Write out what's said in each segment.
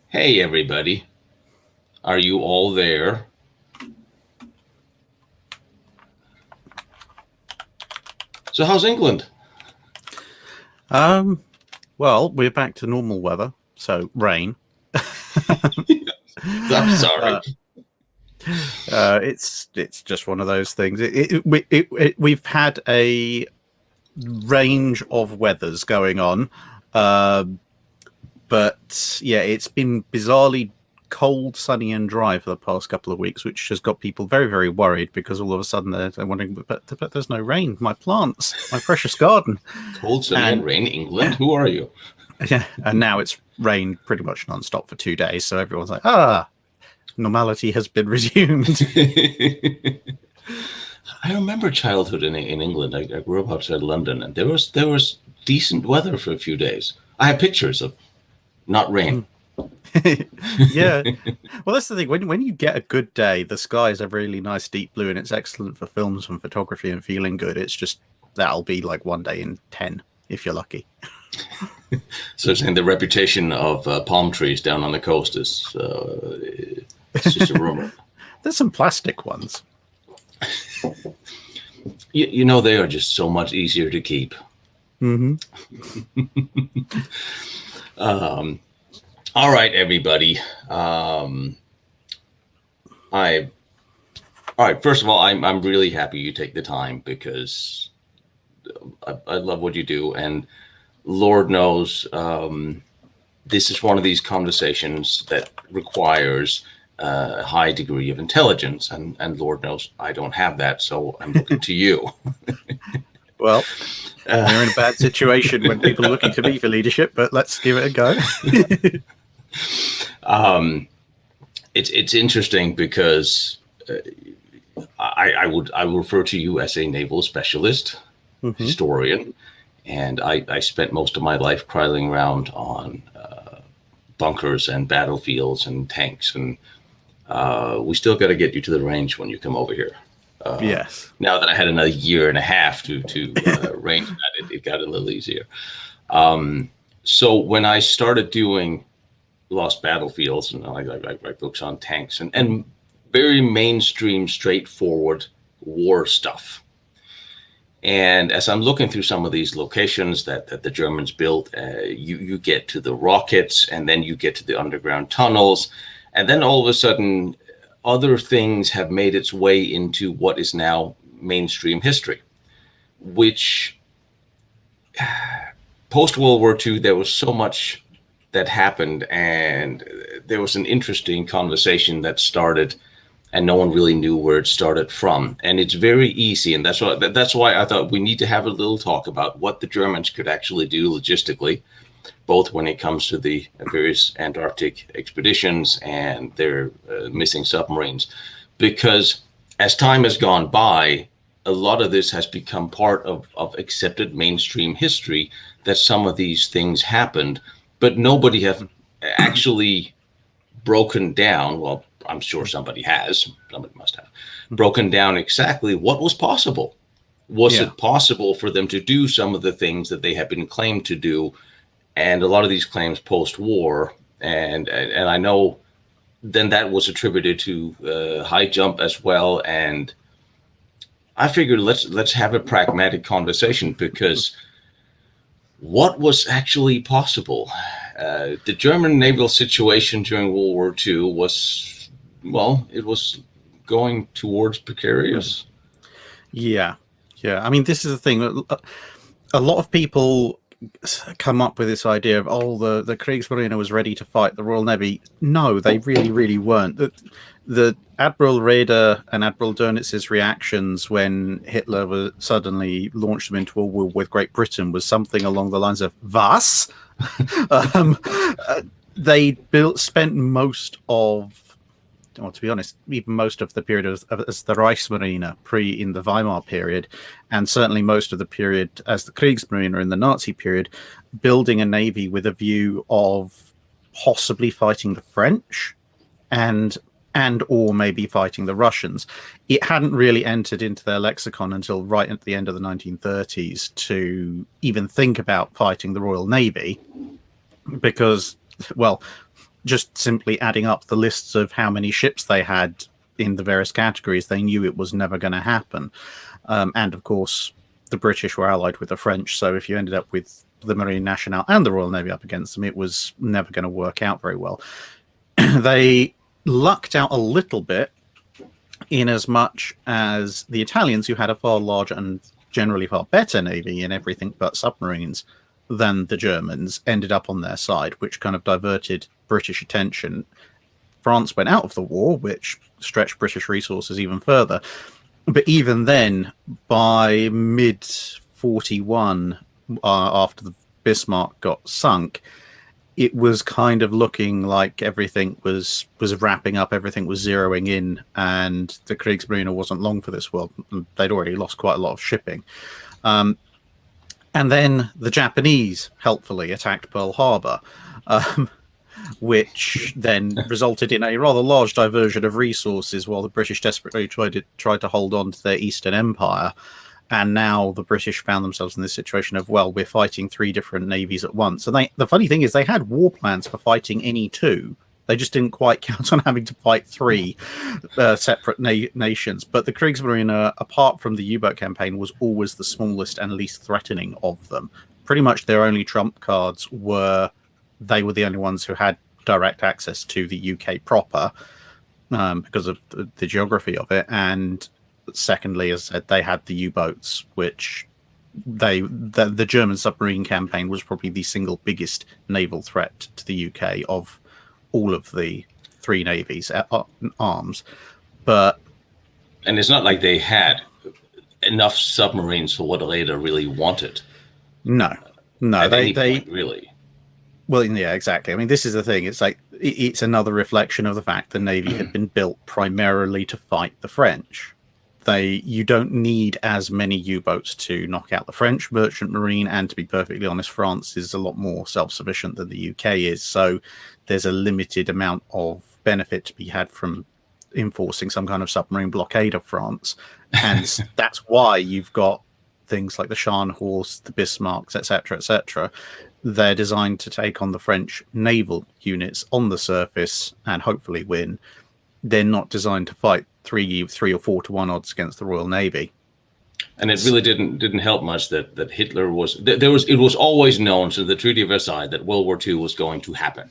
Hey, everybody. Are you all there? So how's England? Well, we're back to normal weather, so rain. I'm sorry. It's just one of those things. We've had a range of weathers going on, but yeah, it's been bizarrely cold, sunny, and dry for the past couple of weeks, which has got people very, very worried because all of a sudden they're wondering, but there's no rain. My plants, my precious garden. Cold, sunny, and rain, England? Who are you? Yeah, and now it's rained pretty much nonstop for 2 days, so everyone's like, normality has been resumed. I remember childhood in England. I grew up outside London, and there was decent weather for a few days. I have pictures of not rain. Yeah, well, that's the thing. When you get a good day, the skies are really nice, deep blue, and it's excellent for films and photography and feeling good. It's just that'll be like 1 day in 10 if you're lucky. So saying the reputation of palm trees down on the coast is it's just a rumor. There's some plastic ones. You know, they are just so much easier to keep. Mm-hmm. All right, everybody. All right. First of all, I'm really happy you take the time because I love what you do, and Lord knows this is one of these conversations that requires a high degree of intelligence, and Lord knows I don't have that, so I'm looking to you. Well, you're in a bad situation when people are looking to me for leadership, but let's give it a go. It's interesting because I would refer to you as a naval specialist, historian, and I spent most of my life crawling around on bunkers and battlefields and tanks, and we still got to get you to the range when you come over here. Yes. Now that I had another year and a half to range that, it got a little easier. So when I started doing Lost Battlefields, and I write books on tanks and very mainstream, straightforward war stuff. And as I'm looking through some of these locations that the Germans built, you get to the rockets, and then you get to the underground tunnels, and then all of a sudden, other things have made its way into what is now mainstream history, which post-World War II, there was so much that happened, and there was an interesting conversation that started, and no one really knew where it started from. And it's very easy, and that's why I thought we need to have a little talk about what the Germans could actually do logistically, both when it comes to the various Antarctic expeditions and their missing submarines. Because as time has gone by, a lot of this has become part of accepted mainstream history, that some of these things happened, but nobody have actually broken down, well, I'm sure somebody must have, broken down exactly what was possible. Was it possible for them to do some of the things that they have been claimed to do? And a lot of these claims post-war, and I know then that was attributed to Highjump as well. And I figured let's have a pragmatic conversation, because what was actually possible? The German naval situation during World War II was, well, it was going towards precarious. Yeah. I mean, this is the thing. A lot of people come up with this idea of, the Kriegsmarine was ready to fight the Royal Navy. No, they really, really weren't. The Admiral Byrd and Admiral Dönitz's reactions when Hitler suddenly launched them into a war with Great Britain was something along the lines of "Was?" They spent most of, well, to be honest, even most of the period as the Reichsmarine in the Weimar period, and certainly most of the period as the Kriegsmarine in the Nazi period, building a navy with a view of possibly fighting the French and or maybe fighting the Russians. It hadn't really entered into their lexicon until right at the end of the 1930s to even think about fighting the Royal Navy. because, well, just simply adding up the lists of how many ships they had in the various categories, they knew it was never going to happen. And of course, the British were allied with the French, so if you ended up with the Marine Nationale and the Royal Navy up against them, it was never going to work out very well. They lucked out a little bit in as much as the Italians, who had a far larger and generally far better navy in everything but submarines than the Germans, ended up on their side, which kind of diverted British attention. France went out of the war, which stretched British resources even further. But even then, by mid-41, after the Bismarck got sunk, it was kind of looking like everything was wrapping up, everything was zeroing in, and the Kriegsmarine wasn't long for this world. They'd already lost quite a lot of shipping. And then the Japanese helpfully attacked Pearl Harbor, which then resulted in a rather large diversion of resources while the British desperately tried to hold on to their Eastern Empire. And now the British found themselves in this situation of, well, we're fighting three different navies at once. And the funny thing is they had war plans for fighting any two. They just didn't quite count on having to fight three separate nations. But the Kriegsmarine, apart from the U-boat campaign, was always the smallest and least threatening of them. Pretty much their only trump cards were they were the only ones who had direct access to the UK proper because of the geography of it. And secondly, as I said, they had the U-boats, which the German submarine campaign was probably the single biggest naval threat to the UK of all of the three navies arms. And it's not like they had enough submarines for what later really wanted. No, they point, really. Well, yeah, exactly. I mean, this is the thing. It's like it's another reflection of the fact the Navy had been built primarily to fight the French. You don't need as many U-boats to knock out the French merchant marine, and to be perfectly honest, France is a lot more self-sufficient than the UK is, so there's a limited amount of benefit to be had from enforcing some kind of submarine blockade of France, and that's why you've got things like the Scharnhorst, the Bismarcks, etc. They're designed to take on the French naval units on the surface and hopefully win. They're not designed to fight 3 or 4 to 1 odds against the Royal Navy. And it really didn't help much that Hitler it was always known since the Treaty of Versailles that World War II was going to happen.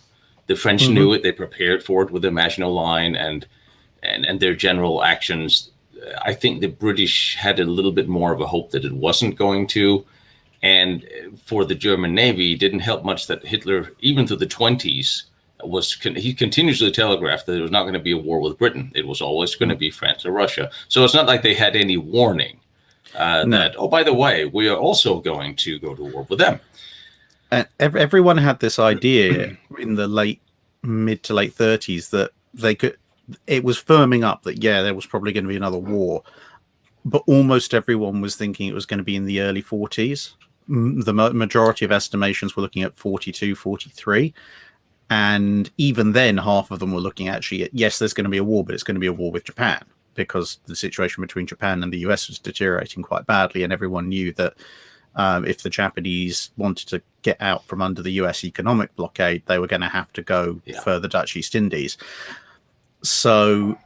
The French knew it, they prepared for it with the Maginot Line and their general actions. I think the British had a little bit more of a hope that it wasn't going to. And for the German Navy, it didn't help much that Hitler, even through the 20s, he continuously telegraphed that there was not going to be a war with Britain. It was always going to be France or Russia. So it's not like they had any warning that, oh, by the way, we are also going to go to war with them. Everyone had this idea in the mid to late 30s that it was firming up that, yeah, there was probably going to be another war. But almost everyone was thinking it was going to be in the early 40s. The majority of estimations were looking at 42, 43. And even then, half of them were looking actually at, yes, there's going to be a war, but it's going to be a war with Japan, because the situation between Japan and the US was deteriorating quite badly. And everyone knew that if the Japanese wanted to get out from under the US economic blockade, they were going to have to go for the Dutch East Indies. So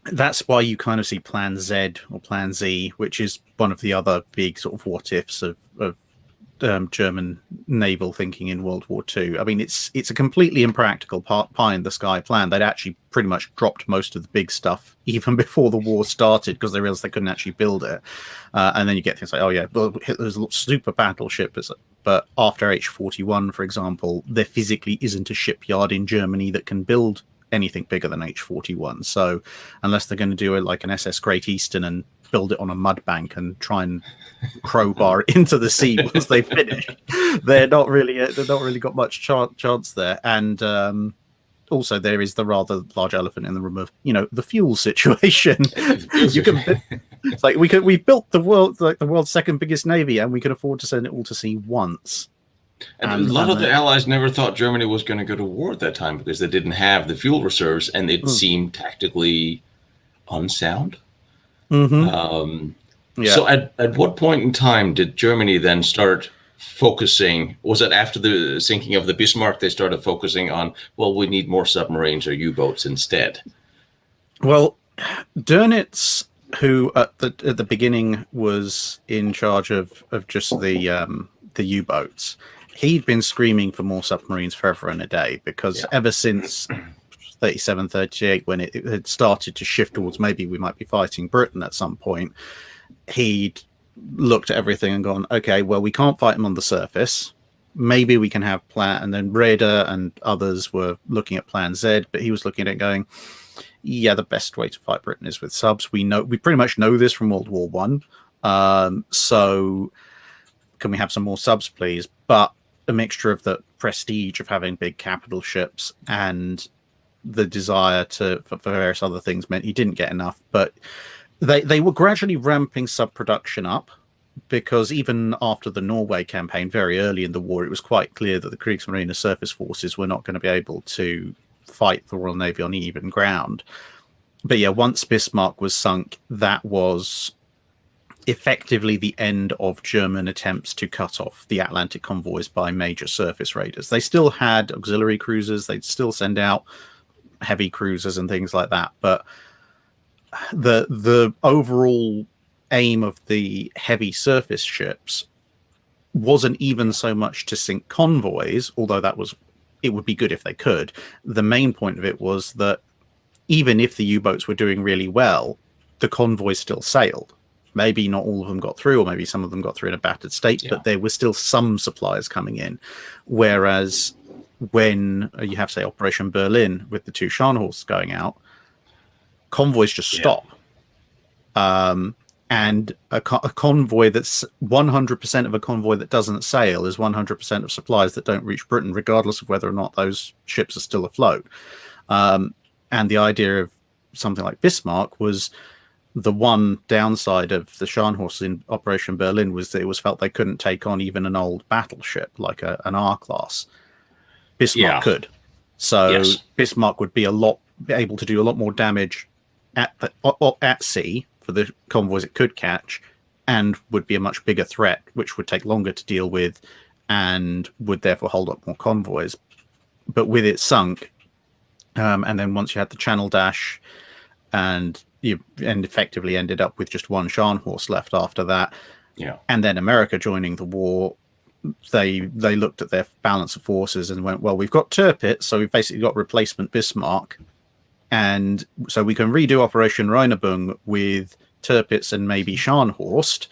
that's why you kind of see Plan Z or Plan Z, which is one of the other big sort of what ifs of German naval thinking in World War II. I mean, it's a completely impractical pie in the sky plan. They'd actually pretty much dropped most of the big stuff even before the war started because they realized they couldn't actually build it. And then you get things like, oh yeah, well, Hitler's super battleship, but after H-41, for example, there physically isn't a shipyard in Germany that can build anything bigger than H-41. So unless they're going to do it like an SS Great Eastern and build it on a mud bank and try and crowbar into the sea once they finish, they've not really got much chance there. And also there is the rather large elephant in the room of, the fuel situation. It's like we built the world's second biggest navy, and we can afford to send it all to sea once. And a lot of the Allies never thought Germany was going to go to war at that time because they didn't have the fuel reserves, and it seemed tactically unsound. So at what point in time did Germany then start focusing? Was it after the sinking of the Bismarck they started focusing on, well, we need more submarines or U-boats instead? Well, Dönitz, who at the beginning was in charge of just the U-boats, he'd been screaming for more submarines forever and a day, because ever since 37, 38, when it had started to shift towards maybe we might be fighting Britain at some point, he'd looked at everything and gone, okay, well, we can't fight them on the surface. Maybe we can have plan. And then Raeder and others were looking at Plan Z, but he was looking at it going, yeah, the best way to fight Britain is with subs. We pretty much know this from World War One. So can we have some more subs, please? But a mixture of the prestige of having big capital ships and the desire for various other things meant he didn't get enough. But they were gradually ramping sub production up, because even after the Norway campaign, very early in the war, it was quite clear that the Kriegsmarine surface forces were not going to be able to fight the Royal Navy on even ground. But yeah, once Bismarck was sunk, that was effectively the end of German attempts to cut off the Atlantic convoys by major surface raiders. They still had auxiliary cruisers, they'd still send out heavy cruisers and things like that, but the overall aim of the heavy surface ships wasn't even so much to sink convoys, although it would be good if they could. The main point of it was that even if the U-boats were doing really well, the convoys still sailed. Maybe not all of them got through, or maybe some of them got through in a battered state, but there were still some supplies coming in. Whereas when you have, say, Operation Berlin with the 2 Scharnhorsts going out, convoys just stop. And a convoy that's 100% of a convoy that doesn't sail is 100% of supplies that don't reach Britain, regardless of whether or not those ships are still afloat. And the idea of something like Bismarck was, the one downside of the Scharnhorst in Operation Berlin was that it was felt they couldn't take on even an old battleship like an R-class. Bismarck could. So Bismarck would be able to do a lot more damage at sea for the convoys it could catch, and would be a much bigger threat, which would take longer to deal with and would therefore hold up more convoys. But with it sunk, and then once you had the Channel Dash, and you effectively ended up with just 1 Scharnhorst left after that, and then America joining the war, they looked at their balance of forces and went, well, we've got Tirpitz, so we've basically got replacement Bismarck, and so we can redo Operation Rheinebung with Tirpitz and maybe Scharnhorst,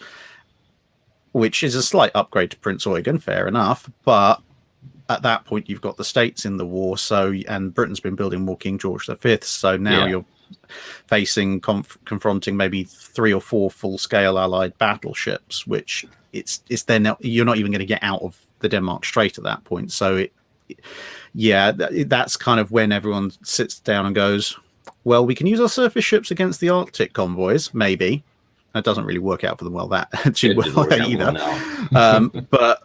which is a slight upgrade to Prince Eugen, fair enough, but at that point you've got the States in the war, and Britain's been building more King George V, so now you're facing confronting maybe 3 or 4 full-scale Allied battleships, which you're not even going to get out of the Denmark Strait at that point. So that's kind of when everyone sits down and goes, well, we can use our surface ships against the Arctic convoys, maybe. That doesn't really work out for them too well either. But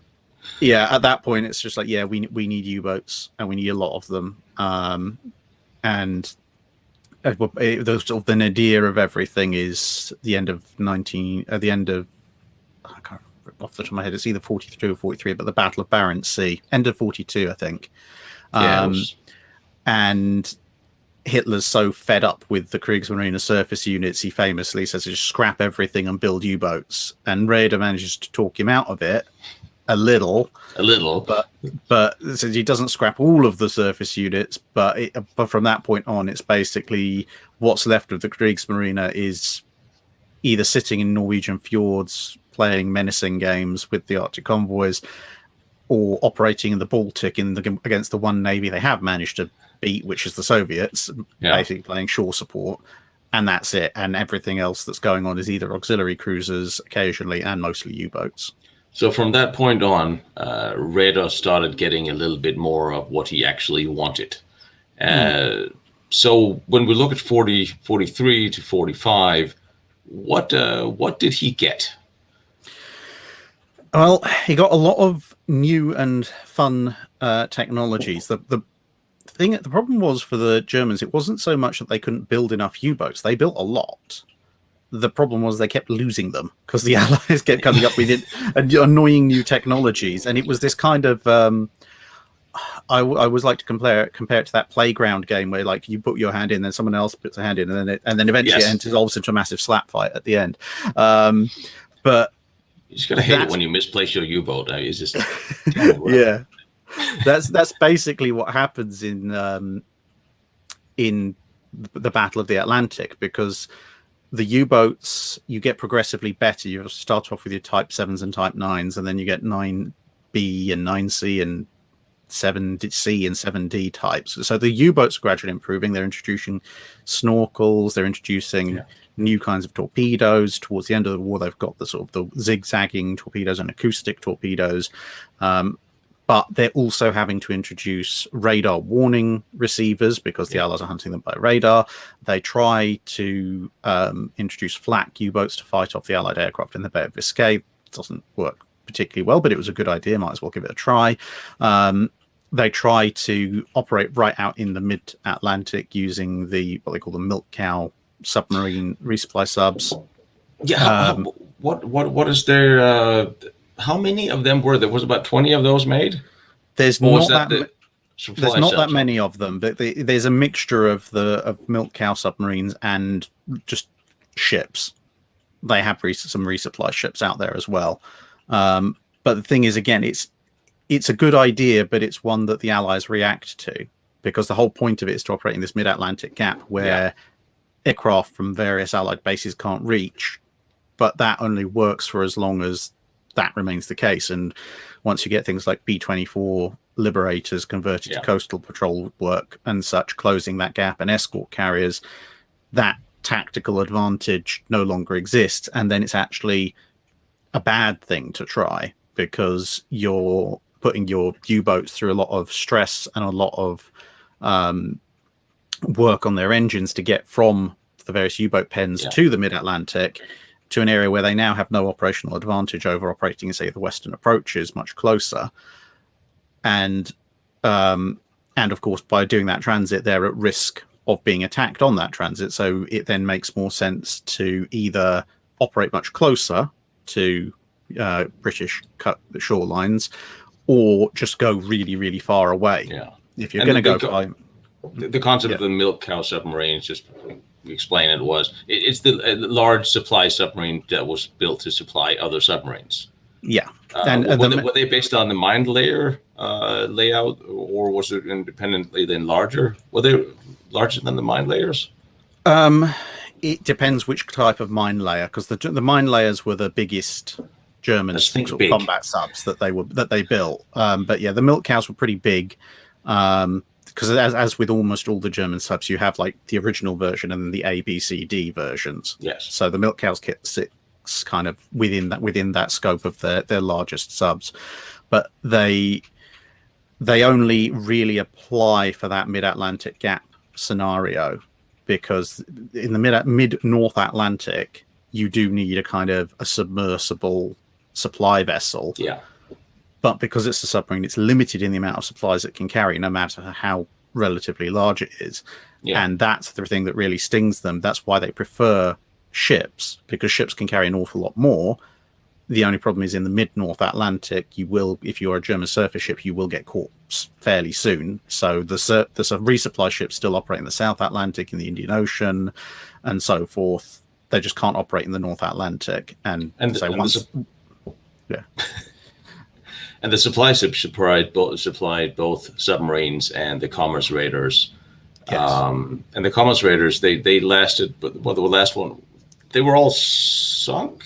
yeah, at that point it's just like, we need U-boats, and we need a lot of them, and the nadir of everything is the end of I can't remember off the top of my head, it's either 42 or 43, but the Battle of Barents Sea, end of 42, I think. And Hitler's so fed up with the Kriegsmarine surface units, he famously says to just scrap everything and build U-boats. And Raeder manages to talk him out of it a little, but since he doesn't scrap all of the surface units, but from that point on, it's basically what's left of the Kriegsmarine is either sitting in Norwegian fjords playing menacing games with the Arctic convoys, or operating in the Baltic against the one navy they have managed to beat, which is the Soviets, basically playing shore support, and that's it. And everything else that's going on is either auxiliary cruisers occasionally, and mostly U-boats. So from that point on, Raeder started getting a little bit more of what he actually wanted. So when we look at 43 to 45, what did he get? Well, he got a lot of new and fun technologies. The problem was for the Germans, it wasn't so much that they couldn't build enough U-boats. They built a lot. the problem was they kept losing them because the Allies kept coming up with annoying new technologies, and it was this kind of I always like to compare it to that playground game where like you put your hand in, then someone else puts a hand in, and then eventually it dissolves into a massive slap fight at the end. But you just gotta hate it when you misplace your U-boat. I mean, it's just yeah, that's basically what happens in the Battle of the Atlantic, because the U-boats, you get progressively better. You start off with your Type 7s and Type 9s, and then you get 9B and 9C and 7C and 7D types. So the U-boats are gradually improving. They're introducing snorkels. They're introducing new kinds of torpedoes. Towards the end of the war, they've got the sort of the zigzagging torpedoes and acoustic torpedoes. But they're also having to introduce radar warning receivers because the Allies are hunting them by radar. They try to introduce flak U-boats to fight off the Allied aircraft in the Bay of Biscay. It doesn't work particularly well, but it was a good idea. Might as well give it a try. They try to operate right out in the mid-Atlantic using what they call the milk cow submarine resupply subs. Yeah. What is their... how many of them were there? Was about 20 of those made? There's not that many of them, but there's a mixture of milk cow submarines and just ships. They have some resupply ships out there as well. But the thing is, again, it's a good idea, but it's one that the Allies react to, because the whole point of it is to operate in this mid-Atlantic gap where aircraft from various Allied bases can't reach. But that only works for as long as that remains the case. And once you get things like B-24 Liberators converted to coastal patrol work and such, closing that gap, and escort carriers, that tactical advantage no longer exists. And then it's actually a bad thing to try, because you're putting your U-boats through a lot of stress and a lot of work on their engines to get from the various U-boat pens to the mid-Atlantic, to an area where they now have no operational advantage over operating, say, the western approaches much closer. And of course, by doing that transit, they're at risk of being attacked on that transit. So it then makes more sense to either operate much closer to British shorelines, or just go really, really far away. Yeah. If you're going to go... The concept of the milk cow submarines, just explain it, it's the large supply submarine that was built to supply other submarines. Yeah. Were they based on the mine layer layout, or was it independently then larger? Were they larger than the mine layers? It depends which type of mine layer, because the mine layers were the biggest German sort of combat subs that they built. But yeah, the milk cows were pretty big. Because as with almost all the German subs, you have like the original version and then the A, B, C, D versions. Yes. So the milk cows kit sits kind of within that scope of their largest subs, but they only really apply for that mid-Atlantic gap scenario, because in the mid-North Atlantic you do need a kind of a submersible supply vessel. Yeah. But because it's a submarine, it's limited in the amount of supplies it can carry, no matter how relatively large it is. Yeah. And that's the thing that really stings them. That's why they prefer ships, because ships can carry an awful lot more. The only problem is in the mid-North Atlantic, if you're a German surface ship, you will get caught fairly soon. So there's a resupply ships still operate in the South Atlantic, in the Indian Ocean, and so forth. They just can't operate in the North Atlantic. And And the supply ships supplied both submarines and the commerce raiders. Yes. And the commerce raiders, they lasted, but the last one, they were all sunk?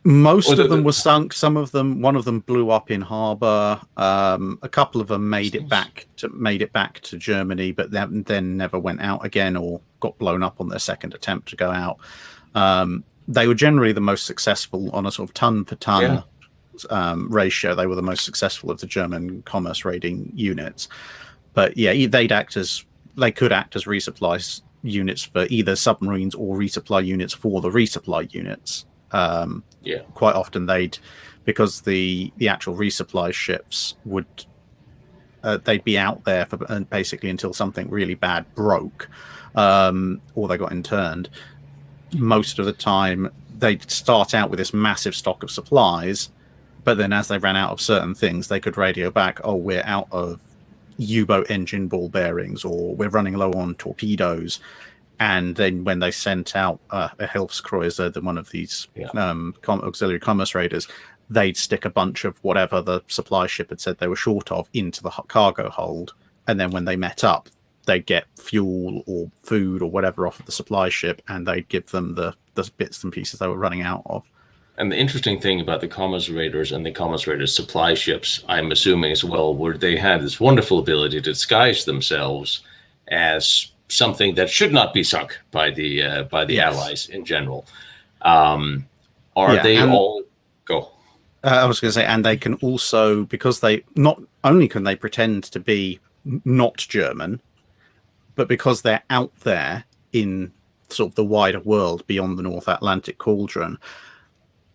Most of them were sunk. One of them blew up in harbor. A couple of them made it back to Germany, but then never went out again, or got blown up on their second attempt to go out. They were generally the most successful on a sort of ton per ton ratio. They were the most successful of the German commerce raiding units. But yeah, they could act as resupply units for either submarines or resupply units for the resupply units. Quite often because the actual resupply ships they'd be out there for basically until something really bad broke, or they got interned. most of the time they'd start out with this massive stock of supplies, but then as they ran out of certain things, they could radio back, oh, we're out of U-boat engine ball bearings, or we're running low on torpedoes. And then when they sent out a Hilfskreuzer, one of these auxiliary commerce raiders, they'd stick a bunch of whatever the supply ship had said they were short of into the cargo hold. And then when they met up, they'd get fuel or food or whatever off of the supply ship, and they'd give them the bits and pieces they were running out of. And the interesting thing about the commerce raiders and the commerce raiders supply ships, I'm assuming as well, where they had this wonderful ability to disguise themselves as something that should not be sunk by the Allies in general. They all go? I was going to say, and they can also, because they not only can they pretend to be not German, but because they're out there in sort of the wider world beyond the North Atlantic cauldron,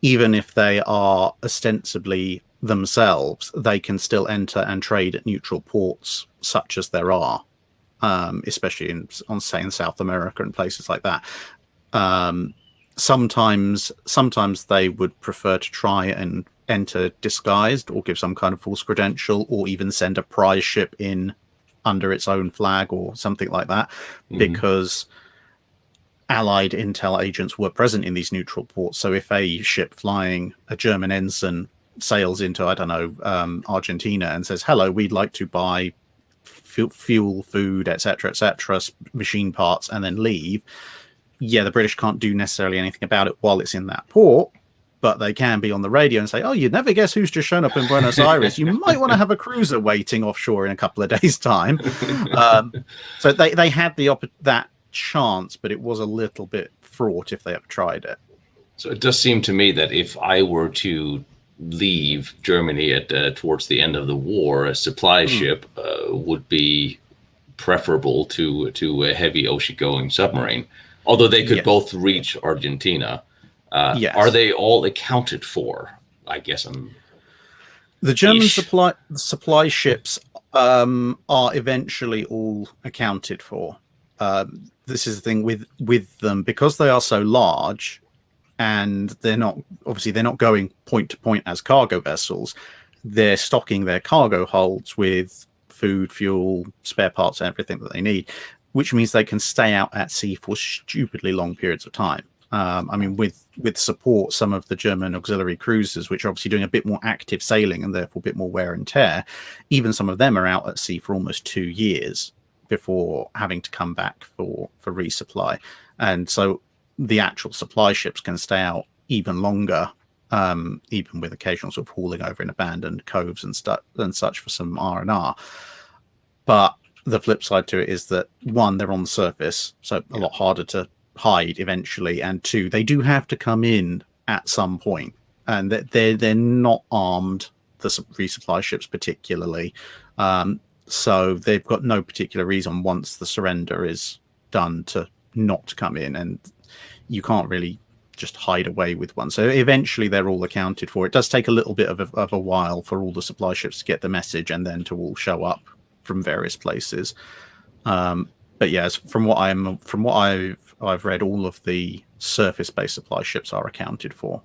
even if they are ostensibly themselves, they can still enter and trade at neutral ports, such as there are, especially in South America and places like that. Sometimes they would prefer to try and enter disguised, or give some kind of false credential, or even send a prize ship in under its own flag or something like that, because Allied intel agents were present in these neutral ports. So if a ship flying a German ensign sails into, I don't know, Argentina and says, hello, we'd like to buy fuel, food, etc., machine parts, and then leave, the British can't do necessarily anything about it while it's in that port, but they can be on the radio and say, oh, you'd never guess who's just shown up in Buenos Aires. You might want to have a cruiser waiting offshore in a couple of days' time. So they had that chance, but it was a little bit fraught if they ever tried it. So it does seem to me that if I were to leave Germany at towards the end of the war, a supply ship would be preferable to a heavy ocean-going submarine. Although they could both reach Argentina, are they all accounted for? I guess the German supply ships are eventually all accounted for. This is the thing with them, because they are so large, and they're not going point to point as cargo vessels. They're stocking their cargo holds with food, fuel, spare parts, and everything that they need, which means they can stay out at sea for stupidly long periods of time. With support, some of the German auxiliary cruisers, which are obviously doing a bit more active sailing and therefore a bit more wear and tear, even some of them are out at sea for almost 2 years before having to come back for resupply. And so the actual supply ships can stay out even longer, even with occasional sort of hauling over in abandoned coves and such for some R&R. But the flip side to it is that, one, they're on the surface, so a lot harder to hide eventually, and two, they do have to come in at some point, and they're not armed, the resupply ships particularly, so they've got no particular reason once the surrender is done to not come in, and you can't really just hide away with one. So eventually they're all accounted for. It does take a little bit of a while for all the supply ships to get the message and then to all show up from various places. But yes, from what I've read, all of the surface-based supply ships are accounted for.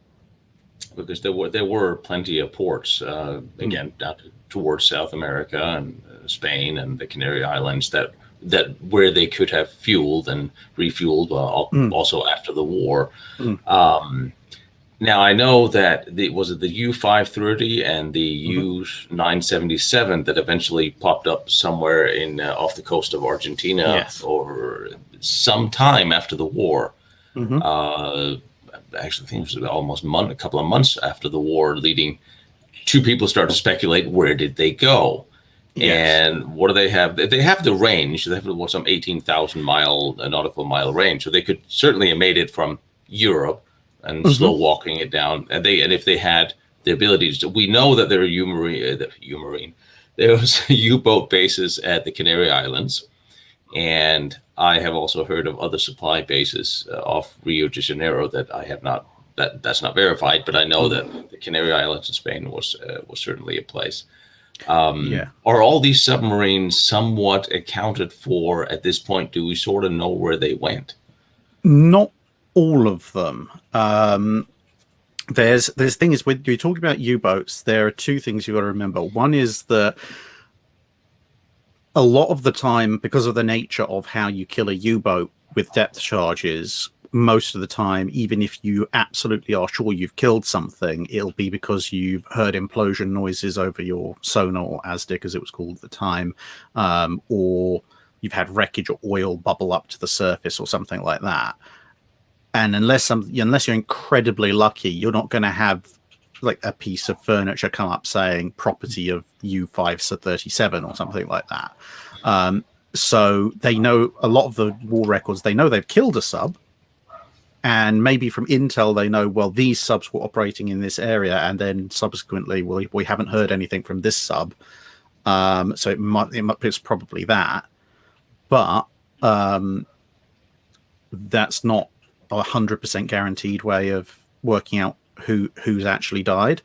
Because there were plenty of ports again down towards South America and Spain and the Canary Islands that where they could have fueled and refueled also after the war. Now I know that the U-530 and the U-977 that eventually popped up somewhere in off the coast of Argentina or sometime after the war. Actually, I think it was almost a couple of months after the war, leading two people started to speculate, where did they go? And what do they have? They have the range. They have some 18,000 nautical mile range. So they could certainly have made it from Europe and slow walking it down. And if they had the abilities to, we know that there are there was U-boat bases at the Canary Islands. And I have also heard of other supply bases off Rio de Janeiro that I have not, that's not verified, but I know that the Canary Islands in Spain was certainly a place. Are all these submarines somewhat accounted for at this point? Do we sort of know where they went? Not all of them. There's thing is, when you're talking about U-boats, there are two things you got to remember. One is that a lot of the time, because of the nature of how you kill a U-boat with depth charges, most of the time, even if you absolutely are sure you've killed something, it'll be because you've heard implosion noises over your sonar, or ASDIC as it was called at the time, or you've had wreckage or oil bubble up to the surface or something like that. And unless you're incredibly lucky, you're not going to have like a piece of furniture come up saying property of U-537 or something like that. So they know a lot of the war records, they know they've killed a sub. And maybe from intel, they know, well, these subs were operating in this area. And then subsequently, we haven't heard anything from this sub. So it's probably that. But that's not 100% guaranteed way of working out who's actually died.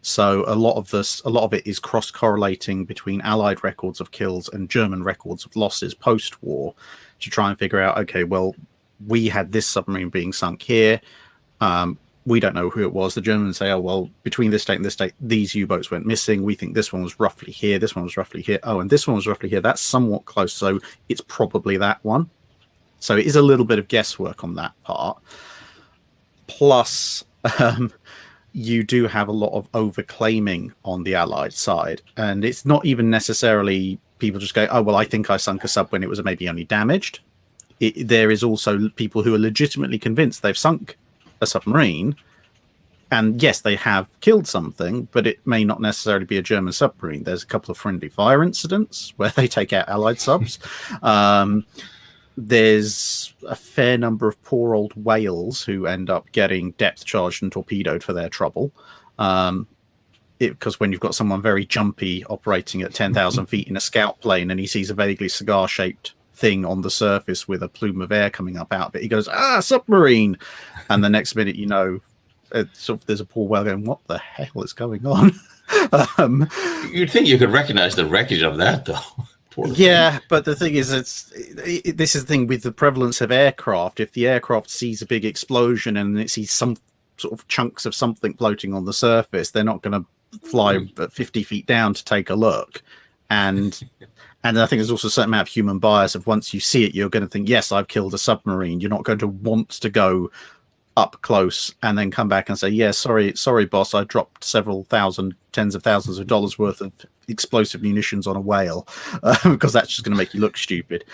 So a lot of it is cross-correlating between Allied records of kills and German records of losses post-war to try and figure out, okay, well, we had this submarine being sunk here. We don't know who it was. The Germans say, oh, well, between this date and this date, these U-boats went missing. We think this one was roughly here. This one was roughly here. Oh, and this one was roughly here. That's somewhat close. So it's probably that one. So it is a little bit of guesswork on that part. Plus, you do have a lot of overclaiming on the Allied side. And it's not even necessarily people just go, oh, well, I think I sunk a sub when it was maybe only damaged. There is also people who are legitimately convinced they've sunk a submarine. And yes, they have killed something, but it may not necessarily be a German submarine. There's a couple of friendly fire incidents where they take out Allied subs. There's a fair number of poor old whales who end up getting depth charged and torpedoed for their trouble. Because when you've got someone very jumpy operating at 10,000 feet in a scout plane and he sees a vaguely cigar-shaped thing on the surface with a plume of air coming up out of it, he goes, submarine! And the next minute, there's a poor whale going, what the hell is going on? You'd think you could recognize the wreckage of that, though. Yeah, but the thing is, this is the thing with the prevalence of aircraft. If the aircraft sees a big explosion and it sees some sort of chunks of something floating on the surface, they're not going to fly 50 feet down to take a look. And I think there's also a certain amount of human bias of once you see it, you're going to think, yes, I've killed a submarine. You're not going to want to go up close and then come back and say, yeah, sorry, boss, I dropped several thousand, tens of thousands of dollars worth of explosive munitions on a whale, because that's just going to make you look stupid.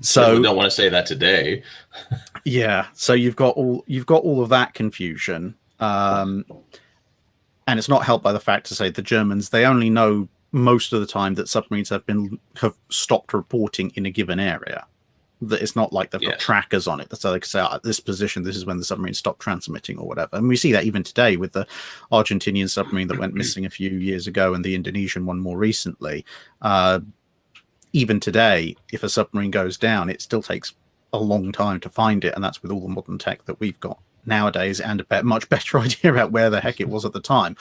So we don't want to say that today. Yeah, so you've got all of that confusion, and it's not helped by the fact to say the Germans, they only know most of the time that submarines have stopped reporting in a given area. That it's not like they've got trackers on it, so they can say, at this position, this is when the submarine stopped transmitting or whatever. And we see that even today with the Argentinian submarine that went missing a few years ago and the Indonesian one more recently. Even today, if a submarine goes down, it still takes a long time to find it, and that's with all the modern tech that we've got nowadays and a much better idea about where the heck it was at the time.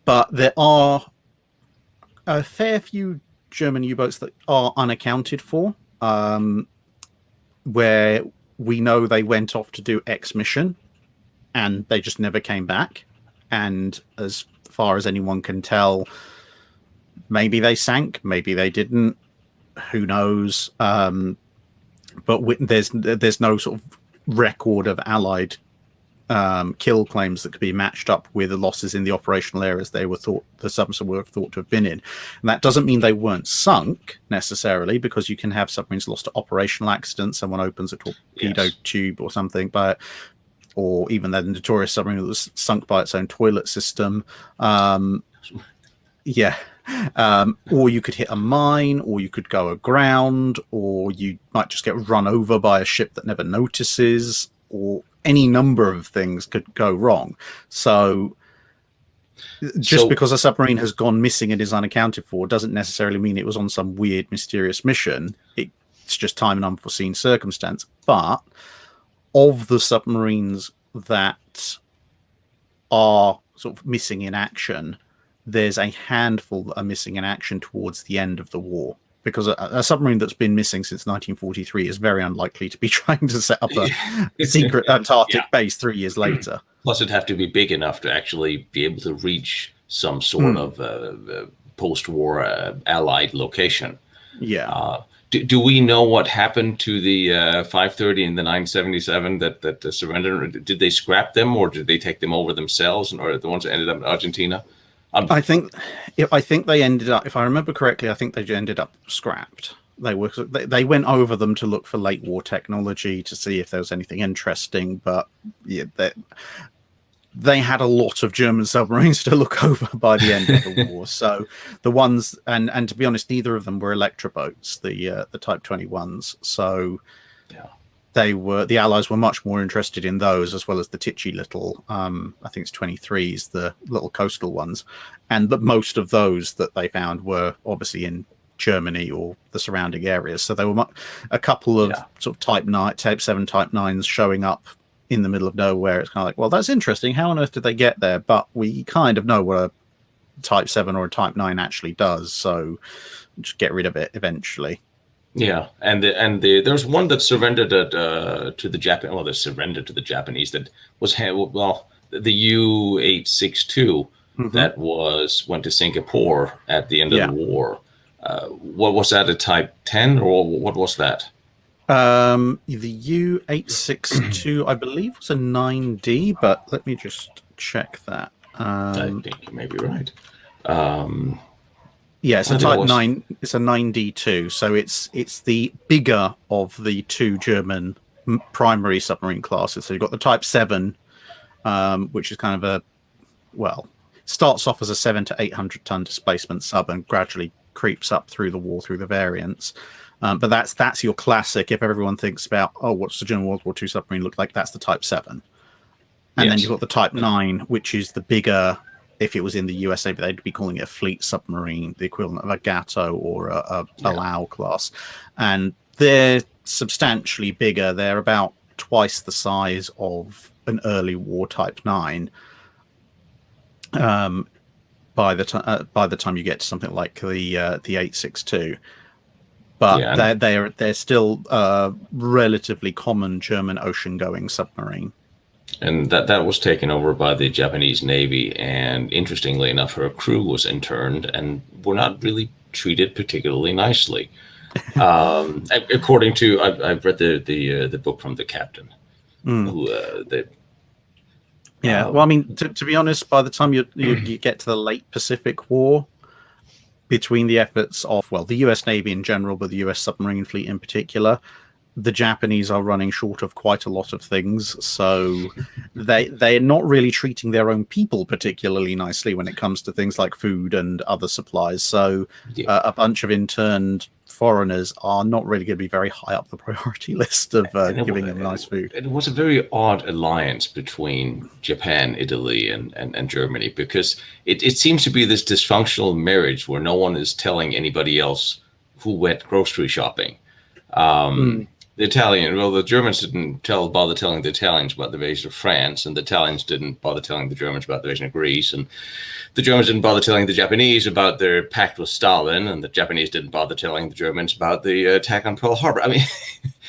But there are a fair few German U-boats that are unaccounted for, where we know they went off to do X mission and they just never came back. And as far as anyone can tell, maybe they sank, maybe they didn't, who knows. But there's no sort of record of Allied kill claims that could be matched up with the losses in the operational areas the subs were thought to have been in. And that doesn't mean they weren't sunk necessarily, because you can have submarines lost to operational accidents. Someone opens a torpedo tube or something, or even that notorious submarine that was sunk by its own toilet system. Or you could hit a mine, or you could go aground, or you might just get run over by a ship that never notices, or any number of things could go wrong. So because a submarine has gone missing and is unaccounted for doesn't necessarily mean it was on some weird, mysterious mission. It's just time and unforeseen circumstance. But of the submarines that are sort of missing in action, there's a handful that are missing in action towards the end of the war. because a submarine that's been missing since 1943 is very unlikely to be trying to set up a secret Antarctic base 3 years later. Plus, it'd have to be big enough to actually be able to reach some sort of post-war Allied location. Yeah. Do we know what happened to the 530 and the 977 that surrendered? Did they scrap them, or did they take them over themselves, or the ones that ended up in Argentina? I think they ended up, if I remember correctly, I think they ended up scrapped. They went over them to look for late war technology to see if there was anything interesting, but yeah, they had a lot of German submarines to look over by the end of the war. So the ones, and to be honest, neither of them were Electra boats, the Type 21s. So the Allies were much more interested in those, as well as the titchy little, I think it's 23s, the little coastal ones. And most of those that they found were obviously in Germany or the surrounding areas. So there were a couple of sort of Type 7, Type 9s showing up in the middle of nowhere. It's kind of like, well, that's interesting. How on earth did they get there? But we kind of know what a Type 7 or a Type 9 actually does, so just get rid of it eventually. Yeah, and there's one that surrendered to the Japan. Well, they surrendered to the Japanese. That was the U-862 that went to Singapore at the end of the war. What was that? A Type 10 or what was that? The U-862, I believe, was a 9D, but let me just check that. I think you may be right. It's a Type 9. It's a 9D2, so it's the bigger of the two German primary submarine classes. So you've got the Type 7, which is kind of starts off as a 700 to 800 ton displacement sub and gradually creeps up through the war through the variants. But that's your classic. If everyone thinks about, what's the German World War II submarine look like? That's the Type 7. And then you've got the Type 9, which is the bigger. If it was in the USA, they'd be calling it a fleet submarine, the equivalent of a Gato or a Lao class. And they're substantially bigger. They're about twice the size of an early war Type 9. By the time you get to something like the 862. But they're still a relatively common German ocean-going submarine. And that was taken over by the Japanese Navy. And interestingly enough, her crew was interned and were not really treated particularly nicely. According to, I've read the book from the captain. Well, I mean, to be honest, by the time you get to the late Pacific War, between the efforts of, the US Navy in general, but the US submarine fleet in particular, the Japanese are running short of quite a lot of things. So they're not really treating their own people particularly nicely when it comes to things like food and other supplies. So a bunch of interned foreigners are not really going to be very high up the priority list of giving them nice food. It was a very odd alliance between Japan, Italy, and Germany, because it seems to be this dysfunctional marriage where no one is telling anybody else who went grocery shopping. The Germans didn't bother telling the Italians about the invasion of France, and the Italians didn't bother telling the Germans about the invasion of Greece, and the Germans didn't bother telling the Japanese about their pact with Stalin, and the Japanese didn't bother telling the Germans about the attack on Pearl Harbor. I mean,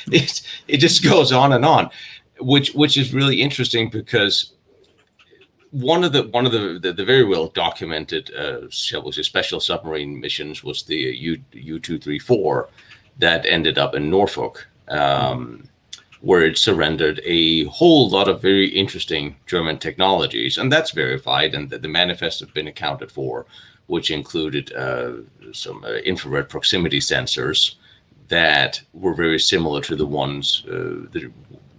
it just goes on and on, which is really interesting, because one of the very well documented shall we say special submarine missions was the U-234 that ended up in Norfolk. Where it surrendered a whole lot of very interesting German technologies, and that's verified, and the manifests have been accounted for, which included some infrared proximity sensors that were very similar to the ones that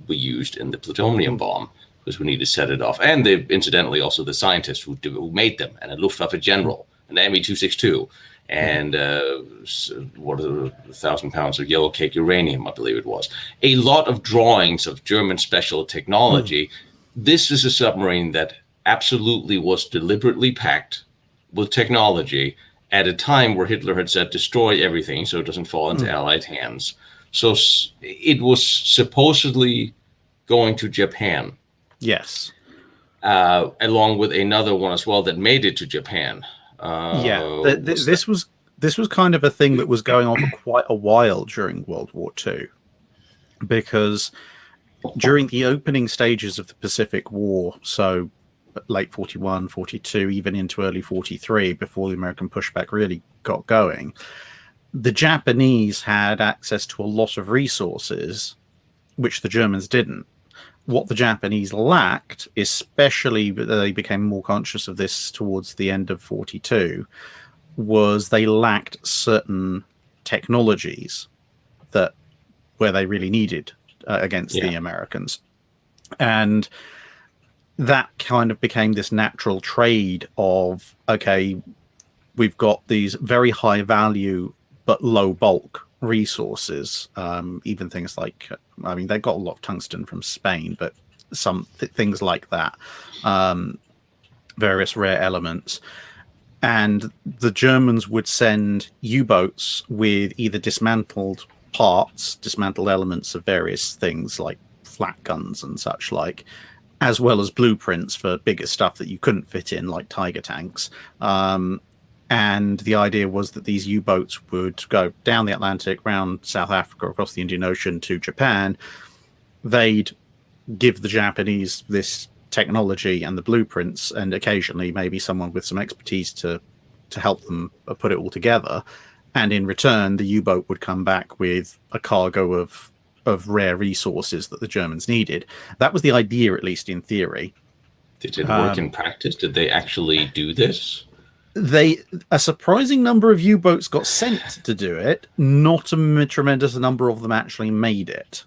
we used in the plutonium bomb, because we need to set it off. And incidentally also the scientists who made them, and a Luftwaffe general, an ME-262. And 1,000 pounds of yellow cake uranium, I believe it was. A lot of drawings of German special technology. This is a submarine that absolutely was deliberately packed with technology at a time where Hitler had said, destroy everything so it doesn't fall into Allied hands. So it was supposedly going to Japan. Yes. Along with another one as well that made it to Japan. This was this was kind of a thing that was going on for quite a while during World War II, because during the opening stages of the Pacific War, so late 41, 42, even into early 43, before the American pushback really got going, the Japanese had access to a lot of resources, which the Germans didn't. What the Japanese lacked, especially they became more conscious of this towards the end of 42, was they lacked certain technologies that where they really needed against the Americans. And that kind of became this natural trade of, okay, we've got these very high value but low bulk resources, even things like, I mean, they got a lot of tungsten from Spain, but some things like that, various rare elements. And the Germans would send U-boats with either dismantled parts, dismantled elements of various things like flat guns and such like, as well as blueprints for bigger stuff that you couldn't fit in, like Tiger tanks. And the idea was that these U-boats would go down the Atlantic, round South Africa, across the Indian Ocean to Japan. They'd give the Japanese this technology and the blueprints, and occasionally maybe someone with some expertise to help them put it all together. And in return, the U-boat would come back with a cargo of rare resources that the Germans needed. That was the idea, at least in theory. Did it work in practice? Did they actually do this? A surprising number of U-boats got sent to do it. Not a tremendous number of them actually made it.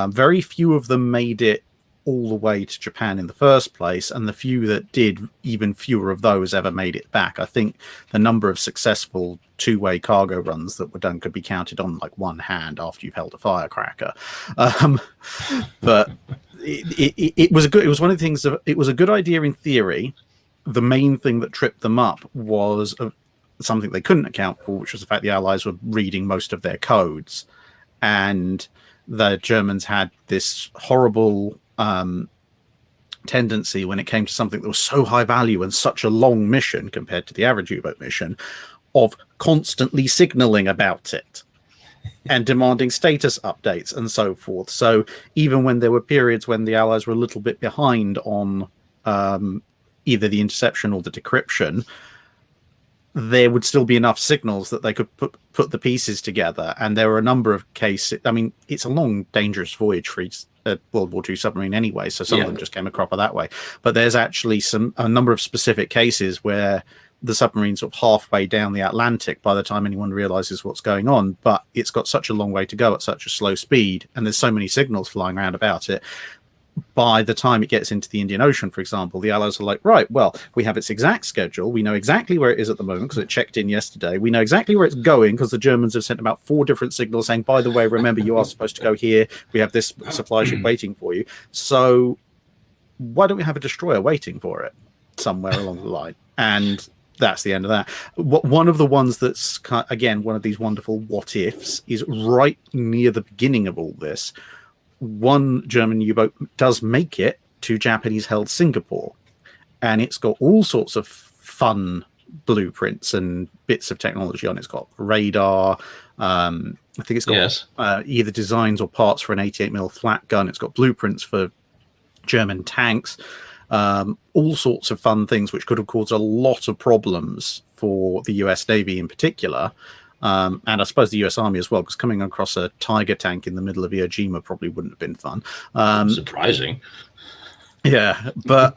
Very few of them made it all the way to Japan in the first place, and the few that did, even fewer of those ever made it back. I think the number of successful two-way cargo runs that were done could be counted on like one hand after you've held a firecracker. But it was one of the things. It was a good idea in theory. The main thing that tripped them up was something they couldn't account for, which was the fact the Allies were reading most of their codes, and the Germans had this horrible tendency when it came to something that was so high value and such a long mission compared to the average U-boat mission, of constantly signaling about it and demanding status updates and so forth. So even when there were periods when the Allies were a little bit behind on either the interception or the decryption, there would still be enough signals that they could put the pieces together. And there were a number of cases. I mean, it's a long, dangerous voyage for a World War II submarine anyway, so some of them just came a cropper that way. But there's actually a number of specific cases where the submarine's sort of halfway down the Atlantic by the time anyone realizes what's going on, but it's got such a long way to go at such a slow speed, and there's so many signals flying around about it. By the time it gets into the Indian Ocean, for example, the Allies are like, right, well, we have its exact schedule. We know exactly where it is at the moment because it checked in yesterday. We know exactly where it's going because the Germans have sent about 4 different signals saying, by the way, remember, you are supposed to go here. We have this supply ship waiting for you. So why don't we have a destroyer waiting for it somewhere along the line? And that's the end of that. One of the ones that's, again, one of these wonderful what ifs is right near the beginning of all this. One German U-boat does make it to Japanese-held Singapore, and it's got all sorts of fun blueprints and bits of technology on it. It's got radar. I think it's got either designs or parts for an 88mm flat gun. It's got blueprints for German tanks, all sorts of fun things which could have caused a lot of problems for the US Navy in particular. And I suppose the US Army as well, because coming across a Tiger tank in the middle of Iwo Jima probably wouldn't have been fun. Surprising. Yeah, but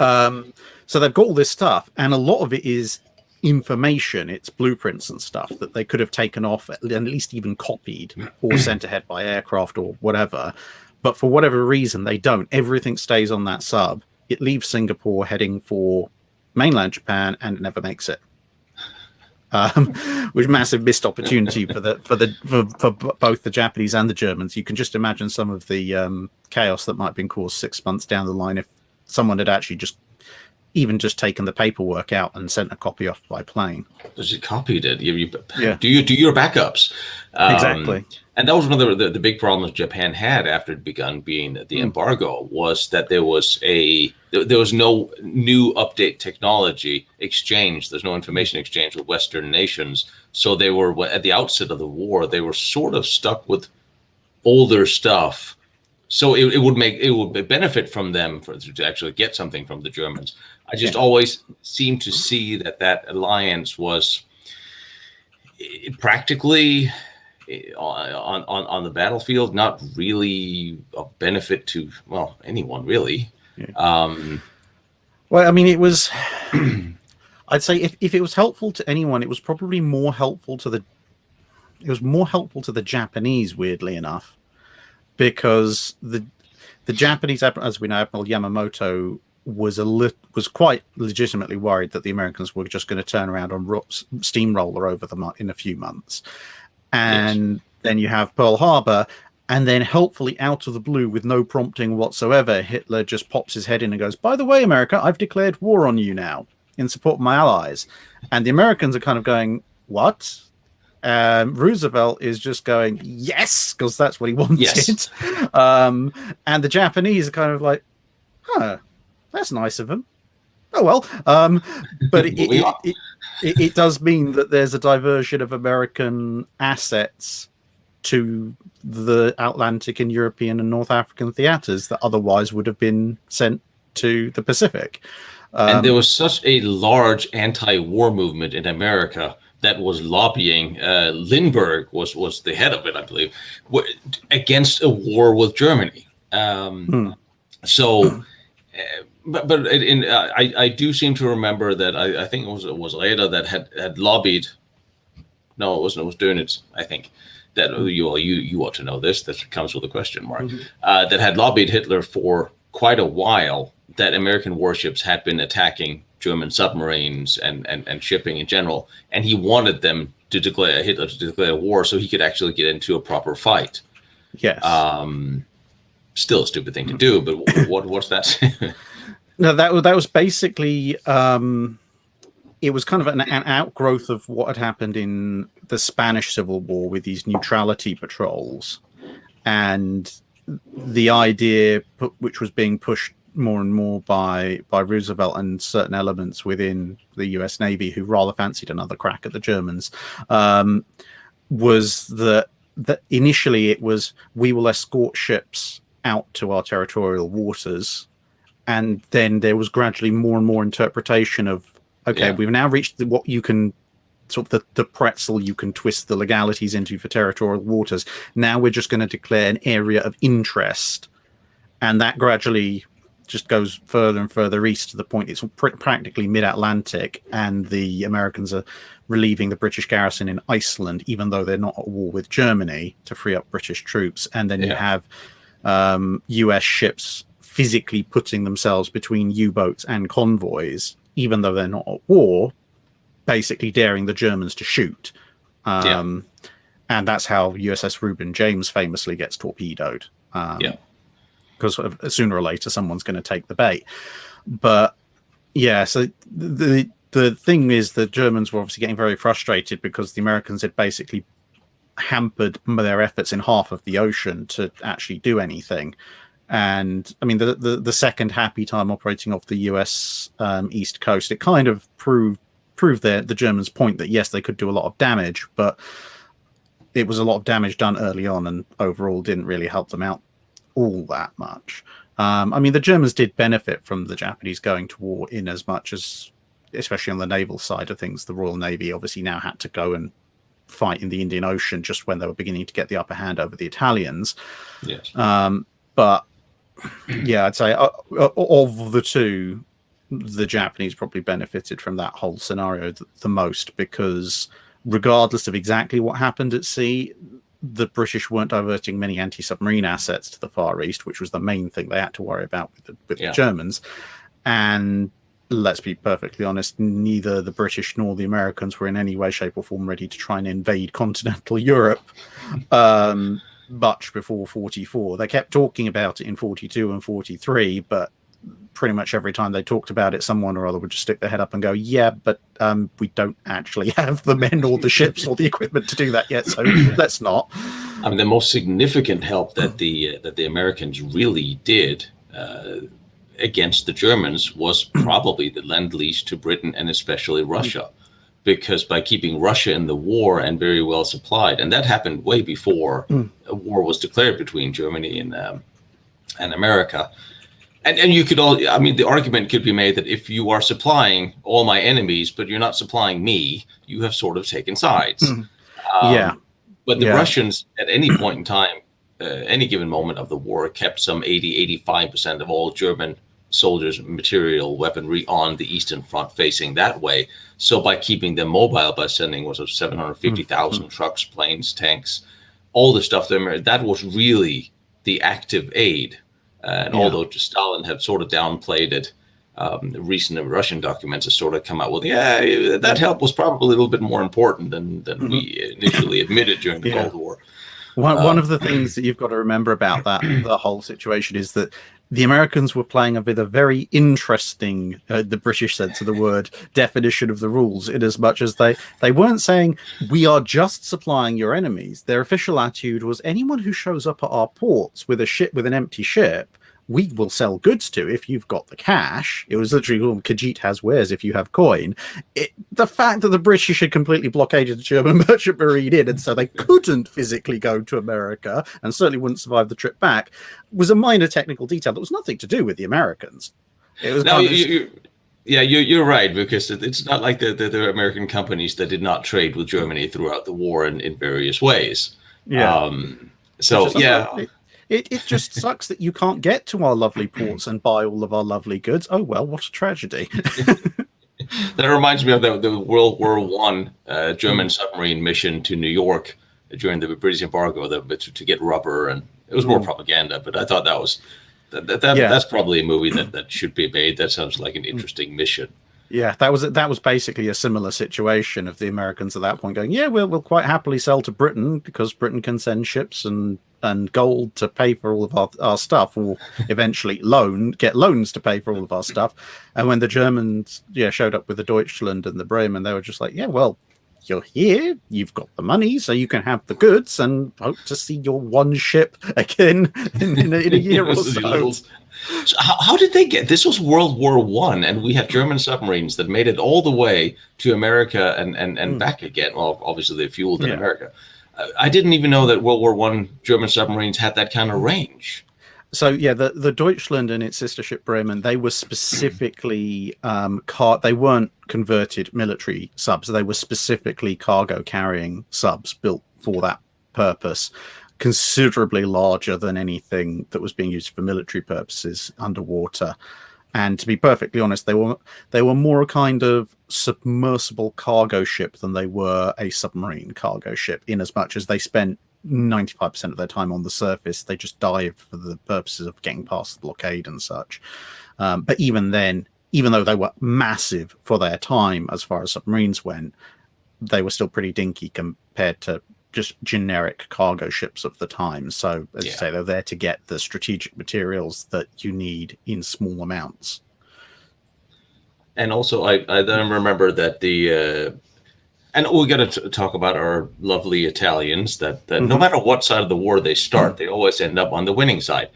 so they've got all this stuff, and a lot of it is information. It's blueprints and stuff that they could have taken off and at least even copied or sent ahead by aircraft or whatever. But for whatever reason, they don't. Everything stays on that sub. It leaves Singapore heading for mainland Japan, and it never makes it. Which massive missed opportunity for both the Japanese and the Germans. You can just imagine some of the chaos that might have been caused 6 months down the line if someone had actually just taken the paperwork out and sent a copy off by plane. Just copied it. Yeah. Do your backups. Exactly. And that was one of the big problems Japan had after it begun being the embargo, was that there was no new update technology exchange. There's no information exchange with Western nations. So they were, at the outset of the war, they were sort of stuck with older stuff. So it would benefit from them to actually get something from the Germans. I just always seem to see that alliance was practically on the battlefield not really of benefit to anyone really. Well, I mean, it was. I'd say if it was helpful to anyone, it was probably more helpful to the. It was more helpful to the Japanese, weirdly enough, because the Japanese, as we know, Admiral Yamamoto was quite legitimately worried that the Americans were just going to turn around and steamroller over them in a few months. And then you have Pearl Harbor, and then helpfully out of the blue, with no prompting whatsoever, Hitler just pops his head in and goes, "By the way, America, I've declared war on you now in support of my allies." And the Americans are kind of going, "What?" Roosevelt is just going, "Yes," because that's what he wanted. Yes. And the Japanese are kind of like, "Huh, that's nice of him." Oh well. But it does mean that there's a diversion of American assets to the Atlantic and European and North African theaters that otherwise would have been sent to the Pacific. And there was such a large anti-war movement in America that was lobbying. Lindbergh was the head of it, I believe, against a war with Germany. So. But I do seem to remember that I think it was Reda that had lobbied. No, it wasn't. It was Dönitz, I think. That you ought to know this. That comes with a question mark. That had lobbied Hitler for quite a while that American warships had been attacking German submarines and shipping in general, and he wanted them to declare Hitler to declare war so he could actually get into a proper fight. Yes. Still a stupid thing to do, but what's that? No, that was basically it was kind of an outgrowth of what had happened in the Spanish Civil War with these neutrality patrols, and the idea which was being pushed more and more by Roosevelt and certain elements within the US Navy who rather fancied another crack at the Germans, was that initially it was, we will escort ships out to our territorial waters. And then there was gradually more and more interpretation of, we've now reached what you can, sort of the pretzel you can twist the legalities into for territorial waters. Now we're just going to declare an area of interest. And that gradually just goes further and further east to the point it's practically mid-Atlantic, and the Americans are relieving the British garrison in Iceland, even though they're not at war with Germany, to free up British troops. And then you have US ships physically putting themselves between U-boats and convoys, even though they're not at war, basically daring the Germans to shoot. And that's how USS Reuben James famously gets torpedoed. Because sooner or later someone's going to take the bait. But so the thing is, the Germans were obviously getting very frustrated because the Americans had basically hampered their efforts in half of the ocean to actually do anything. And I mean, the second happy time operating off the US East Coast, it kind of proved the Germans' point that yes, they could do a lot of damage, but it was a lot of damage done early on, and overall didn't really help them out all that much. I mean, the Germans did benefit from the Japanese going to war in as much as, especially on the naval side of things, the Royal Navy obviously now had to go and fight in the Indian Ocean just when they were beginning to get the upper hand over the Italians. Yes. But I'd say of the two, the Japanese probably benefited from that whole scenario the most, because regardless of exactly what happened at sea, the British weren't diverting many anti-submarine assets to the Far East, which was the main thing they had to worry about with the Germans. And let's be perfectly honest, neither the British nor the Americans were in any way, shape or form ready to try and invade continental Europe much before 44. They kept talking about it in 42 and 43, but pretty much every time they talked about it, someone or other would just stick their head up and go, yeah, but we don't actually have the men or the ships or the equipment to do that yet, so let's not. I mean, the most significant help that the Americans really did against the Germans was probably the Lend-Lease to Britain and especially Russia, because by keeping Russia in the war and very well supplied, and that happened way before a war was declared between Germany and America. And you could all, I mean, the argument could be made that if you are supplying all my enemies, but you're not supplying me, you have sort of taken sides. But the Russians, at any point in time, any given moment of the war, kept some 80-85% of all German soldiers, material, weaponry on the Eastern Front facing that way. So by keeping them mobile, by sending 750,000 trucks, planes, tanks, all the stuff there, that was really the active aid. And although Stalin had sort of downplayed it, recent Russian documents have sort of come out with, that help was probably a little bit more important than we initially admitted during the Cold War. One of the things that you've got to remember about the whole situation is that the Americans were playing with a very interesting, the British sense of the word, definition of the rules, in as much as they weren't saying, we are just supplying your enemies. Their official attitude was, anyone who shows up at our ports with a ship, with an empty ship, we will sell goods to if you've got the cash. It was literally, Khajiit has wares if you have coin. The fact that the British had completely blockaded the German merchant marine in, and so they couldn't physically go to America and certainly wouldn't survive the trip back, was a minor technical detail that was nothing to do with the Americans. It was you're right, because it's not like the American companies that did not trade with Germany throughout the war in various ways. It just sucks that you can't get to our lovely ports and buy all of our lovely goods. Oh, well, what a tragedy. That reminds me of the World War I German submarine mission to New York during the British embargo to get rubber. And it was more propaganda, but I thought that was that's probably a movie that should be made. That sounds like an interesting mission. Yeah, that was basically a similar situation of the Americans at that point going, we'll quite happily sell to Britain because Britain can send ships and gold to pay for all of our stuff, or eventually get loans to pay for all of our stuff. And when the Germans showed up with the Deutschland and the Bremen, they were just like, well, you're here, you've got the money, so you can have the goods and hope to see your one ship again in a year or so. So how did they get this? Was World War I, and we had German submarines that made it all the way to America and back again. Well, obviously they fueled in America. I didn't even know that World War I German submarines had that kind of range. So the Deutschland and its sister ship Bremen, they were specifically they weren't converted military subs. They were specifically cargo carrying subs built for that purpose, considerably larger than anything that was being used for military purposes underwater. And to be perfectly honest, they were more a kind of submersible cargo ship than they were a submarine cargo ship, in as much as they spent 95% of their time on the surface. They just dived for the purposes of getting past the blockade and such. But even then, even though they were massive for their time as far as submarines went, they were still pretty dinky compared to just generic cargo ships of the time. So as you say, they're there to get the strategic materials that you need in small amounts. And also I then remember that and we got to talk about our lovely Italians that no matter what side of the war they start, they always end up on the winning side.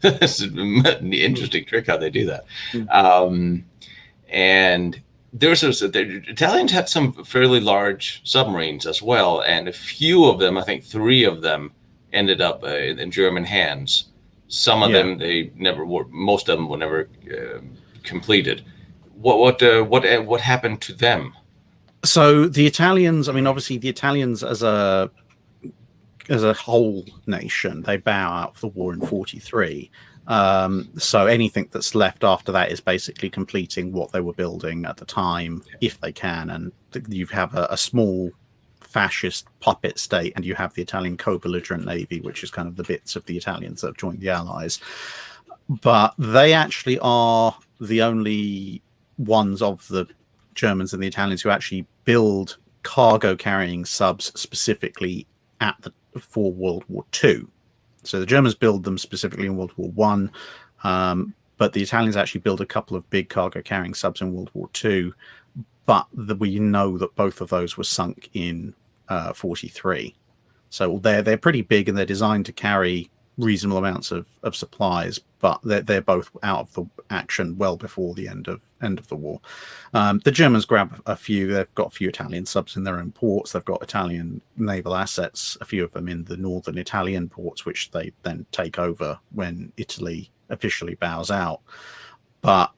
That's an interesting trick how they do that. And the Italians had some fairly large submarines as well, and a few of them, I think 3 of them, ended up in German hands. Some of them they never were. Most of them were never completed. What happened to them? So the Italians, I mean, obviously the Italians as a whole nation, they bow out of the war in 1943. So anything that's left after that is basically completing what they were building at the time, if they can. And you have a small fascist puppet state, and you have the Italian co-belligerent navy, which is kind of the bits of the Italians that have joined the Allies. But they actually are the only ones of the Germans and the Italians who actually build cargo carrying subs specifically for World War II. So the Germans build them specifically in World War I. But the Italians actually built a couple of big cargo carrying subs in World War II. But we know that both of those were sunk in 43. So they're pretty big, and they're designed to carry reasonable amounts of supplies, but they're both out of the action well before the end of the war. The Germans grab a few. They've got a few Italian subs in their own ports. They've got Italian naval assets, a few of them in the northern Italian ports, which they then take over when Italy officially bows out. But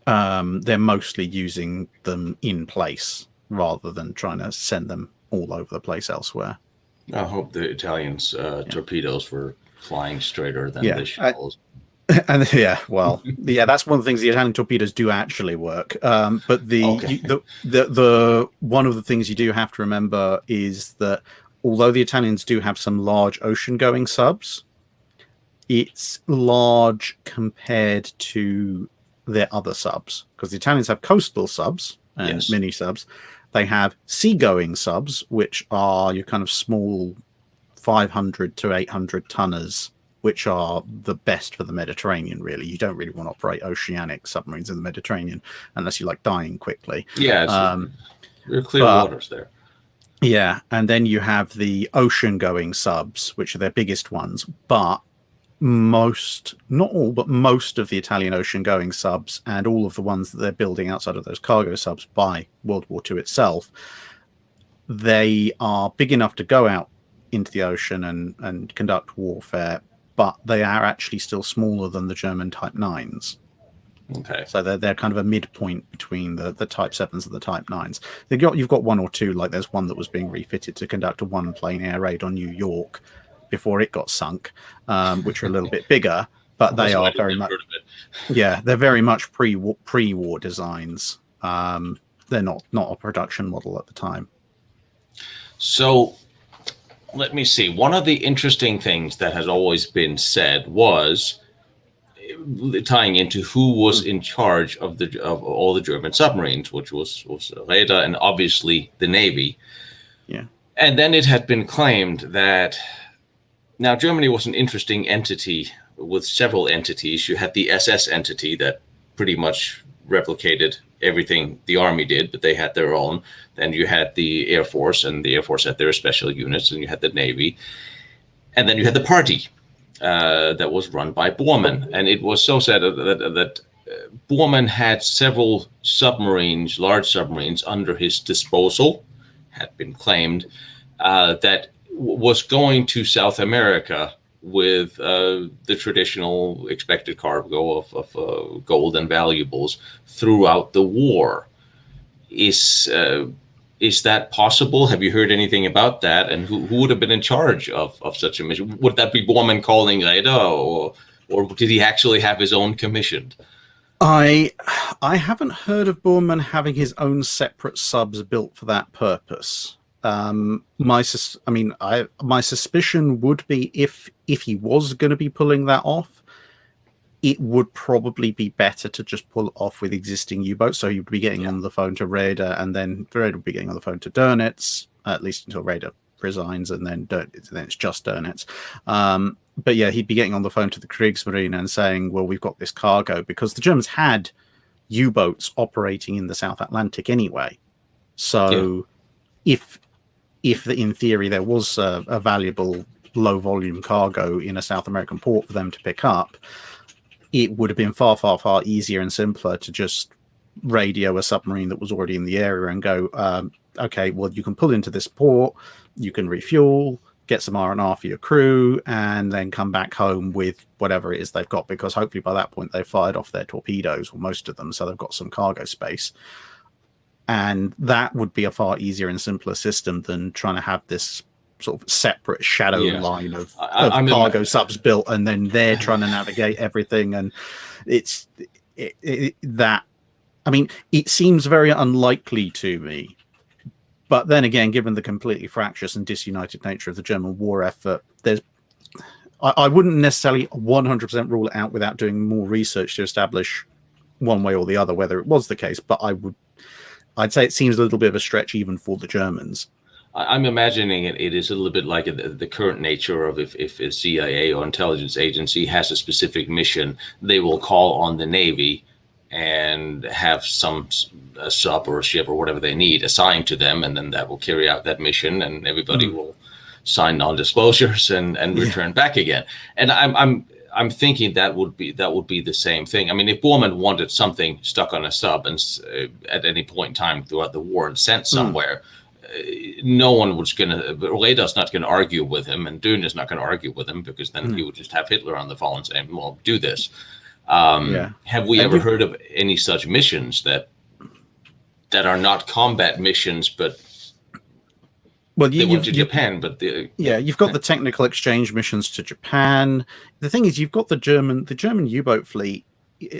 they're mostly using them in place rather than trying to send them all over the place elsewhere. I hope the Italians' torpedoes were flying straighter than the shells. And that's one of the things. The Italian torpedoes do actually work. But the one of the things you do have to remember is that although the Italians do have some large ocean-going subs, it's large compared to their other subs, because the Italians have coastal subs and mini subs. They have seagoing subs, which are your kind of small 500 to 800 tonners, which are the best for the Mediterranean, really. You don't really want to operate oceanic submarines in the Mediterranean unless you like dying quickly. Yeah, there are clear waters there. Yeah, and then you have the ocean-going subs, which are their biggest ones, but most, not all, but most of the Italian ocean-going subs and all of the ones that they're building outside of those cargo subs by World War II itself, they are big enough to go out into the ocean and conduct warfare, but they are actually still smaller than the German Type 9s. Okay. So they're kind of a midpoint between the Type 7s and the Type 9s. You've got one or two, like there's one that was being refitted to conduct a one-plane air raid on New York before it got sunk, which are a little bit bigger, but they are very much, they're very much pre-war designs. They're not a production model at the time. So let me see. One of the interesting things that has always been said was tying into who was in charge of all the German submarines, which was Reeder and obviously the Navy. Yeah. And then it had been claimed that now Germany was an interesting entity with several entities. You had the SS entity that pretty much replicated everything the army did, but they had their own. Then you had the Air Force, and the Air Force had their special units, and you had the Navy. And then you had the party that was run by Bormann. And it was so said that Bormann had several submarines, large submarines, under his disposal, had been claimed, that was going to South America with the traditional expected cargo of gold and valuables throughout the war. Is that possible? Have you heard anything about that? And who would have been in charge of such a mission? Would that be Bormann calling Reeder, or did he actually have his own commissioned? I haven't heard of Bormann having his own separate subs built for that purpose. My suspicion would be if he was going to be pulling that off, it would probably be better to just pull it off with existing U-boats. So he would be getting on the phone to Reeder, and then Reeder would be getting on the phone to Dönitz, at least until Reeder resigns, and then it's just Dönitz. But yeah, he'd be getting on the phone to the Kriegsmarine and saying, well, we've got this cargo, because the Germans had U-boats operating in the South Atlantic anyway. So if in theory there was a valuable low volume cargo in a South American port for them to pick up, it would have been far, far, far easier and simpler to just radio a submarine that was already in the area and go, okay, well, you can pull into this port, you can refuel, get some R&R for your crew, and then come back home with whatever it is they've got, because hopefully by that point they've fired off their torpedoes, or most of them, so they've got some cargo space. And that would be a far easier and simpler system than trying to have this sort of separate shadow line of cargo subs built, and then they're trying to navigate everything. And it seems very unlikely to me. But then again, given the completely fractious and disunited nature of the German war effort, I wouldn't necessarily 100% rule it out without doing more research to establish one way or the other whether it was the case. But I'd say it seems a little bit of a stretch even for the Germans. I'm imagining it is a little bit like the current nature of if a CIA or intelligence agency has a specific mission, they will call on the Navy and have a sub or a ship or whatever they need assigned to them, and then that will carry out that mission, and everybody will sign non-disclosures and return back again. And I'm thinking that would be the same thing. I mean, if Bormann wanted something stuck on a sub and at any point in time throughout the war and sent somewhere, no one was going to. Radar's not going to argue with him, and Dune is not going to argue with him, because then he would just have Hitler on the phone saying, "Well, do this." Have we ever heard of any such missions that are not combat missions, but they went to Japan? But you've got the technical exchange missions to Japan. The thing is, you've got the German U-boat fleet.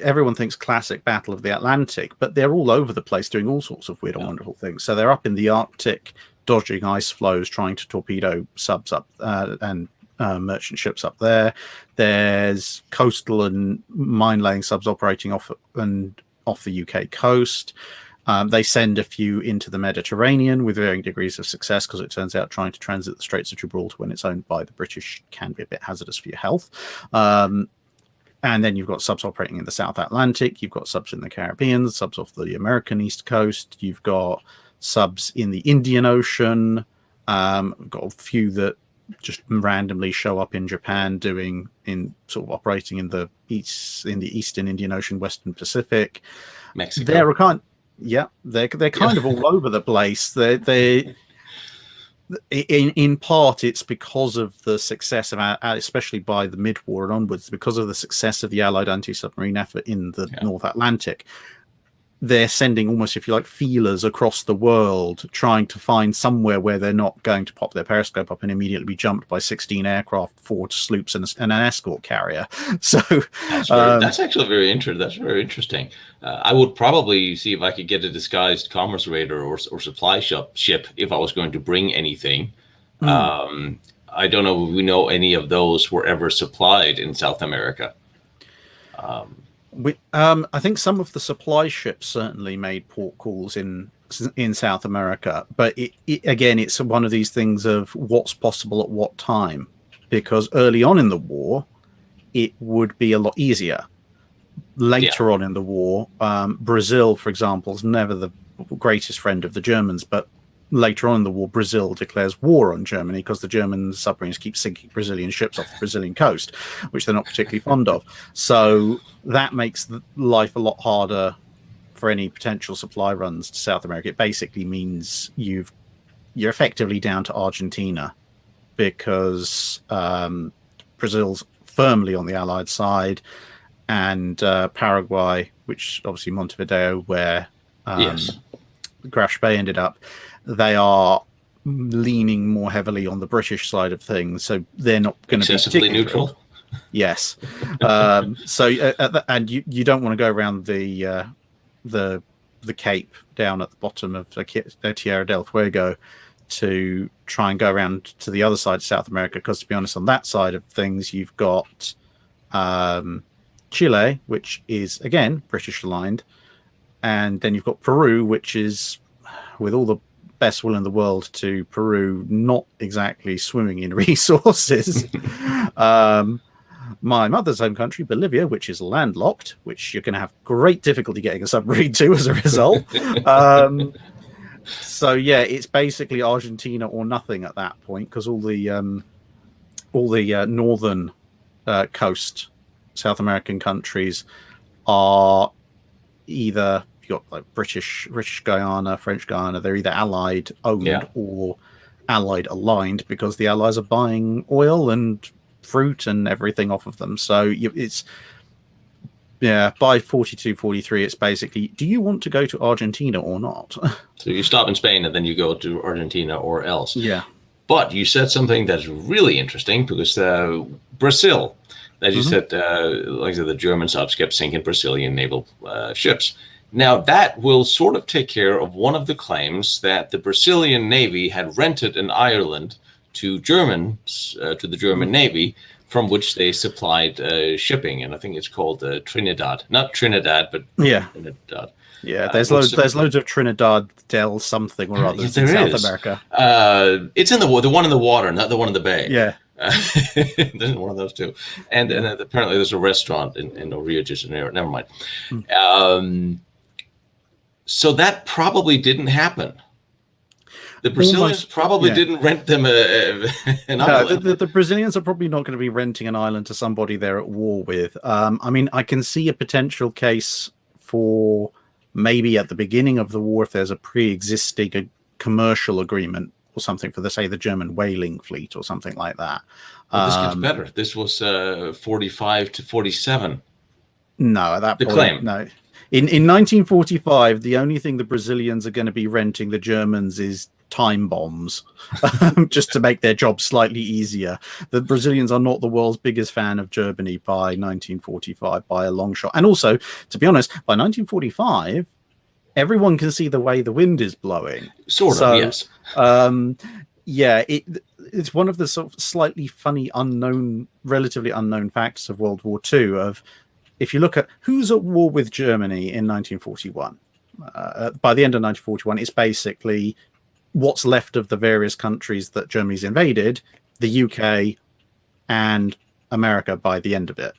Everyone thinks classic Battle of the Atlantic, but they're all over the place doing all sorts of weird and wonderful things. So they're up in the Arctic, dodging ice flows, trying to torpedo subs up and merchant ships up there. There's coastal and mine-laying subs operating off the UK coast. They send a few into the Mediterranean with varying degrees of success, because it turns out trying to transit the Straits of Gibraltar when it's owned by the British can be a bit hazardous for your health. And then you've got subs operating in the South Atlantic. You've got subs in the Caribbean, subs off the American East Coast. You've got subs in the Indian Ocean. We've got a few that just randomly show up in Japan, operating in the Eastern Indian Ocean, Western Pacific. Mexico. They're kind of all over the place. They in part, it's because of the success of especially by the mid-war and onwards, because of the success of the Allied anti-submarine effort in the North Atlantic. They're sending almost, if you like, feelers across the world, trying to find somewhere where they're not going to pop their periscope up and immediately be jumped by 16 aircraft, 4 sloops, and an escort carrier. So that's actually very interesting. That's very interesting. I would probably see if I could get a disguised commerce raider or supply ship if I was going to bring anything. I don't know if we know any of those were ever supplied in South America. I think some of the supply ships certainly made port calls in South America, but again, it's one of these things of what's possible at what time, because early on in the war, it would be a lot easier. Later on in the war, Brazil, for example, is never the greatest friend of the Germans, but later on in the war, Brazil declares war on Germany because the German submarines keep sinking Brazilian ships off the Brazilian coast, which they're not particularly fond of. So that makes life a lot harder for any potential supply runs to South America. It basically means you're effectively down to Argentina, because Brazil's firmly on the Allied side, and Paraguay, which obviously Montevideo, where Grash Bay ended up, they are leaning more heavily on the British side of things, so they're not going to be excessively neutral. Yes, and you don't want to go around the Cape down at the bottom of Tierra del Fuego to try and go around to the other side of South America, because to be honest, on that side of things, you've got Chile, which is again British aligned, and then you've got Peru, which is, with all the best will in the world to Peru, not exactly swimming in resources. My mother's home country, Bolivia, which is landlocked, which you're going to have great difficulty getting a submarine to as a result. So yeah, it's basically Argentina or nothing at that point, because all the northern coast South American countries are either, you've got like British Guyana, French Guyana, they're either Allied owned or Allied aligned, because the Allies are buying oil and fruit and everything off of them. So it's by 42, 43, it's basically, do you want to go to Argentina or not? So you stop in Spain and then you go to Argentina or else. Yeah. But you said something that's really interesting, because Brazil, as you said, like I said, the German subs kept sinking Brazilian naval ships. Now, that will sort of take care of one of the claims that the Brazilian Navy had rented an island to the German Navy, from which they supplied shipping. And I think it's called Trinidad. Not Trinidad, but Trinidad. Yeah, there's loads of Trinidad Del something or other in South America. It's in the one in the water, not the one in the bay. Yeah. There's one of those too. And apparently there's a restaurant in Rio de Janeiro. Never mind. So that probably didn't happen. The Brazilians probably didn't rent them an island. The Brazilians are probably not going to be renting an island to somebody they're at war with. I mean, I can see a potential case for maybe at the beginning of the war, if there's a pre-existing commercial agreement or something for, say, the German whaling fleet or something like that. Well, this gets better. This was 45 to 47. No, at that point, claim. No. In 1945, the only thing the Brazilians are going to be renting the Germans is time bombs, just to make their job slightly easier. The Brazilians are not the world's biggest fan of Germany by 1945 by a long shot. And also, to be honest, by 1945, everyone can see the way the wind is blowing. Sort of, yes. Yeah, it's one of the sort of slightly funny, relatively unknown facts of World War II. Of if you look at who's at war with Germany in 1941, by the end of 1941, it's basically what's left of the various countries that Germany's invaded, the UK and America by the end of it.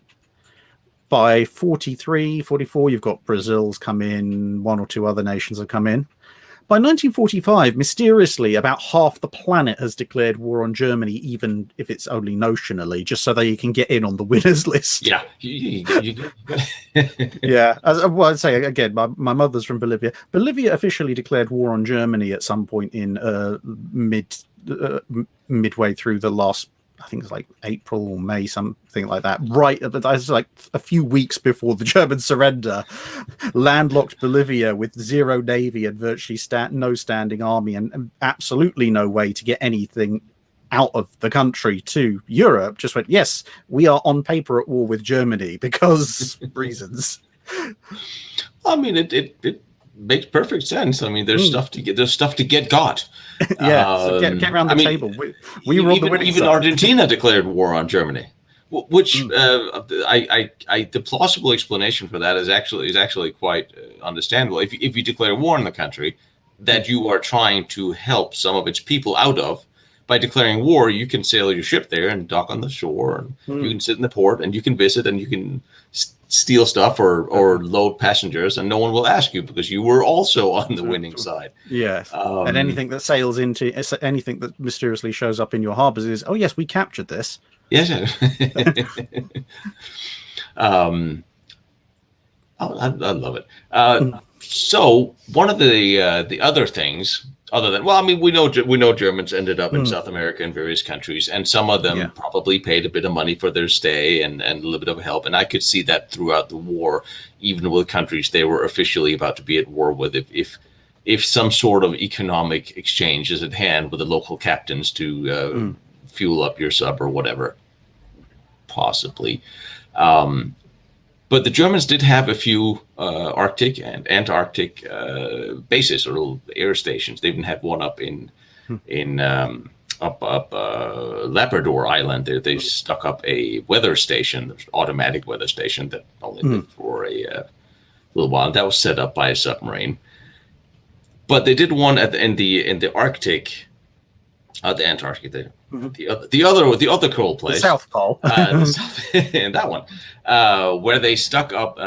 By 43, 44, you've got Brazil's come in, one or two other nations have come in. By 1945, mysteriously, about half the planet has declared war on Germany, even if it's only notionally, just so that you can get in on the winners list. Yeah. Yeah. Well, I'd say, again, my mother's from Bolivia. Bolivia officially declared war on Germany at some point in midway through the last, I think it's like April or May, something like that. Right, but that's like a few weeks before the German surrender. Landlocked Bolivia with zero navy and virtually no standing army and absolutely no way to get anything out of the country to Europe. Just went, yes, we are on paper at war with Germany because reasons. I mean, it makes perfect sense. I mean, there's stuff to get. There's stuff to get got. Yeah, so get around the table. We were on the winning even side. Argentina declared war on Germany, which the plausible explanation for that is actually quite understandable. If you declare war on the country that you are trying to help some of its people out of, by declaring war, you can sail your ship there and dock on the shore, and you can sit in the port, and you can visit, and you can steal stuff or load passengers, and no one will ask you because you were also on the winning side. Yes. And anything that sails into anything that mysteriously shows up in your harbors is, oh yes, we captured this. Yes. I love it. So one of the other things, other than, well, I mean, we know Germans ended up in South America in various countries, and some of them probably paid a bit of money for their stay and a little bit of help. And I could see that throughout the war, even with countries they were officially about to be at war with, if some sort of economic exchange is at hand with the local captains to fuel up your sub or whatever, possibly. But the Germans did have a few Arctic and Antarctic bases or little air stations. They even had one up in Labrador Island. They stuck up a weather station, automatic weather station that only lived for a little while. That was set up by a submarine. But they did one in the Arctic. The Antarctic, the other cold place, the South Pole, and that one, where they stuck up,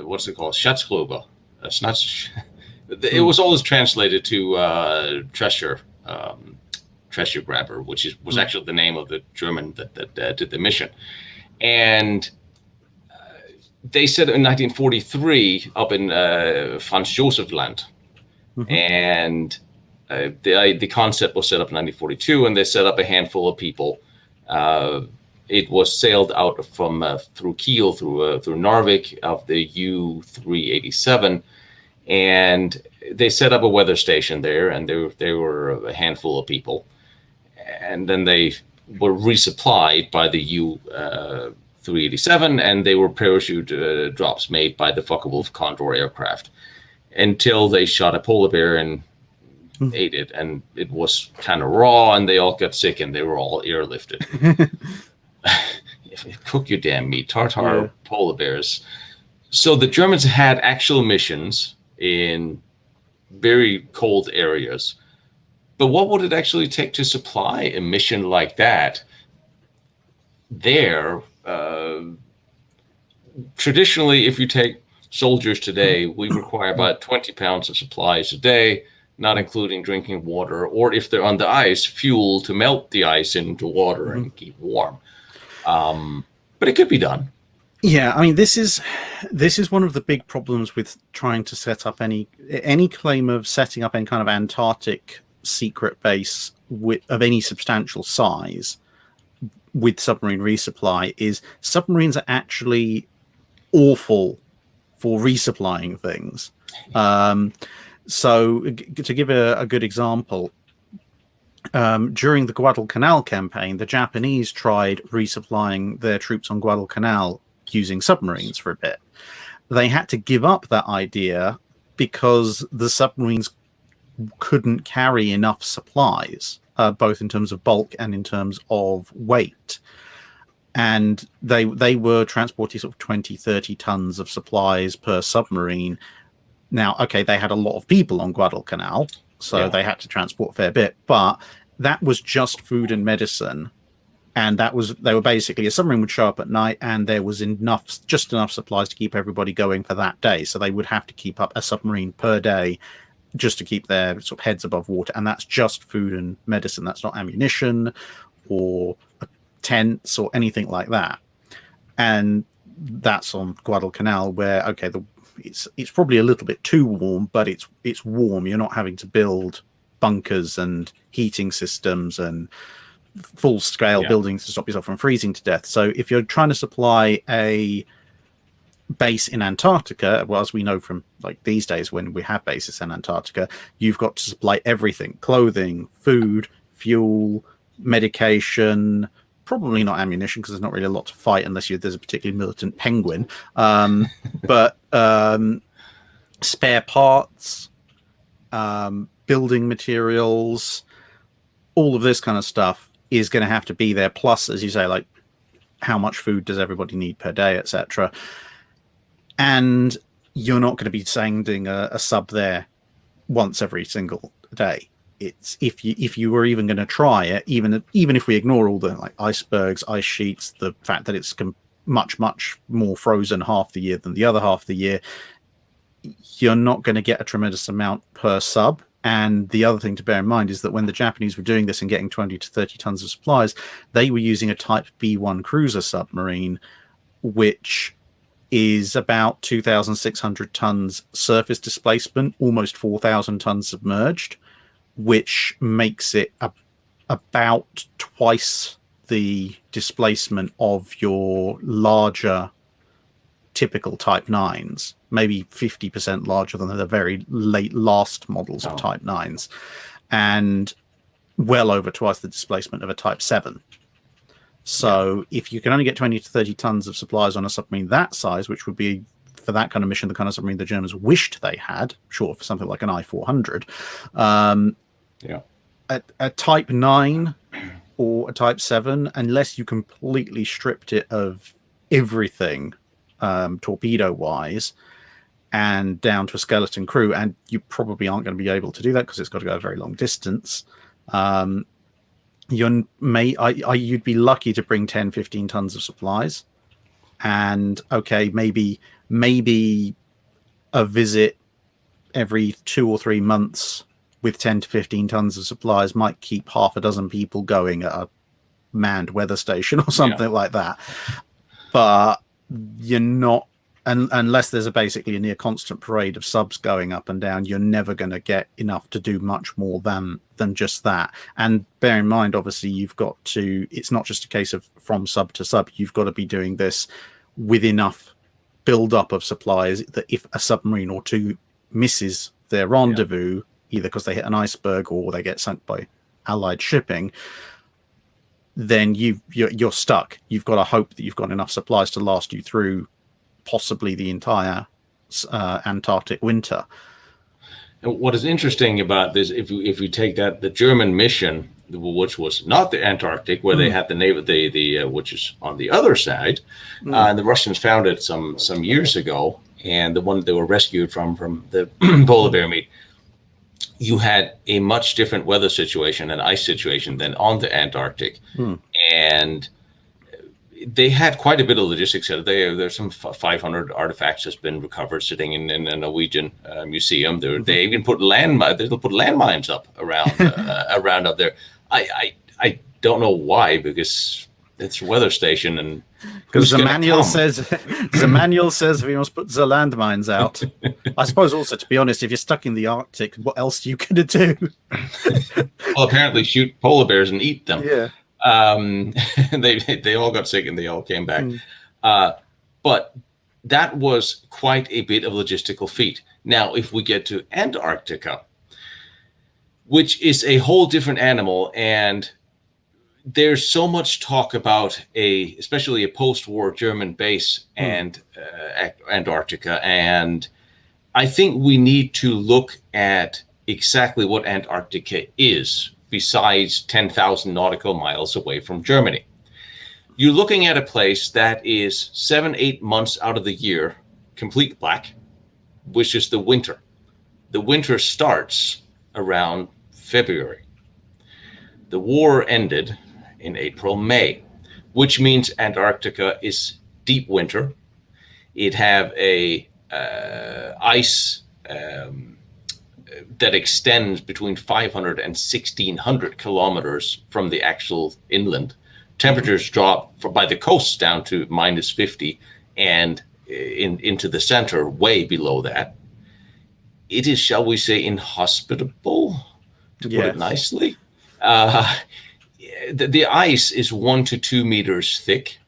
what's it called, Schatzgrube. It's not. It was always translated to treasure grabber, which was actually the name of the German that did the mission, and they said in 1943 up in Franz Josef Land, and. The concept was set up in 1942, and they set up a handful of people. It was sailed out from through Kiel, through Narvik of the U-387, and they set up a weather station there, and they were a handful of people. And then they were resupplied by the U-387, and they were parachute drops made by the Focke-Wulf Condor aircraft until they shot a polar bear and ate it, and it was kind of raw, and they all got sick, and they were all airlifted. Cook your damn meat, tartar polar bears. So the Germans had actual missions in very cold areas. But what would it actually take to supply a mission like that there? Traditionally, if you take soldiers today, we require about 20 pounds of supplies a day, not including drinking water, or if they're on the ice, fuel to melt the ice into water and keep warm. But it could be done. Yeah, I mean, this is one of the big problems with trying to set up any claim of setting up any kind of Antarctic secret base of any substantial size with submarine resupply is submarines are actually awful for resupplying things. So to give a good example, during the Guadalcanal campaign, the Japanese tried resupplying their troops on Guadalcanal using submarines for a bit. They had to give up that idea because the submarines couldn't carry enough supplies, both in terms of bulk and in terms of weight. And they were transporting sort of 20, 30 tons of supplies per submarine. Now, okay, they had a lot of people on Guadalcanal, so they had to transport a fair bit, but that was just food and medicine. And they were basically, a submarine would show up at night and there was just enough supplies to keep everybody going for that day. So they would have to keep up a submarine per day just to keep their sort of heads above water. And that's just food and medicine. That's not ammunition or tents or anything like that. And that's on Guadalcanal where, okay, it's probably a little bit too warm, but it's warm. You're not having to build bunkers and heating systems and full-scale buildings to stop yourself from freezing to death. So if you're trying to supply a base in Antarctica, well, as we know from like these days when we have bases in Antarctica, you've got to supply everything: clothing, food, fuel, medication, probably not ammunition because there's not really a lot to fight unless there's a particularly militant penguin, but spare parts, building materials, all of this kind of stuff is going to have to be there. Plus, as you say, like how much food does everybody need per day, etc. And you're not going to be sending a sub there once every single day. It's if you were even going to try it, even if we ignore all the like icebergs, ice sheets, the fact that it's much more frozen half the year than the other half of the year, you're not going to get a tremendous amount per sub. And the other thing to bear in mind is that when the Japanese were doing this and getting 20 to 30 tons of supplies, they were using a Type B1 cruiser submarine, which is about 2,600 tons surface displacement, almost 4,000 tons submerged, which makes it about twice the displacement of your larger typical Type 9s, maybe 50% larger than the very last models of Type 9s, and well over twice the displacement of a Type 7. So if you can only get 20 to 30 tons of supplies on a submarine that size, which would be, for that kind of mission, the kind of submarine the Germans wished they had, short for something like an I-400, a Type 9 or a Type 7, unless you completely stripped it of everything torpedo-wise and down to a skeleton crew, and you probably aren't going to be able to do that because it's got to go a very long distance. You'd be lucky to bring 10, 15 tons of supplies, and okay, maybe a visit every 2 or 3 months with 10 to 15 tons of supplies might keep half a dozen people going at a manned weather station or something like that. But you're not, unless there's basically a near constant parade of subs going up and down, you're never going to get enough to do much more than just that. And bear in mind, obviously, it's not just a case of from sub to sub. You've got to be doing this with enough build-up of supplies that if a submarine or two misses their rendezvous, either because they hit an iceberg or they get sunk by Allied shipping, then you're stuck. You've got to hope that you've got enough supplies to last you through possibly the entire Antarctic winter. And what is interesting about this, if you take that, the German mission, which was not the Antarctic, where they had the naval, which is on the other side, and the Russians found it some years ago, and the one they were rescued from the polar bear meat, you had a much different weather situation and ice situation than on the Antarctic. And they had quite a bit of logistics. There's some 500 artifacts that's been recovered sitting in a Norwegian museum. They even put landmines up around up there. I don't know why, because it's a weather station, and because the manual says we must put the landmines out. I suppose also, to be honest, if you're stuck in the Arctic, what else are you going to do? Well, apparently shoot polar bears and eat them. Yeah. They all got sick and they all came back. But that was quite a bit of logistical feat. Now, if we get to Antarctica, which is a whole different animal, and there's so much talk about especially a post-war German base and Antarctica, and I think we need to look at exactly what Antarctica is, besides 10,000 nautical miles away from Germany. You're looking at a place that is 7-8 months out of the year complete black, which is the winter. The winter starts around February. The war ended in April, May, which means Antarctica is deep winter. It have a ice that extends between 500 and 1,600 kilometers from the actual inland. Temperatures drop by the coast down to -50, and into the center, way below that. It is, shall we say, inhospitable, to put it nicely. The ice is 1 to 2 meters thick,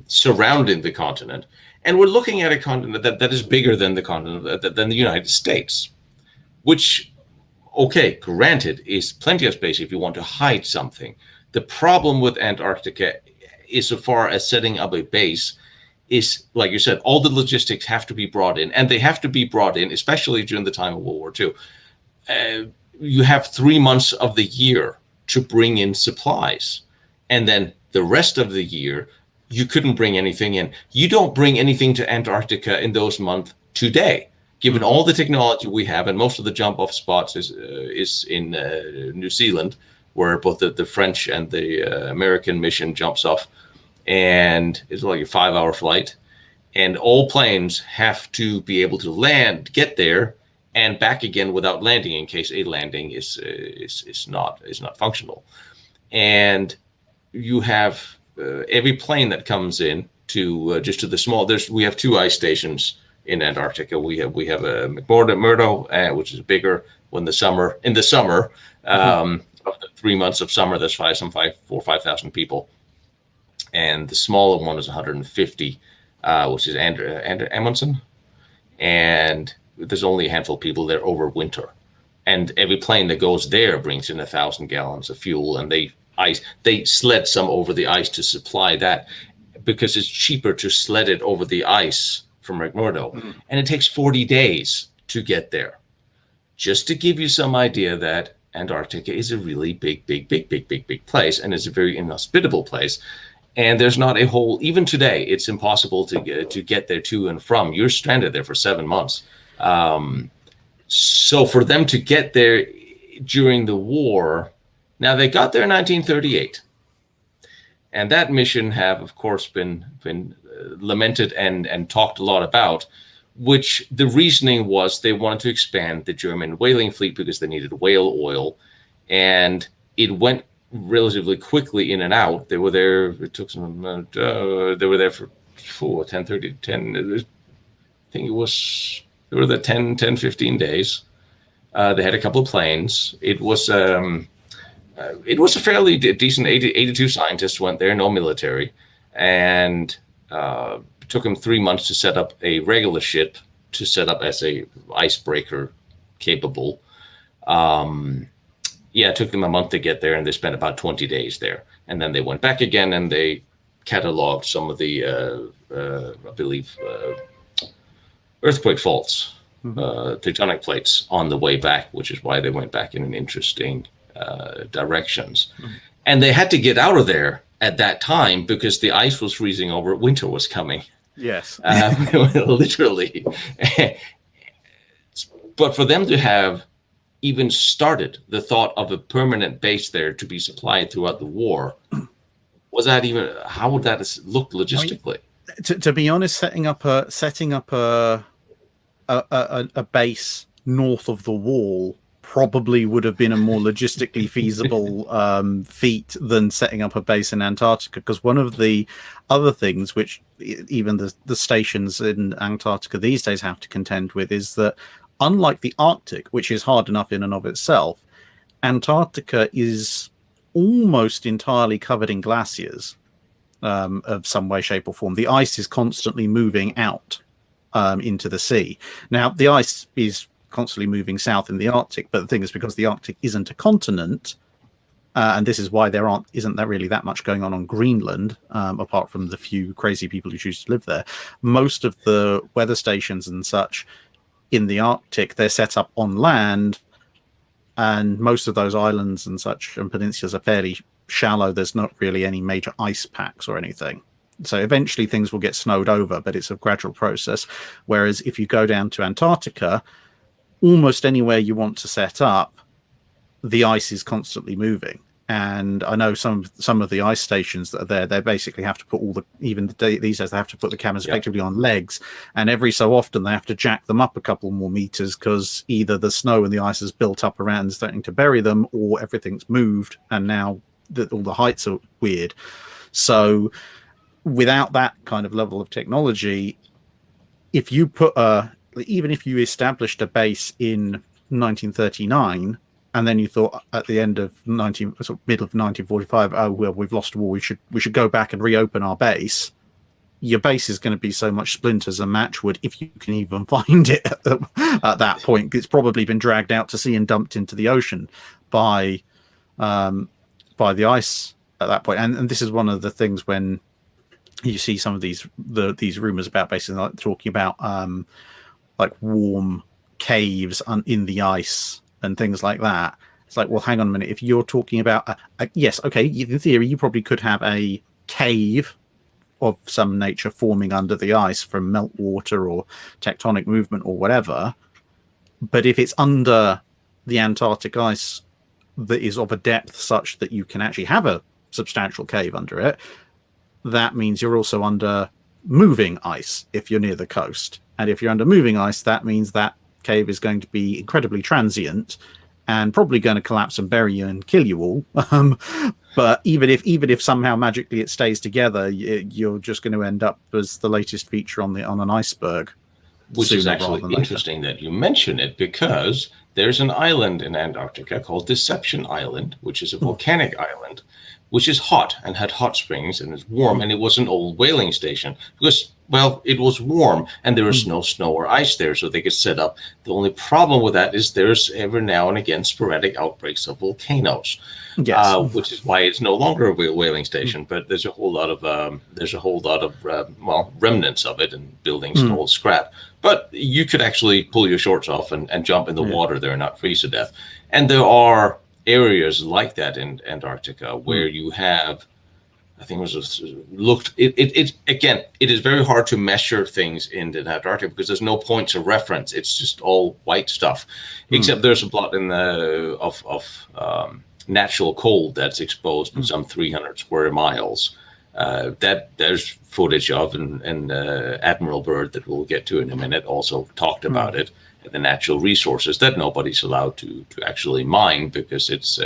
surrounding the continent. And we're looking at a continent that is bigger than the continent, than the United States, which, okay, granted, is plenty of space if you want to hide something. The problem with Antarctica, is so far as setting up a base, is, like you said, all the logistics have to be brought in, and they have to be brought in, especially during the time of World War II. You have 3 months of the year to bring in supplies, and then the rest of the year, you couldn't bring anything in. You don't bring anything to Antarctica in those months today, given all the technology we have, and most of the jump-off spots is in New Zealand, where both the French and the American mission jumps off, and it's like a 5-hour flight, and all planes have to be able to land, get there, and back again without landing, in case a landing is not functional. And you have every plane that comes in to just to the small. We have 2 ice stations in Antarctica. We have a McMurdo, which is bigger in the summer. Of the 3 months of summer, there's 4,000 or 5,000 people, and the smaller one is 150, which is Amundsen, and there's only a handful of people there over winter. And every plane that goes there brings in 1,000 gallons of fuel, and they sled some over the ice to supply that, because it's cheaper to sled it over the ice from McMurdo, and it takes 40 days to get there. Just to give you some idea that Antarctica is a really big place, and it's a very inhospitable place. And there's not a whole, even today, it's impossible to get there to and from. You're stranded there for 7 months. So for them to get there during the war, now they got there in 1938, and that mission have, of course, been lamented and talked a lot about, which the reasoning was they wanted to expand the German whaling fleet because they needed whale oil, and it went relatively quickly in and out. They were there. It took some. They were there for 10. I think it was. They were there 10, 15 days. They had a couple of planes. It was a fairly decent. 82 scientists went there, no military, and it took them 3 months to set up a regular ship to set up as a icebreaker capable. It took them a month to get there, and they spent about 20 days there. And then they went back again, and they cataloged some of the, I believe, earthquake faults, tectonic plates on the way back, which is why they went back in an interesting directions. And they had to get out of there at that time because the ice was freezing over, winter was coming. Yes. Literally. But for them to have even started the thought of a permanent base there to be supplied throughout the war, was that even, how would that look logistically? To be honest, setting up a base north of the wall probably would have been a more logistically feasible feat than setting up a base in Antarctica, because one of the other things which even the stations in Antarctica these days have to contend with is that, unlike the Arctic, which is hard enough in and of itself, Antarctica is almost entirely covered in glaciers of some way, shape, or form. The ice is constantly moving out into the sea. Now, the ice is constantly moving south in the Arctic, but the thing is, because the Arctic isn't a continent, and this is why isn't there really that much going on Greenland, apart from the few crazy people who choose to live there. Most of the weather stations and such in the Arctic, they're set up on land, and most of those islands and such and peninsulas are fairly shallow. There's not really any major ice packs or anything. So eventually things will get snowed over, but it's a gradual process. Whereas if you go down to Antarctica, almost anywhere you want to set up, the ice is constantly moving. And I know some of the ice stations that are there, they basically have to put these days they have to put the cameras effectively on legs, and every so often they have to jack them up a couple more meters because either the snow and the ice has built up around starting to bury them, or everything's moved and now all the heights are weird. So without that kind of level of technology, if you even if you established a base in 1939, and then you thought at the end of middle of 1945, oh well, we've lost a war, we should go back and reopen our base. Your base is going to be so much splinters and matchwood, if you can even find it at that point. It's probably been dragged out to sea and dumped into the ocean by the ice at that point. And this is one of the things when you see some of these rumors about basically like talking about like warm caves in the ice and things like that. It's like, well, hang on a minute. If you're talking about yes, okay, in theory, you probably could have a cave of some nature forming under the ice from meltwater or tectonic movement or whatever. But if it's under the Antarctic ice that is of a depth such that you can actually have a substantial cave under it, that means you're also under moving ice if you're near the coast. And if you're under moving ice, that means that cave is going to be incredibly transient and probably going to collapse and bury you and kill you all. But even if somehow magically it stays together, you're just going to end up as the latest feature on an iceberg. Which is actually interesting that you mention it, because there's an island in Antarctica called Deception Island, which is a volcanic island, which is hot and had hot springs and is warm, and it was an old whaling station because, well, it was warm and there was no snow or ice there, so they could set up. The only problem with that is there's every now and again sporadic outbreaks of volcanoes, which is why it's no longer a whaling station. But there's a whole lot of remnants of it and buildings and old scrap. But you could actually pull your shorts off and jump in the water there and not freeze to death. And there are areas like that in Antarctica where you have, I think it was it is very hard to measure things in Antarctica because there's no points of reference. It's just all white stuff, except there's a plot in of natural cold that's exposed in some 300 square miles. That there's footage of, and Admiral Byrd, that we'll get to in a minute, also talked about it. The natural resources that nobody's allowed to actually mine because it's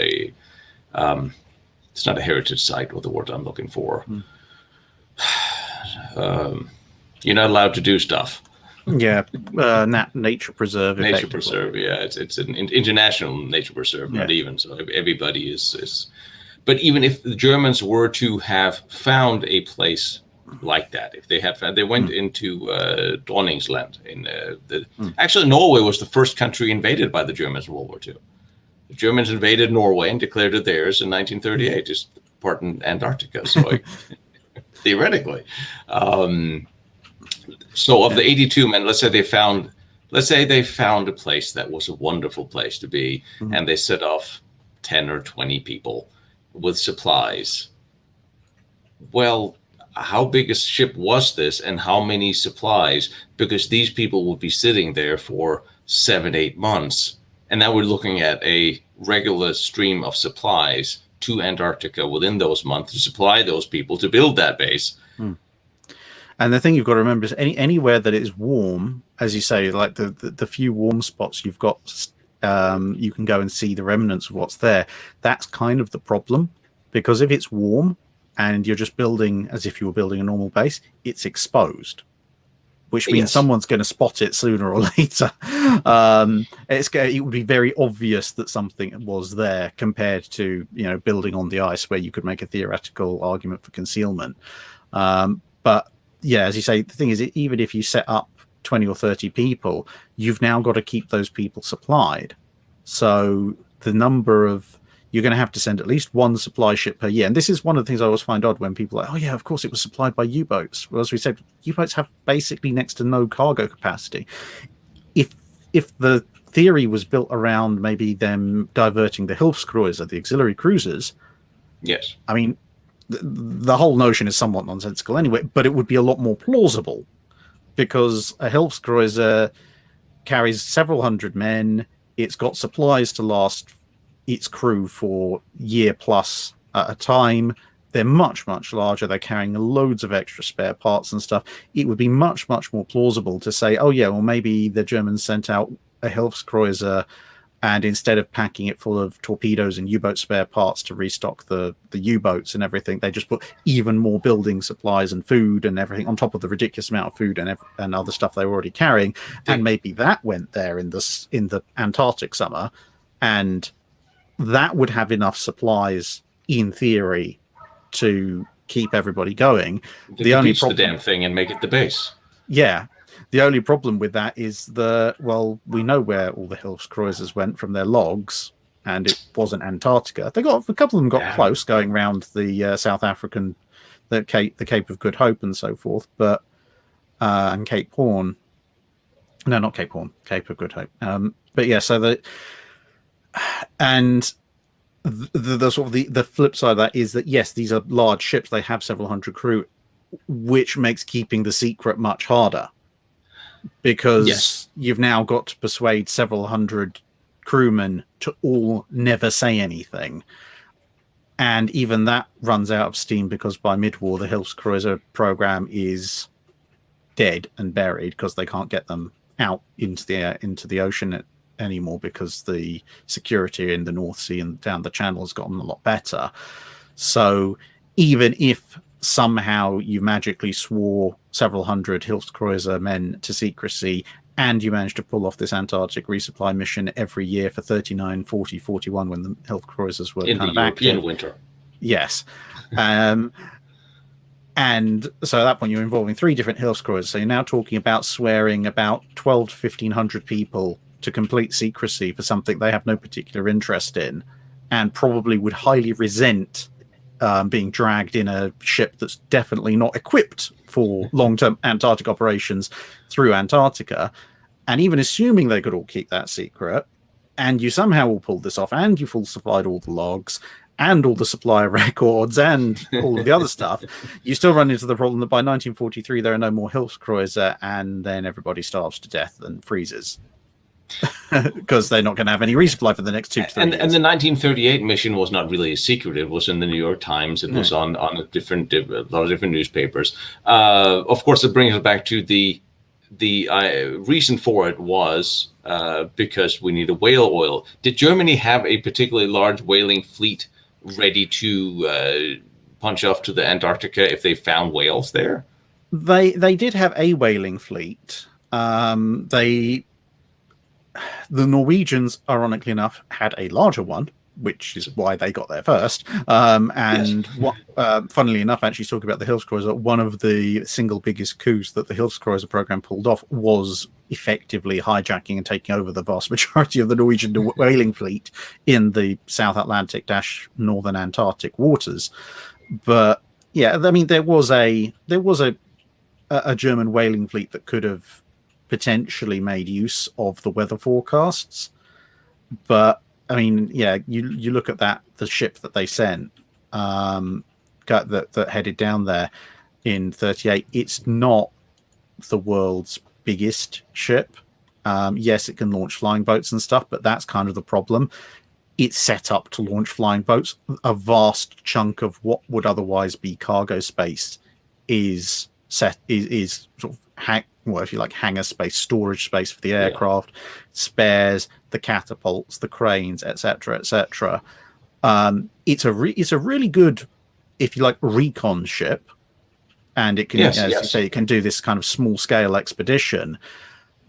not a heritage site, or the word I'm looking for. You're not allowed to do stuff. Yeah, nature preserve. Nature preserve. Yeah, it's an international nature preserve. Not even so. Everybody is. But even if the Germans were to have found a place like that, if they had found, they went into Dronningsland actually Norway was the first country invaded by the Germans in World War II. The Germans invaded Norway and declared it theirs in 1938, just part in Antarctica, so theoretically. So of the 82 men, let's say they found a place that was a wonderful place to be, and they set off 10 or 20 people with supplies. Well, how big a ship was this and how many supplies, because these people would be sitting there for 7-8 months, and now we're looking at a regular stream of supplies to Antarctica within those months to supply those people to build that base. And the thing you've got to remember is anywhere that is warm, as you say, like the few warm spots you've got, you can go and see the remnants of what's there. That's kind of the problem, because if it's warm and you're just building as if you were building a normal base, it's exposed, which means someone's going to spot it sooner or later. It would be very obvious that something was there compared to, building on the ice where you could make a theoretical argument for concealment. But yeah, as you say, the thing is, even if you set up 20 or 30 people, you've now got to keep those people supplied. So the number of, you're going to have to send at least one supply ship per year. And this is one of the things I always find odd when people are like, oh yeah, of course it was supplied by U-boats. Well, as we said, U-boats have basically next to no cargo capacity. If the theory was built around maybe them diverting the Hilfskreuzer, the auxiliary cruisers, yes, I mean, the whole notion is somewhat nonsensical anyway, but it would be a lot more plausible, because a Hilfskreuzer carries several hundred men. It's got supplies to last its crew for year plus at a time. They're much, much larger. They're carrying loads of extra spare parts and stuff. It would be much, much more plausible to say, oh yeah, well maybe the Germans sent out a Hilfskreuzer, and instead of packing it full of torpedoes and U-boat spare parts to restock the U-boats and everything, they just put even more building supplies and food and everything on top of the ridiculous amount of food and other stuff they were already carrying. And maybe that went there in the Antarctic summer, and that would have enough supplies in theory to keep everybody going. The only problem, the damn thing and make it the base. Yeah. The only problem with that is we know where all the Hilfskreuzers went from their logs, and it wasn't Antarctica. A couple of them got close, going around the South African, the Cape of Good Hope and so forth, but and Cape Horn. No, not Cape Horn, Cape of Good Hope. But yeah, so the sort of the flip side of that is that yes, these are large ships. They have several hundred crew, which makes keeping the secret much harder, because you've now got to persuade several hundred crewmen to all never say anything. And even that runs out of steam, because by mid-war, the Hilfskreuzer program is dead and buried, because they can't get them out into the ocean anymore, because the security in the North Sea and down the Channel has gotten a lot better. So even if somehow you magically swore several hundred Hilfskreuzer men to secrecy, and you managed to pull off this Antarctic resupply mission every year for 39, 40, 41, when the Hilfskreuzers were in kind the of European active. winter. Yes. And so at that point, you're involving 3 different Hilfskreuzers. So you're now talking about swearing about 12 to 1,500 people to complete secrecy for something they have no particular interest in, and probably would highly resent being dragged in a ship that's definitely not equipped for long-term Antarctic operations through Antarctica. And even assuming they could all keep that secret, and you somehow will pull this off, and you falsified all the logs and all the supplier records and all of the other stuff, you still run into the problem that by 1943 there are no more Hilfskreuzer, and then everybody starves to death and freezes. Because they're not going to have any resupply for the next 2 to 3 years. And the 1938 mission was not really a secret. It was in the New York Times. It was on a lot of different newspapers. Of course, it brings us back to the reason for it was because we need a whale oil. Did Germany have a particularly large whaling fleet ready to punch off to the Antarctica if they found whales there? They did have a whaling fleet. The Norwegians, ironically enough, had a larger one, which is why they got there first. Funnily enough, actually talking about the Hilfskreuzer, one of the single biggest coups that the Hilfskreuzer program pulled off was effectively hijacking and taking over the vast majority of the Norwegian whaling fleet in the South Atlantic - Northern Antarctic waters. But yeah, I mean, there was a German whaling fleet that could have potentially made use of the weather forecasts, but I mean, yeah, you look at the ship that they sent that headed down there, in 38. It's not the world's biggest ship. Yes, it can launch flying boats and stuff, but that's kind of the problem. It's set up to launch flying boats. A vast chunk of what would otherwise be cargo space is sort of if you like, hangar space, storage space for the aircraft, spares, the catapults, the cranes, etc., etc. It's a really good, if you like, recon ship, and it can, you say, it can do this kind of small scale expedition.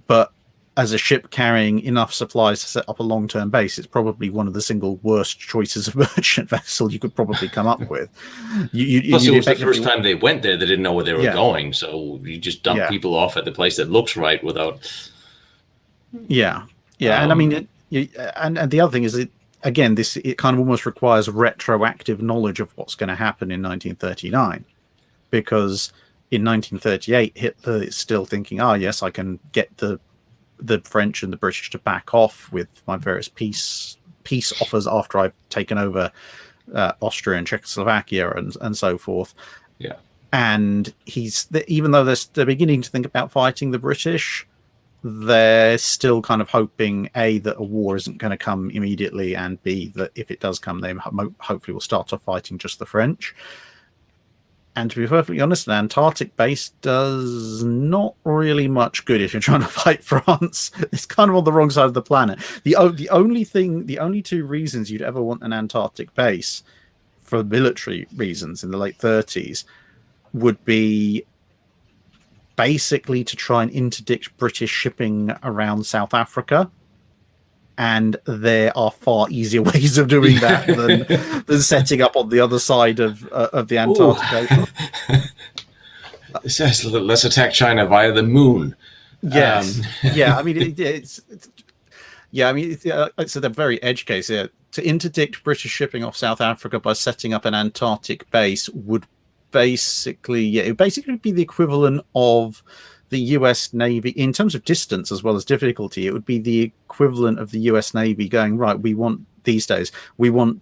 But as a ship carrying enough supplies to set up a long-term base, it's probably one of the single worst choices of merchant vessel you could probably come up with. Plus, it was the first time they went there; they didn't know where they were going, so you just dump people off at the place that looks right without. And I mean, and the other thing is, it kind of almost requires retroactive knowledge of what's going to happen in 1939, because in 1938, Hitler is still thinking, yes, I can get the French and the British to back off with my various peace offers after I've taken over Austria and Czechoslovakia and so forth. Yeah. And even though they're beginning to think about fighting the British, they're still kind of hoping, A, that a war isn't going to come immediately, and B, that if it does come, they hopefully will start off fighting just the French. And to be perfectly honest, an Antarctic base does not really much good if you're trying to fight France. It's kind of on the wrong side of the planet. The only two reasons you'd ever want an Antarctic base for military reasons in the late 30s would be basically to try and interdict British shipping around South Africa. And there are far easier ways of doing that than setting up on the other side of the Antarctic Ocean. It says, let's attack China via the moon. Yes. I mean, it's a very edge case here. To interdict British shipping off South Africa by setting up an Antarctic base would basically be the equivalent of the US Navy, in terms of distance as well as difficulty. It would be the equivalent of the US Navy going, right, we want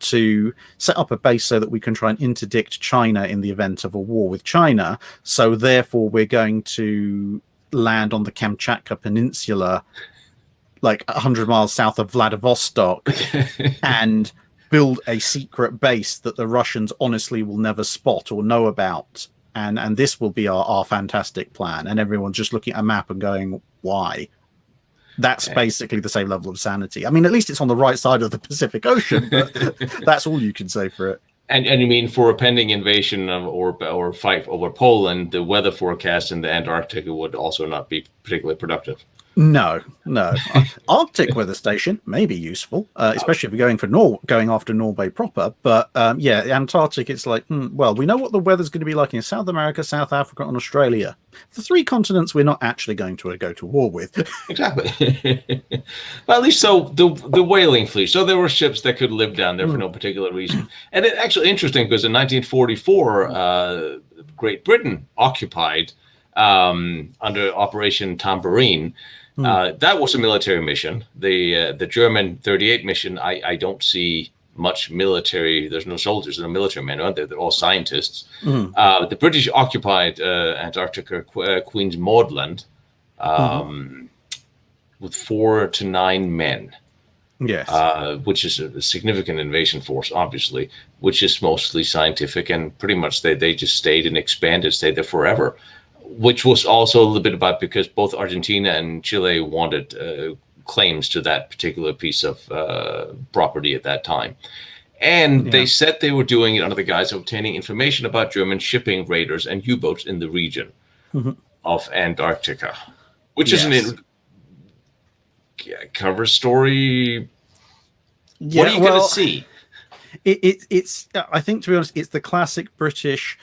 to set up a base so that we can try and interdict China in the event of a war with China. So therefore, we're going to land on the Kamchatka Peninsula, like 100 miles south of Vladivostok, and build a secret base that the Russians honestly will never spot or know about. And this will be our fantastic plan. And everyone's just looking at a map and going, why? That's basically the same level of sanity. I mean, at least it's on the right side of the Pacific Ocean, but that's all you can say for it. And you mean for a pending invasion or fight over Poland, the weather forecast in the Antarctica would also not be particularly productive? No. Arctic weather station may be useful, especially if you're going after Norway proper. But Antarctic, it's like, well, we know what the weather's going to be like in South America, South Africa, and Australia. The three continents we're not actually going to go to war with. Exactly. Well, at least so the whaling fleet. So there were ships that could live down there for no particular reason. And it's actually interesting because in 1944, Great Britain occupied under Operation Tambourine. That was a military mission. The German 38 mission, I don't see much military. There's no soldiers in the military men. They're all scientists. The British occupied Antarctica, Queen's Maudland, with 4 to 9 men. Yes. Which is a significant invasion force, obviously, which is mostly scientific, and pretty much they just stayed and expanded, stayed there forever. Which was also a little bit about because both Argentina and Chile wanted claims to that particular piece of property at that time. And they said they were doing it under the guise of obtaining information about German shipping raiders and U-boats in the region of Antarctica, which is an cover story. What are you going to see? It's I think, to be honest, it's the classic British,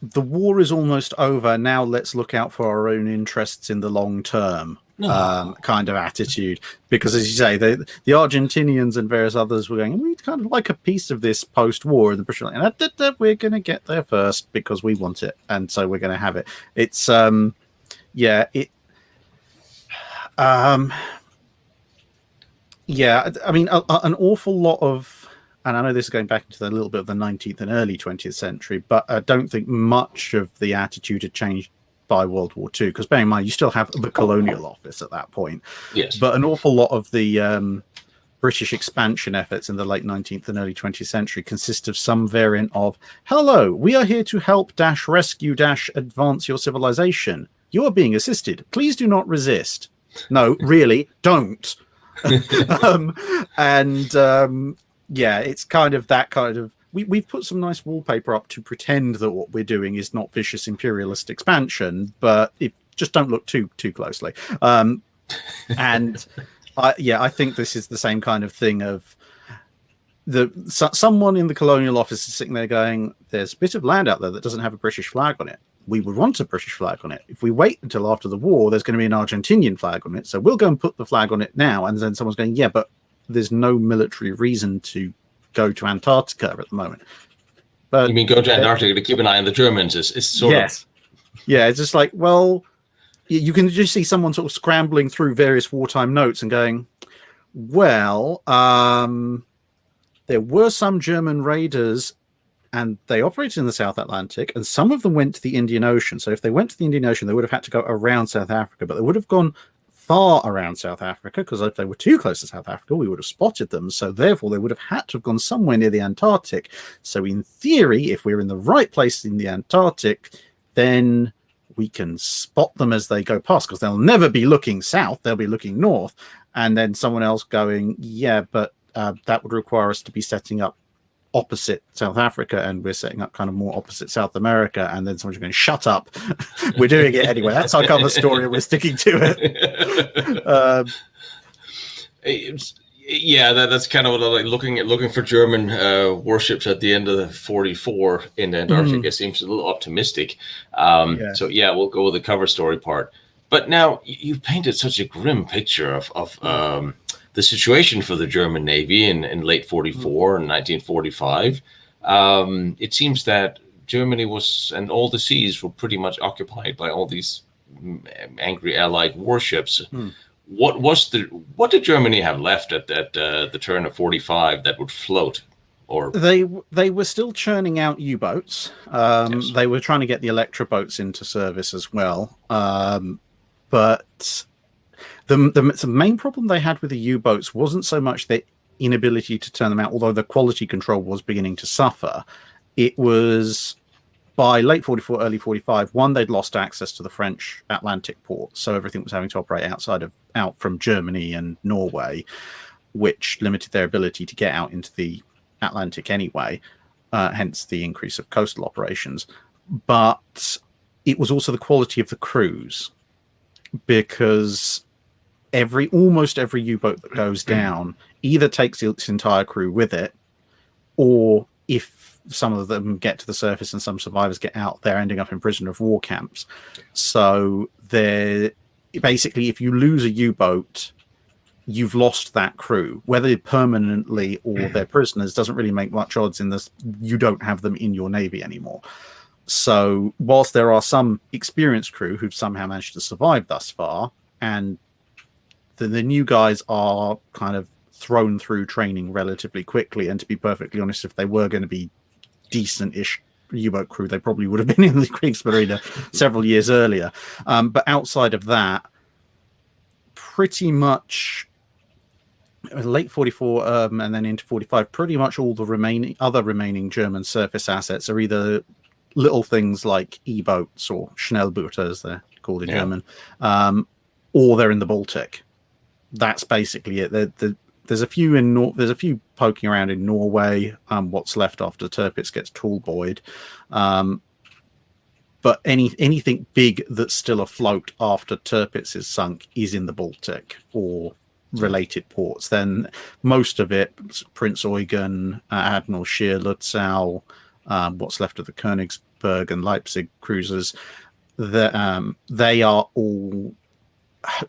the war is almost over, now let's look out for our own interests in the long term kind of attitude. Because, as you say, the Argentinians and various others were going, we'd kind of like a piece of this post-war, and the British were like, we're going to get there first because we want it, and so we're going to have it. It's I mean, an awful lot of and I know this is going back into a little bit of the 19th and early 20th century, but I don't think much of the attitude had changed by World War II, because bear in mind, you still have the Colonial Office at that point. Yes. But an awful lot of the British expansion efforts in the late 19th and early 20th century consist of some variant of, hello, we are here to help dash rescue dash advance your civilization. You are being assisted. Please do not resist. No, really, don't. Yeah, it's kind of that kind of... We've put some nice wallpaper up to pretend that what we're doing is not vicious imperialist expansion, but just don't look too closely. I think this is the same kind of thing of someone in the Colonial Office is sitting there going, there's a bit of land out there that doesn't have a British flag on it. We would want a British flag on it. If we wait until after the war, there's going to be an Argentinian flag on it. So we'll go and put the flag on it now. And then someone's going, yeah, but there's no military reason to go to Antarctica at the moment. But you mean go to Antarctica to keep an eye on the Germans? Is sort of... Yeah, it's just like, well, you can just see someone sort of scrambling through various wartime notes and going, well, there were some German raiders and they operated in the South Atlantic, and some of them went to the Indian Ocean. So if they went to the Indian Ocean, they would have had to go around South Africa, but they would have gone far around South Africa, because if they were too close to South Africa, we would have spotted them. So therefore, they would have had to have gone somewhere near the Antarctic. So in theory, if we're in the right place in the Antarctic, then we can spot them as they go past, because they'll never be looking south, they'll be looking north. And then someone else going, yeah, but that would require us to be setting up opposite South Africa, and we're setting up kind of more opposite South America. And then someone's going, shut up, we're doing it anyway. That's our cover story, and we're sticking to it. Yeah, that's kind of what I like looking for German warships at the end of the 44 in Antarctica seems a little optimistic. So yeah, we'll go with the cover story part. But now you've painted such a grim picture of the situation for the German Navy in late 44 and 1945. It seems that Germany was, and all the seas were pretty much occupied by all these angry Allied warships. What did Germany have left at the turn of 45 that would float? Or they were still churning out U-boats. Yes. They were trying to get the Electra boats into service as well. But the main problem they had with the U-boats wasn't so much their inability to turn them out, although the quality control was beginning to suffer. It was by late 44, early 45, one, they'd lost access to the French Atlantic ports, so everything was having to operate out from Germany and Norway, which limited their ability to get out into the Atlantic anyway, hence the increase of coastal operations. But it was also the quality of the crews, because almost every U-boat that goes down either takes its entire crew with it, or if some of them get to the surface and some survivors get out, they're ending up in prisoner of war camps. So basically, if you lose a U-boat, you've lost that crew, whether permanently or they're prisoners. Doesn't really make much odds in this. You don't have them in your navy anymore. So whilst there are some experienced crew who've somehow managed to survive thus far, and the new guys are kind of thrown through training relatively quickly, and to be perfectly honest, if they were going to be decent-ish U-boat crew, they probably would have been in the Kriegsmarine several years earlier. But outside of that, pretty much late 44 and then into 45, pretty much all the remaining German surface assets are either little things like E-boats or Schnellboote, as they're called in German, or they're in the Baltic. That's basically it. There's a few poking around in Norway. What's left after Tirpitz gets tallboyed, but anything big that's still afloat after Tirpitz is sunk is in the Baltic or related ports. Then most of it, Prince Eugen, Admiral Scheer, Lutzow, what's left of the Königsberg and Leipzig cruisers, they are all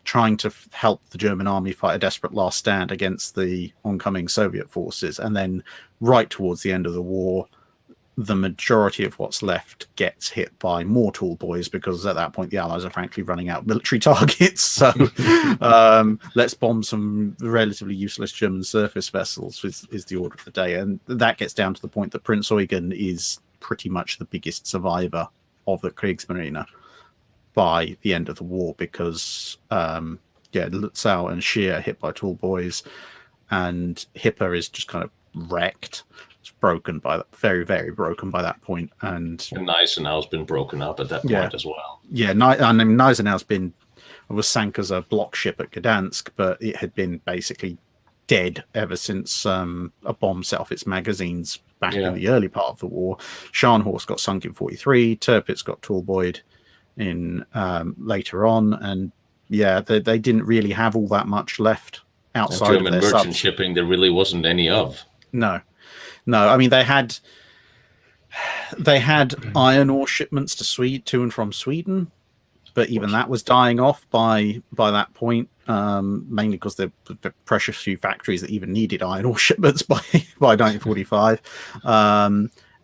trying to help the German army fight a desperate last stand against the oncoming Soviet forces. And then right towards the end of the war, the majority of what's left gets hit by more tall boys, because at that point the Allies are frankly running out of military targets. So let's bomb some relatively useless German surface vessels is the order of the day. And that gets down to the point that Prince Eugen is pretty much the biggest survivor of the Kriegsmarine by the end of the war, because Lutzow and Scheer are hit by tall boys, and Hipper is just kind of wrecked. It's broken by that, very, very broken by that point. And Gneisenau's been broken up at that point as well. Yeah, Gneisenau's was sank as a block ship at Gdansk, but it had been basically dead ever since a bomb set off its magazines back in the early part of the war. Scharnhorst got sunk in 1943. Tirpitz got tallboyed in later on, and they didn't really have all that much left outside German of their merchant subs. shipping. There really wasn't any of. No. I mean, they had iron ore shipments to and from Sweden, but even that was dying off by that point, mainly because the precious few factories that even needed iron ore shipments by 1945.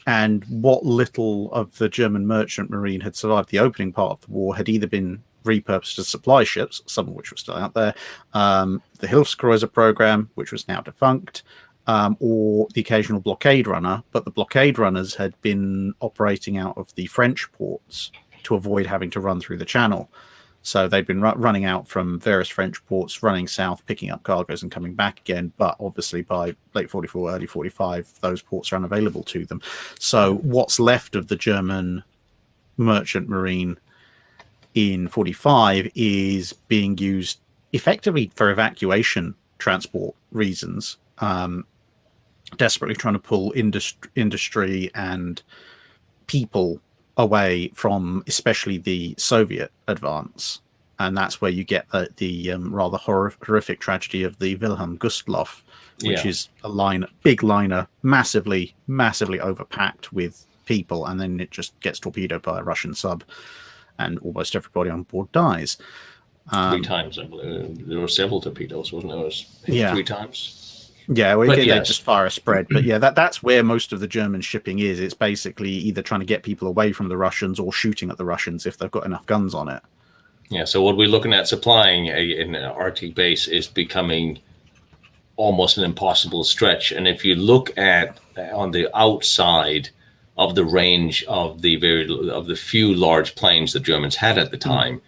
And what little of the German merchant marine had survived the opening part of the war had either been repurposed as supply ships, some of which were still out there, the Hilfskreuzer program, which was now defunct, or the occasional blockade runner. But the blockade runners had been operating out of the French ports to avoid having to run through the channel. So they'd been running out from various French ports, running south, picking up cargoes and coming back again. But obviously by late 44, early 45, those ports are unavailable to them. So what's left of the German merchant marine in 45 is being used effectively for evacuation transport reasons, desperately trying to pull industry and people away from especially the Soviet advance. And that's where you get the rather horrific tragedy of the Wilhelm Gustloff, which is a big liner, massively overpacked with people, and then it just gets torpedoed by a Russian sub, and almost everybody on board dies. 3 times, I believe. There were several torpedoes, wasn't there? It was 3 times. Yeah, they just fire a spread. But that's where most of the German shipping is. It's basically either trying to get people away from the Russians or shooting at the Russians if they've got enough guns on it. Yeah, so what we're looking at supplying an Arctic base is becoming almost an impossible stretch. And if you look at on the outside of the range of the few large planes the Germans had at the time,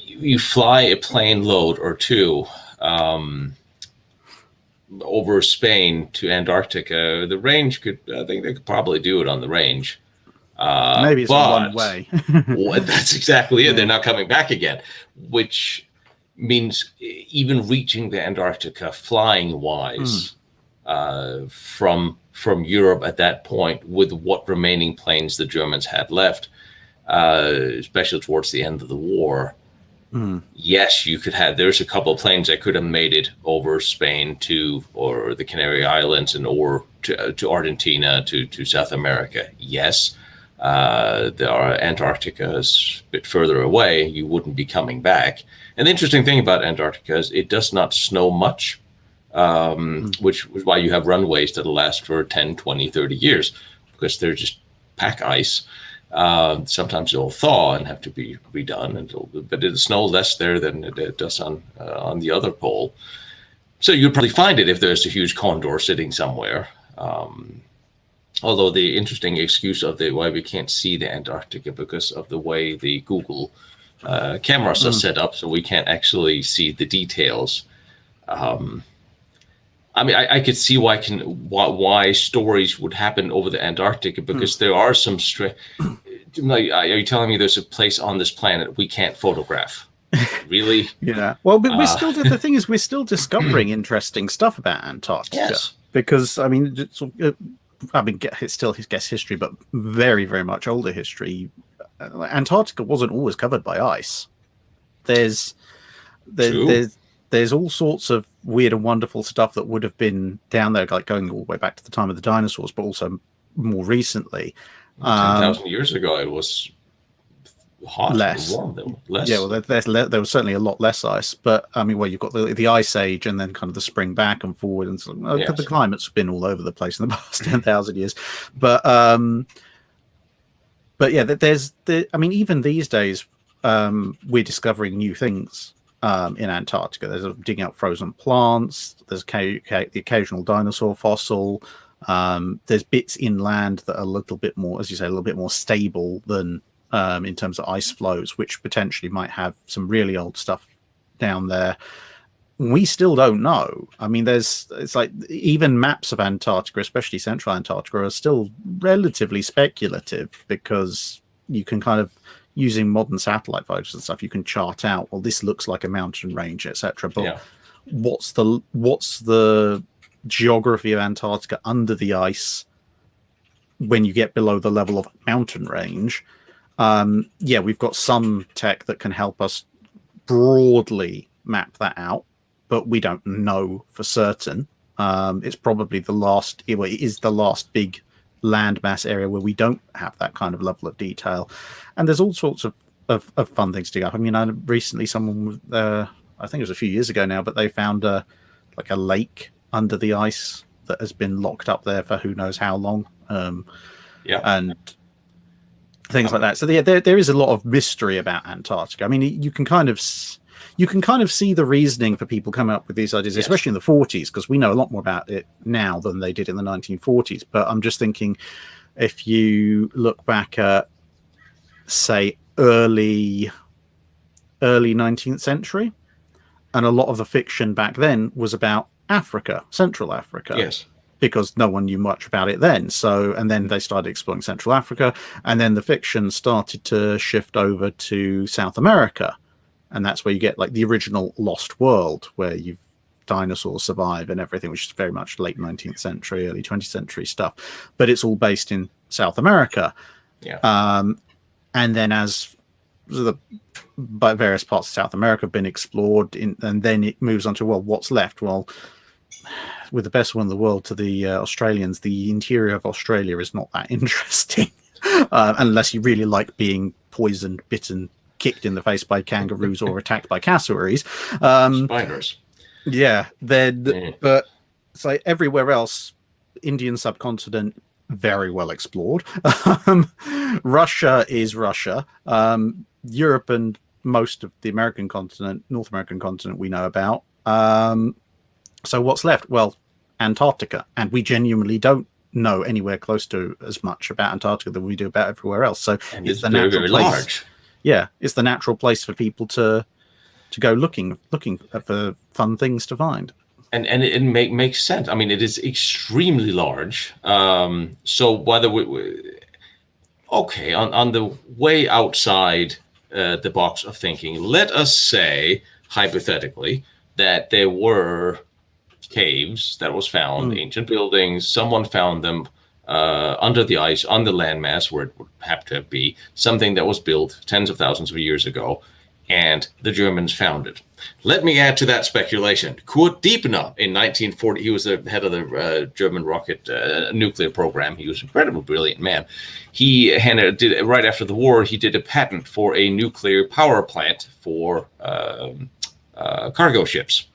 you fly a plane load or two over Spain to Antarctica, the range I think they could probably do it on the range. Maybe it's one way. That's exactly it. They're not coming back again, which means even reaching the Antarctica flying wise from Europe at that point, with what remaining planes the Germans had left, especially towards the end of the war. Yes, you could have. There's a couple of planes that could have made it over Spain or the Canary Islands or to Argentina to South America. Yes, there are Antarctica is a bit further away. You wouldn't be coming back. And the interesting thing about Antarctica is it does not snow much, which is why you have runways that'll last for 10, 20, 30 years, because they're just pack ice. Sometimes it'll thaw and have to be redone, but it'll snow less there than it does on the other pole. So you'd probably find it if there's a huge condor sitting somewhere. Although the interesting excuse of why we can't see the Antarctica because of the way the Google cameras are set up, so we can't actually see the details. I mean, I could see why stories would happen over the Antarctica, because there are some are you telling me there's a place on this planet we can't photograph? Really? Yeah. Well, but we're still the thing is we're still discovering interesting stuff about Antarctica. Yes. Because it's still his guess history, but very, very much older history. Antarctica wasn't always covered by ice. There's all sorts of weird and wonderful stuff that would have been down there, like going all the way back to the time of the dinosaurs, but also more recently. 10,000 years ago, it was hot less. or warm though. Less. Yeah, well, there was certainly a lot less ice, but I mean, well, you've got the ice age and then kind of the spring back and forward, and so, Yes. the climate's been all over the place in the past 10,000 years. But yeah, I mean, even these days, we're discovering new things in Antarctica. There's digging up frozen plants. There's the occasional dinosaur fossil. There's bits inland that are a little bit more, as you say, a little bit more stable than in terms of ice flows, which potentially might have some really old stuff down there. We still don't know. I mean, it's like even maps of Antarctica, especially central Antarctica, are still relatively speculative, because you can kind of, using modern satellite photos and stuff, you can chart out, well, this looks like a mountain range, etc. But what's the geography of Antarctica under the ice when you get below the level of mountain range? Yeah, we've got some tech that can help us broadly map that out, but we don't know for certain. It's probably it is the last big landmass area where we don't have that kind of level of detail. And there's all sorts of fun things to dig up. I mean, recently someone, I think it was a few years ago now, but they found a lake under the ice that has been locked up there for who knows how long. And things like that. So there is a lot of mystery about Antarctica. I mean, you can kind of see the reasoning for people coming up with these ideas, especially in the 40s, because we know a lot more about it now than they did in the 1940s. But I'm just thinking, if you look back at, say, early 19th century, and a lot of the fiction back then was about Africa, Central Africa. Yes. Because no one knew much about it then. And then they started exploring Central Africa, and then the fiction started to shift over to South America. And that's where you get like the original Lost World, where dinosaurs survive and everything, which is very much late 19th century, early 20th century stuff. But it's all based in South America. Yeah. And then as by various parts of South America have been explored, and then it moves on to, well, what's left? Well, with the best one in the world to the Australians, the interior of Australia is not that interesting, unless you really like being poisoned, bitten, kicked in the face by kangaroos or attacked by cassowaries. Spiders. Yeah. But it's like everywhere else, Indian subcontinent, very well explored. Russia is Russia. Europe and most of the American continent, North American continent, we know about. So what's left? Well, Antarctica. And we genuinely don't know anywhere close to as much about Antarctica than we do about everywhere else. So it's the natural place. Large. Yeah, it's the natural place for people to go looking for fun things to find. And it makes sense. I mean, it is extremely large. So whether on the way outside the box of thinking, let us say hypothetically that there were caves that was found, ancient buildings. Someone found them under the ice on the landmass where it would have to be something that was built tens of thousands of years ago, and the Germans found it. Let me add to that speculation. Kurt Diepner in 1940, he was the head of the German rocket nuclear program. He was an incredibly brilliant man. He did right after the war. He did a patent for a nuclear power plant for cargo ships.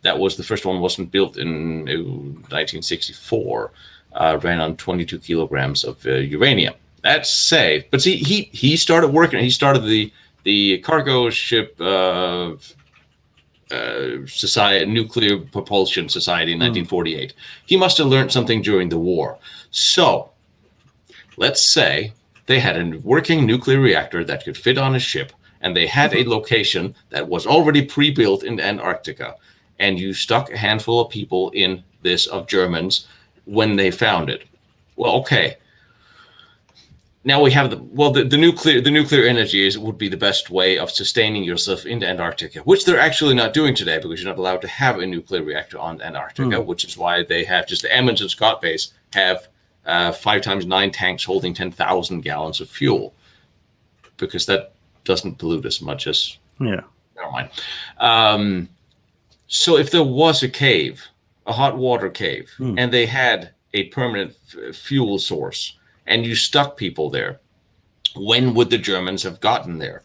That was the first one. Wasn't built in 1964. Ran on 22 kilograms of uranium. That's safe. But see, he started working. He started the cargo ship society, nuclear propulsion society in 1948. He must have learned something during the war. So let's say they had a working nuclear reactor that could fit on a ship, and they had a location that was already pre-built in Antarctica, and you stuck a handful of people in this, of Germans, when they found it. Well, okay. Now we have the nuclear energy would be the best way of sustaining yourself in Antarctica, which they're actually not doing today, because you're not allowed to have a nuclear reactor on Antarctica, which is why they have just the Emmons and Scott base have 5 times 9 tanks holding 10,000 gallons of fuel, because that doesn't pollute as much as. Yeah. Never mind. So if there was a cave, a hot water cave, and they had a permanent fuel source, and you stuck people there, When would the Germans have gotten there?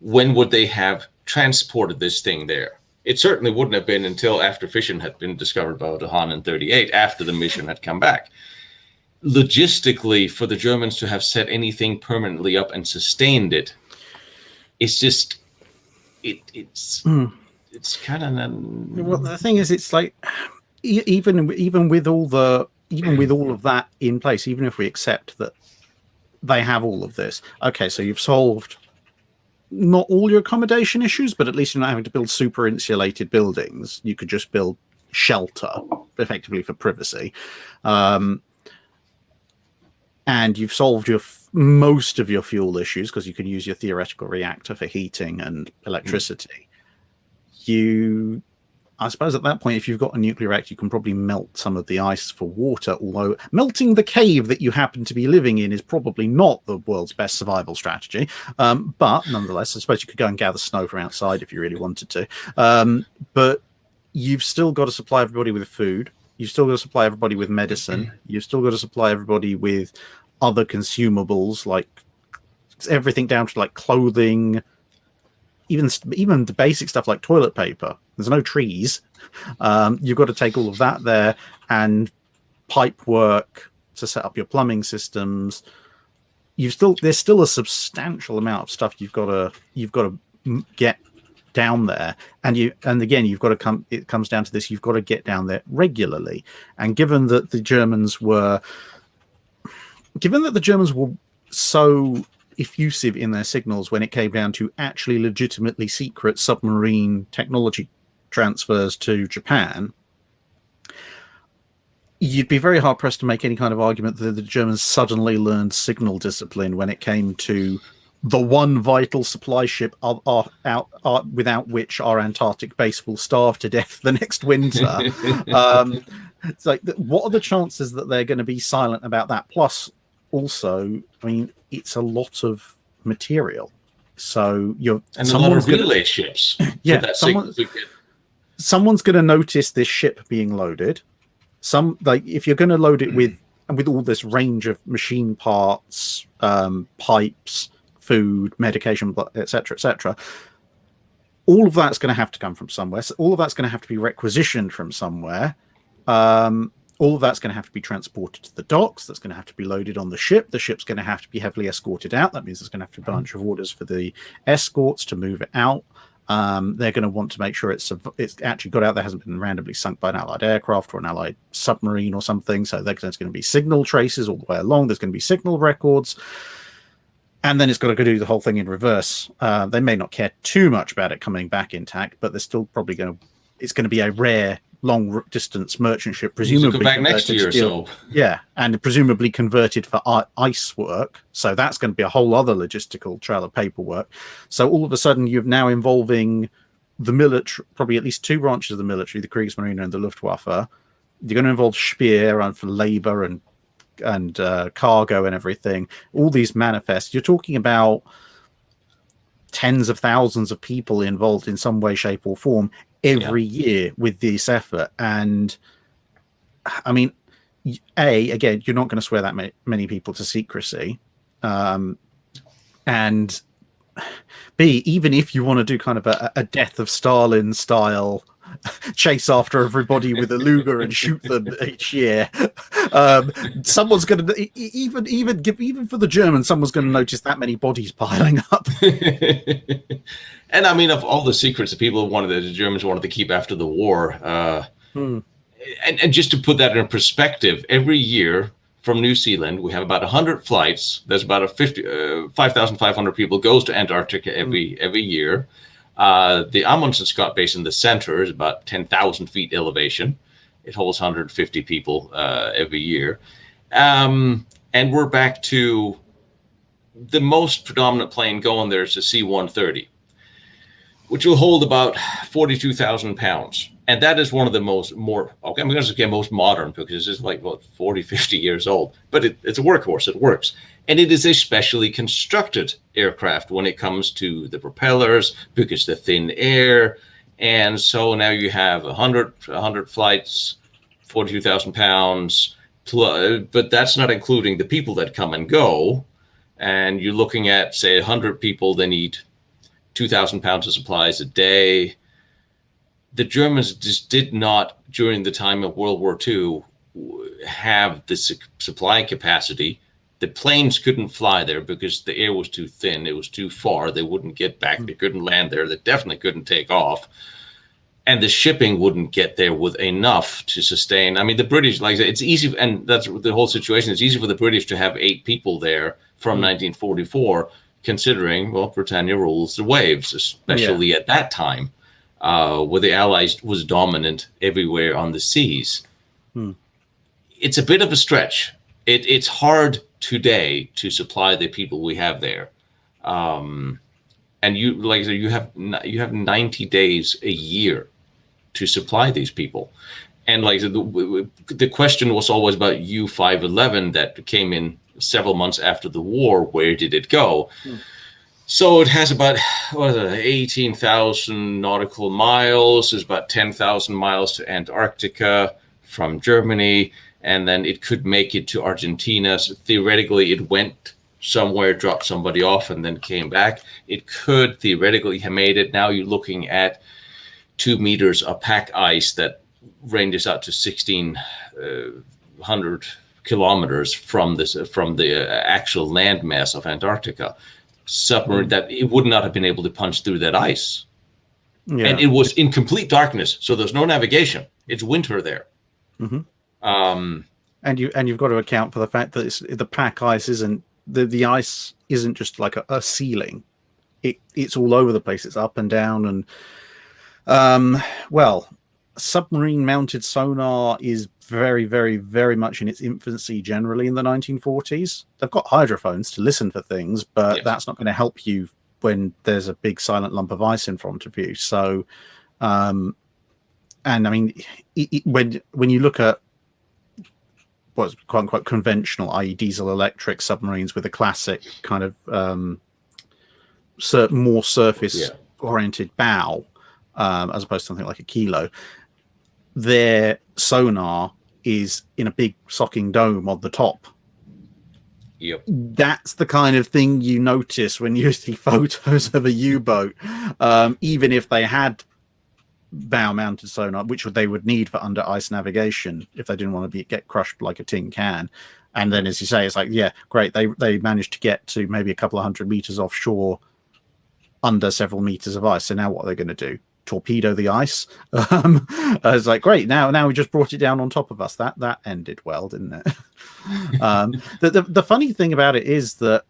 When would they have transported this thing there? It certainly wouldn't have been until after fission had been discovered by Otto Hahn in 1938, after the mission had come back. Logistically, for the Germans to have set anything permanently up and sustained it, it's just it's kind of well, the thing is, it's like even with all of that in place, even if we accept that they have all of this, okay, so you've solved not all your accommodation issues, but at least you're not having to build super insulated buildings. You could just build shelter effectively for privacy. And you've solved most of your fuel issues because you can use your theoretical reactor for heating and electricity. I suppose at that point, if you've got a nuclear reactor, you can probably melt some of the ice for water, although melting the cave that you happen to be living in is probably not the world's best survival strategy. But nonetheless, I suppose you could go and gather snow from outside if you really wanted to. But you've still got to supply everybody with food. You've still got to supply everybody with medicine. You've still got to supply everybody with other consumables, like everything down to like clothing, even the basic stuff like toilet paper. There's no trees. You've got to take all of that there, and pipe work to set up your plumbing systems. There's still a substantial amount of stuff you've got to get down there, and again you've got to come. It comes down to this: you've got to get down there regularly. And given that the Germans were so effusive in their signals when it came down to actually legitimately secret submarine technology transfers to Japan, you'd be very hard pressed to make any kind of argument that the Germans suddenly learned signal discipline when it came to the one vital supply ship without which our Antarctic base will starve to death the next winter. It's like, what are the chances that they're going to be silent about that? Plus, also, I mean, it's a lot of material. So a lot of relay ships. Yeah, someone's going to notice this ship being loaded. If you're going to load it with all this range of machine parts, pipes, food, medication, etc., all of that's going to have to come from somewhere. So all of that's going to have to be requisitioned from somewhere. All of that's going to have to be transported to the docks. That's going to have to be loaded on the ship. The ship's going to have to be heavily escorted out. That means there's going to have to be a bunch of orders for the escorts to move it out. They're going to want to make sure it's actually got out there, hasn't been randomly sunk by an Allied aircraft or an Allied submarine or something. So there's going to be signal traces all the way along. There's going to be signal records. And then it's got to go do the whole thing in reverse. They may not care too much about it coming back intact, but they're still probably it's going to be a rare long distance merchant ship, presumably go back next year or so. Yeah, and presumably converted for ice work. So that's going to be a whole other logistical trail of paperwork. So all of a sudden, you're now involving the military, probably at least two branches of the military, the Kriegsmarine and the Luftwaffe. You're going to involve Speer and for labor and cargo and everything. All these manifests. You're talking about tens of thousands of people involved in some way, shape, or form every year with this effort. And I mean, again, you're not going to swear that many people to secrecy. And B, even if you want to do kind of a Death of Stalin style chase after everybody with a Luger and shoot them each year, someone's going to even for the Germans, someone's going to notice that many bodies piling up. And I mean, of all the secrets that the Germans wanted to keep after the war, and just to put that in perspective, every year from New Zealand, we have about 100 flights. There's about 5,500 people goes to Antarctica every year. The Amundsen Scott base in the center is about 10,000 feet elevation. It holds 150 people every year. And we're back to the most predominant plane going there is the C-130, which will hold about 42,000 pounds. And that is one of the most modern, because it's like, 40, 50 years old. But it's a workhorse. It works. And it is a specially constructed aircraft when it comes to the propellers, because the thin air. And so now you have 100 flights, 42,000 pounds. But that's not including the people that come and go. and you're looking at, say, 100 people, they need 2,000 pounds of supplies a day. The Germans just did not, during the time of World War II, have the supply capacity. The planes couldn't fly there because the air was too thin. It was too far. They wouldn't get back. They couldn't land there. They definitely couldn't take off. And the shipping wouldn't get there with enough to sustain. I mean, the British, like I said, it's easy, and that's the whole situation. It's easy for the British to have 8 people there from 1944, considering, well, Britannia rules the waves, especially at that time, where the Allies was dominant everywhere on the seas. It's a bit of a stretch. It's hard today to supply the people we have there. And you, like I said, you have 90 days a year to supply these people. And like the question was always about U-511 that came in several months after the war. Where did it go? So it has about 18,000 nautical miles. There's about 10,000 miles to Antarctica from Germany, and then it could make it to Argentina. So theoretically, it went somewhere, dropped somebody off, and then came back. It could theoretically have made it. Now you're looking at 2 meters of pack ice that ranges out to 1,600 kilometers from the actual landmass of Antarctica. Submarine that it would not have been able to punch through that ice, and it was in complete darkness. So there's no navigation. It's winter there. And you've got to account for the fact that the pack ice isn't the ice isn't just like a ceiling. It's all over the place. It's up and down, and submarine mounted sonar is very, very, very much in its infancy generally in the 1940s. They've got hydrophones to listen for things, but that's not going to help you when there's a big silent lump of ice in front of you. So, and I mean, when you look at what's quote unquote conventional, i.e. diesel electric submarines with a classic kind of more surface oriented bow, as opposed to something like a kilo, their sonar is in a big socking dome on the top. That's the kind of thing you notice when you see photos of a U-boat, even if they had bow mounted sonar, which they would need for under ice navigation if they didn't want to get crushed like a tin can. And then, as you say, it's like, yeah, great, they managed to get to maybe a couple of 100 meters offshore under several meters of ice. So now what are they going to do? Torpedo the ice? It's like, great, now we just brought it down on top of us. That ended well, didn't it? The funny thing about it is that,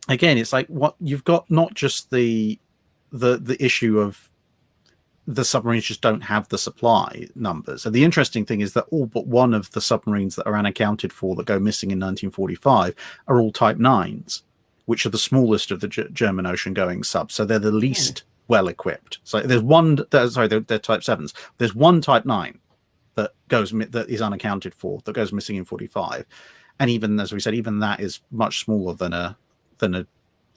again, it's like what you've got, not just the issue of the submarines just don't have the supply numbers. And the interesting thing is that all but one of the submarines that are unaccounted for that go missing in 1945 are all Type 9s, which are the smallest of the German ocean-going subs. So they're the least well equipped. So there's one. They're Type 7s. There's one Type 9 that is unaccounted for that goes missing in 45, and even, as we said, even that is much smaller than a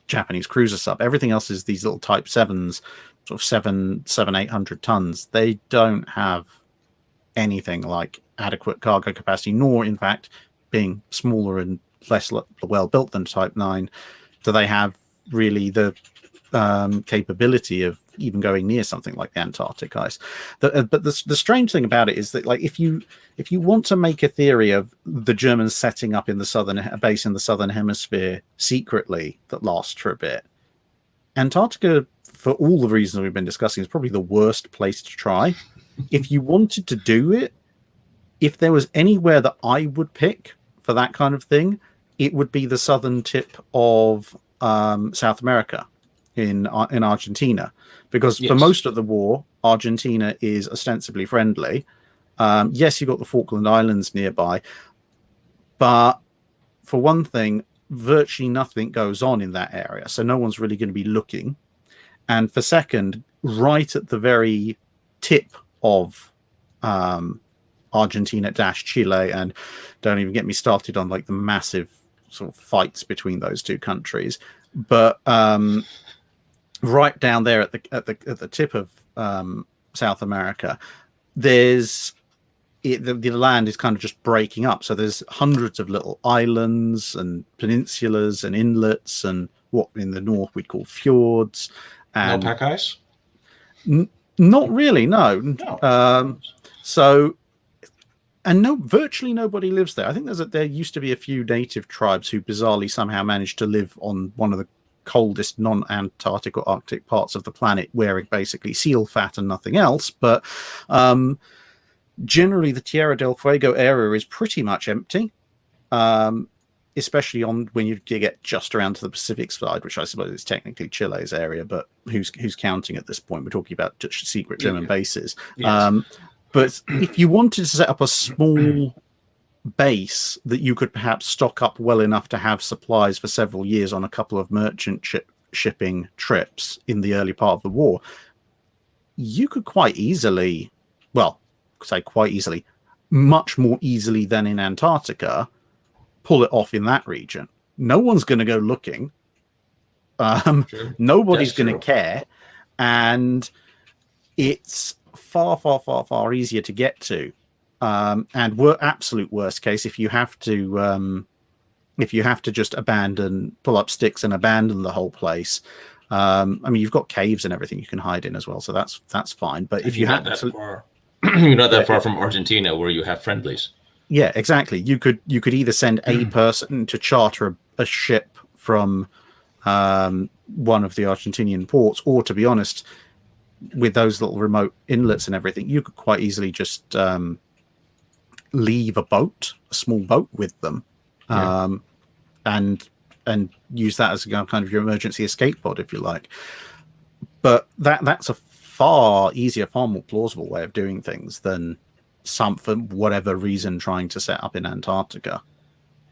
Japanese cruiser sub. Everything else is these little Type 7s, sort of 800 tons. They don't have anything like adequate cargo capacity, nor, in fact, being smaller and less well built than Type 9, do they have really the capability of even going near something like the Antarctic ice. But the strange thing about it is that, like, if you want to make a theory of the Germans setting up a base in the southern hemisphere secretly that lasts for a bit, Antarctica, for all the reasons we've been discussing, is probably the worst place to try. If you wanted to do it, if there was anywhere that I would pick for that kind of thing, it would be the southern tip of South America in Argentina, because for most of the war, Argentina is ostensibly friendly. Yes, you've got the Falkland Islands nearby, but for one thing, virtually nothing goes on in that area, so no one's really going to be looking. And for second, right at the very tip of Argentina - Chile, and don't even get me started on like the massive sort of fights between those two countries, but right down there at the tip of South America, the land is kind of just breaking up. So there's hundreds of little islands and peninsulas and inlets and what in the north we'd call fjords. And no pack ice? Not really, no. No. Virtually nobody lives there. I think there used to be a few native tribes who bizarrely somehow managed to live on one of the coldest non-Antarctic or Arctic parts of the planet, wearing basically seal fat and nothing else. But generally, the Tierra del Fuego area is pretty much empty, especially when you get just around to the Pacific side, which I suppose is technically Chile's area, but who's counting at this point? We're talking about just secret German bases. Yes. But if you wanted to set up a small base that you could perhaps stock up well enough to have supplies for several years on a couple of merchant shipping trips in the early part of the war, you could quite easily, much more easily than in Antarctica, pull it off in that region. No one's going to go looking. Sure. Nobody's going to care. And it's far easier to get to. And absolute worst case, if you have to just pull up sticks and abandon the whole place. I mean, you've got caves and everything you can hide in as well, so that's fine. But if you have you're not that far from Argentina, where you have friendlies. Yeah, exactly. You could either send a person to charter a ship from one of the Argentinian ports, or, to be honest, with those little remote inlets and everything, you could quite easily just leave a small boat with them, and use that as kind of your emergency escape pod, if you like. But that's a far easier, far more plausible way of doing things than for whatever reason, trying to set up in Antarctica.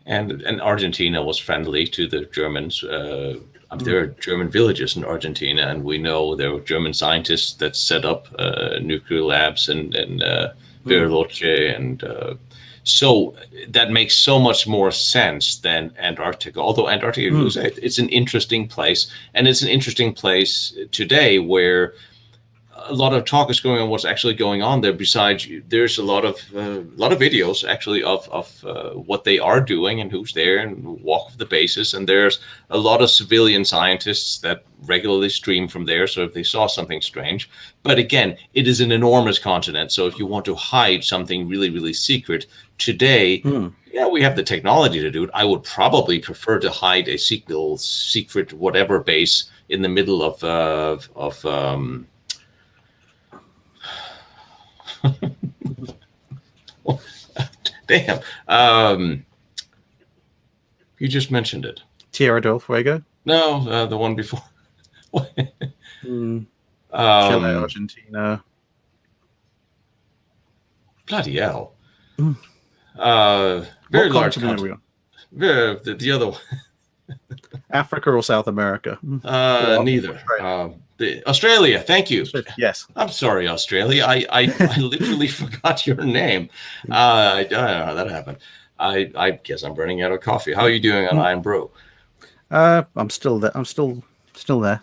And Argentina was friendly to the Germans. There are German villages in Argentina, and we know there were German scientists that set up nuclear labs and Bariloche, and so that makes so much more sense than Antarctica. Although Antarctica, it's an interesting place, and it's an interesting place today where a lot of talk is going on what's actually going on there. Besides, there's a lot of videos actually of what they are doing and who's there and walk of the bases. And there's a lot of civilian scientists that regularly stream from there. So if they saw something strange, but again, it is an enormous continent. So if you want to hide something really, really secret today, we have the technology to do it. I would probably prefer to hide a secret whatever base in the middle of damn. You just mentioned it. Tierra del Fuego? No, the one before. Chile, Argentina. Bloody hell. Very large continent. The other one. Africa or South America? Neither. Australia, thank you. Yes. I'm sorry, Australia. I literally forgot your name. I don't know how that happened. I guess I'm running out of coffee. How are you doing on Iron Brew? I'm still there. I'm still there.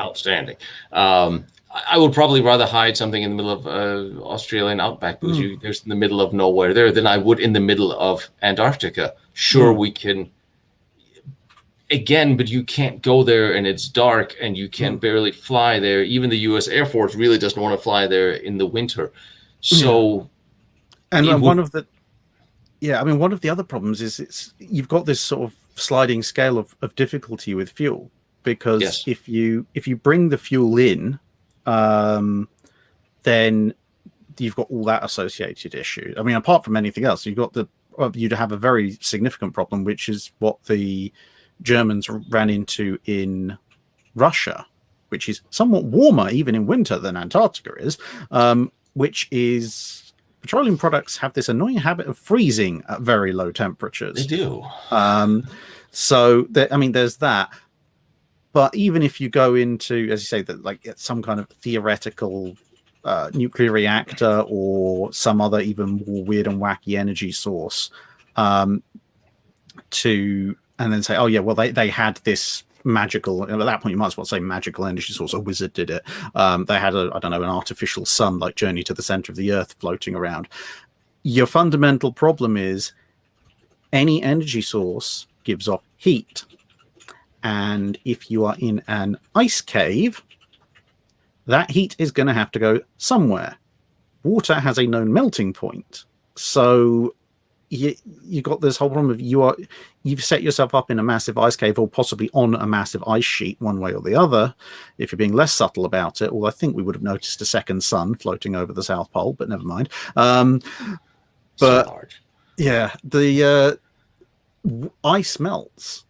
Outstanding. I would probably rather hide something in the middle of Australian outback, because there's in the middle of nowhere there, than I would in the middle of Antarctica. Sure, we can. Again, but you can't go there, and it's dark, and you can barely fly there. Even the U.S. Air Force really doesn't want to fly there in the winter. So, and one of the other problems is you've got this sort of sliding scale of difficulty with fuel, because if you bring the fuel in, then you've got all that associated issue. I mean, apart from anything else, you'd have a very significant problem, which is what the Germans ran into in Russia, which is somewhat warmer even in winter than Antarctica is, which is petroleum products have this annoying habit of freezing at very low temperatures. They do. So there's that. But even if you go into, as you say, that like some kind of theoretical nuclear reactor or some other even more weird and wacky energy source, and then say, oh yeah, well they had this magical, at that point you might as well say magical energy source, a wizard did it. They had an artificial sun like Journey to the Center of the Earth floating around. your fundamental problem is any energy source gives off heat. And if you are in an ice cave, that heat is going to have to go somewhere. Water has a known melting point. So you got this whole problem of you've set yourself up in a massive ice cave, or possibly on a massive ice sheet, one way or the other, if you're being less subtle about it. Although I think we would have noticed a second sun floating over the South Pole, but never mind. So large. Yeah, the ice melts.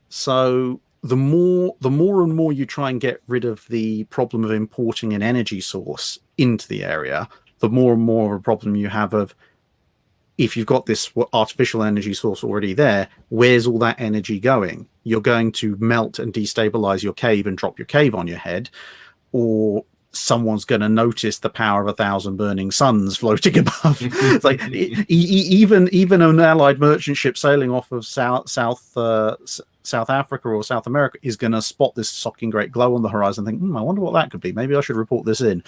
So the more and more you try and get rid of the problem of importing an energy source into the area, the more and more of a problem you have of, if you've got this artificial energy source already there, where's all that energy going? You're going to melt and destabilize your cave and drop your cave on your head, or someone's going to notice the power of 1,000 burning suns floating above. It's like even an allied merchant ship sailing off of South Africa or South America is going to spot this shocking great glow on the horizon and think, I wonder what that could be. Maybe I should report this in.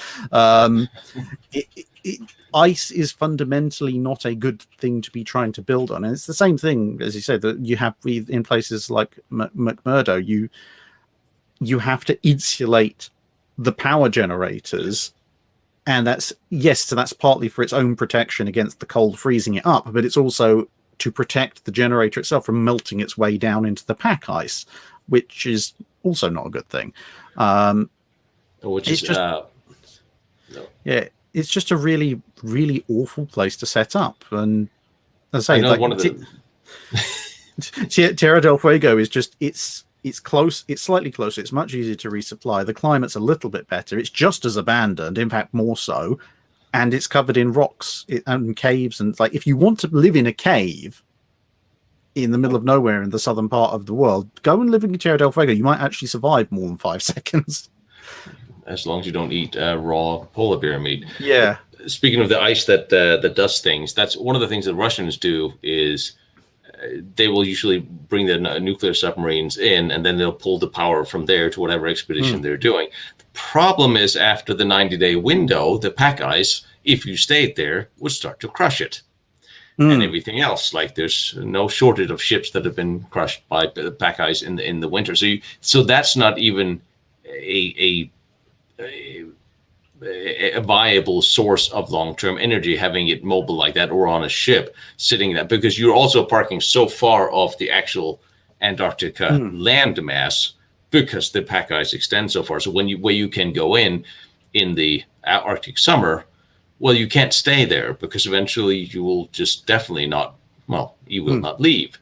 Ice is fundamentally not a good thing to be trying to build on. And it's the same thing, as you said, that you have in places like McMurdo, you have to insulate the power generators. And that's partly for its own protection against the cold freezing it up, but it's also to protect the generator itself from melting its way down into the pack ice, which is also not a good thing. It's just a really, really awful place to set up. And as I say, Tierra del Fuego is just it's close. It's slightly closer. It's much easier to resupply. The climate's a little bit better. It's just as abandoned, in fact, more so. And it's covered in rocks and caves. And like, if you want to live in a cave in the middle of nowhere in the southern part of the world, go and live in Tierra del Fuego. You might actually survive more than 5 seconds. As long as you don't eat raw polar bear meat. Yeah. Speaking of the ice that does things, that's one of the things that Russians do is they will usually bring the nuclear submarines in, and then they'll pull the power from there to whatever expedition they're doing. The problem is, after the 90-day window, the pack ice, if you stayed there, would start to crush it. And everything else. Like, there's no shortage of ships that have been crushed by the pack ice in the winter. So that's not even a viable source of long-term energy, having it mobile like that, or on a ship sitting there, because you're also parking so far off the actual Antarctica land mass, because the pack ice extends so far. So where you can go in the Arctic summer, well, you can't stay there, because eventually you will just definitely not, you will not leave.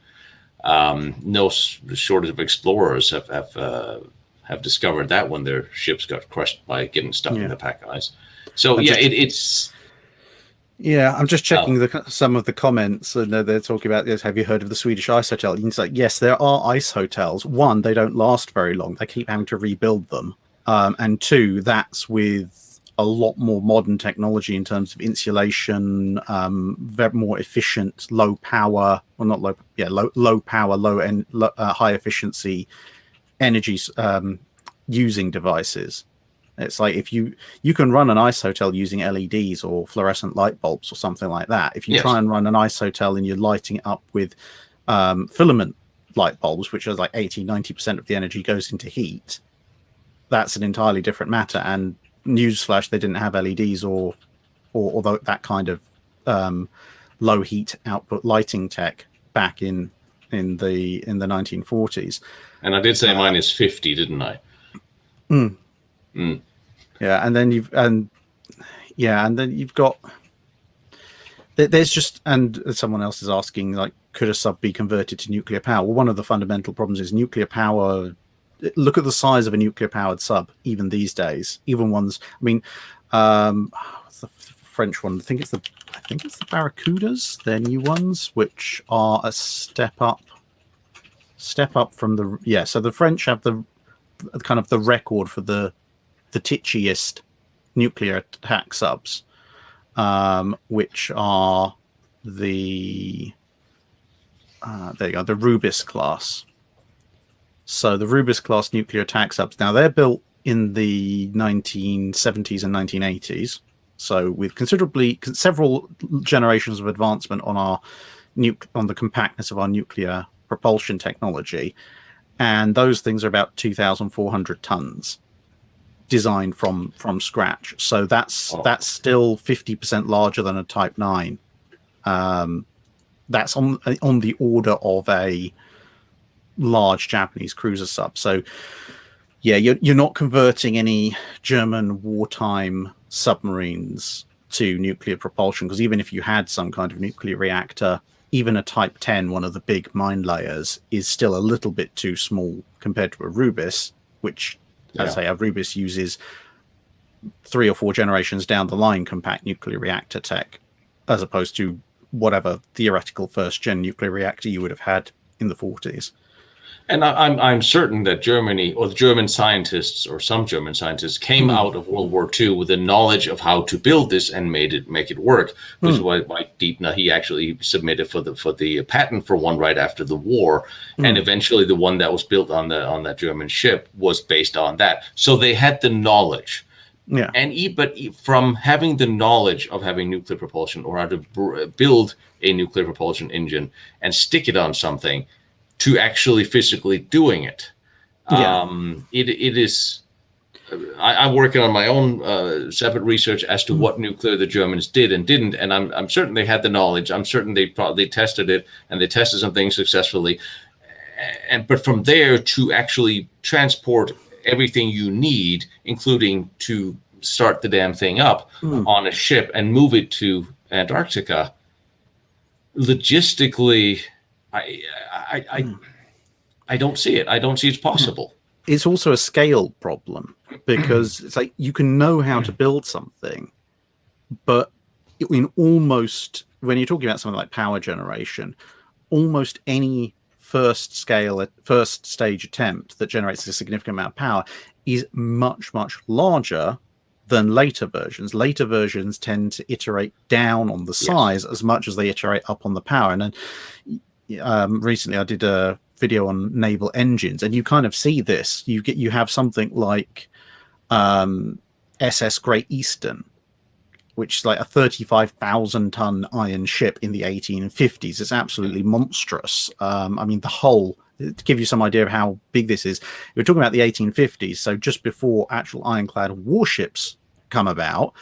No shortage of explorers have discovered that when their ships got crushed by getting stuck in the pack ice. So it's. Yeah, I'm just checking some of the comments, and they're talking about this. Have you heard of the Swedish ice hotel? And it's like, yes, there are ice hotels. One, they don't last very long. They keep having to rebuild them. And two, that's with a lot more modern technology in terms of insulation, very more efficient, low power, low power, high efficiency energy using devices. It's like, if you can run an ice hotel using LEDs or fluorescent light bulbs or something like that. If you try and run an ice hotel and you're lighting it up with filament light bulbs, which is like 80-90% of the energy goes into heat, that's an entirely different matter. And newsflash, they didn't have LEDs or that kind of low heat output lighting tech back in the 1940s. And I did say mine is 50, didn't I? Yeah, and then you've got. There's just, and someone else is asking, like, could a sub be converted to nuclear power? Well, one of the fundamental problems is nuclear power. Look at the size of a nuclear powered sub, even these days. Even ones. I mean, what's the French one? I think it's the Barracudas. They're new ones, which are a step up from the. So the French have the kind of the record for the titchiest nuclear attack subs, which are the there you go, the Rubis class. So the Rubis class nuclear attack subs, now they're built in the 1970s and 1980s. So with several generations of advancement on the compactness of our nuclear propulsion technology, and those things are about 2,400 tons designed from scratch. So that's still 50% larger than a Type 9. That's on the order of a large Japanese cruiser sub. So yeah, you're not converting any German wartime submarines to nuclear propulsion, because even if you had some kind of nuclear reactor, even a Type 10, one of the big mine layers, is still a little bit too small compared to a Rubis, which, as I say, a Rubis uses 3 or 4 generations down the line compact nuclear reactor tech, as opposed to whatever theoretical first-gen nuclear reactor you would have had in the 40s. And I'm certain that Germany, or the German scientists, or some German scientists, came out of World War II with the knowledge of how to build this and make it work. Which is why Deepna, he actually submitted for the patent for one right after the war, and eventually the one that was built on that German ship was based on that. So they had the knowledge. Yeah. But from having the knowledge of having nuclear propulsion, or how to build a nuclear propulsion engine and stick it on something, to actually physically doing it. It is. I'm working on my own separate research as to what nuclear the Germans did and didn't, and I'm certain they had the knowledge. I'm certain they probably tested it, and they tested some things successfully. But from there to actually transport everything you need, including to start the damn thing up on a ship and move it to Antarctica, logistically, I don't see it. I don't see it's possible. It's also a scale problem, because it's like you can know how to build something, but when you're talking about something like power generation, almost any first stage attempt that generates a significant amount of power is much, much larger than later versions. Later versions tend to iterate down on the size as much as they iterate up on the power. And then recently I did a video on naval engines, and you kind of see this. You have something like SS Great Eastern, which is like a 35,000 ton iron ship in the 1850s. It's absolutely monstrous. I mean, to give you some idea of how big this is, we're talking about the 1850s, so just before actual ironclad warships come about,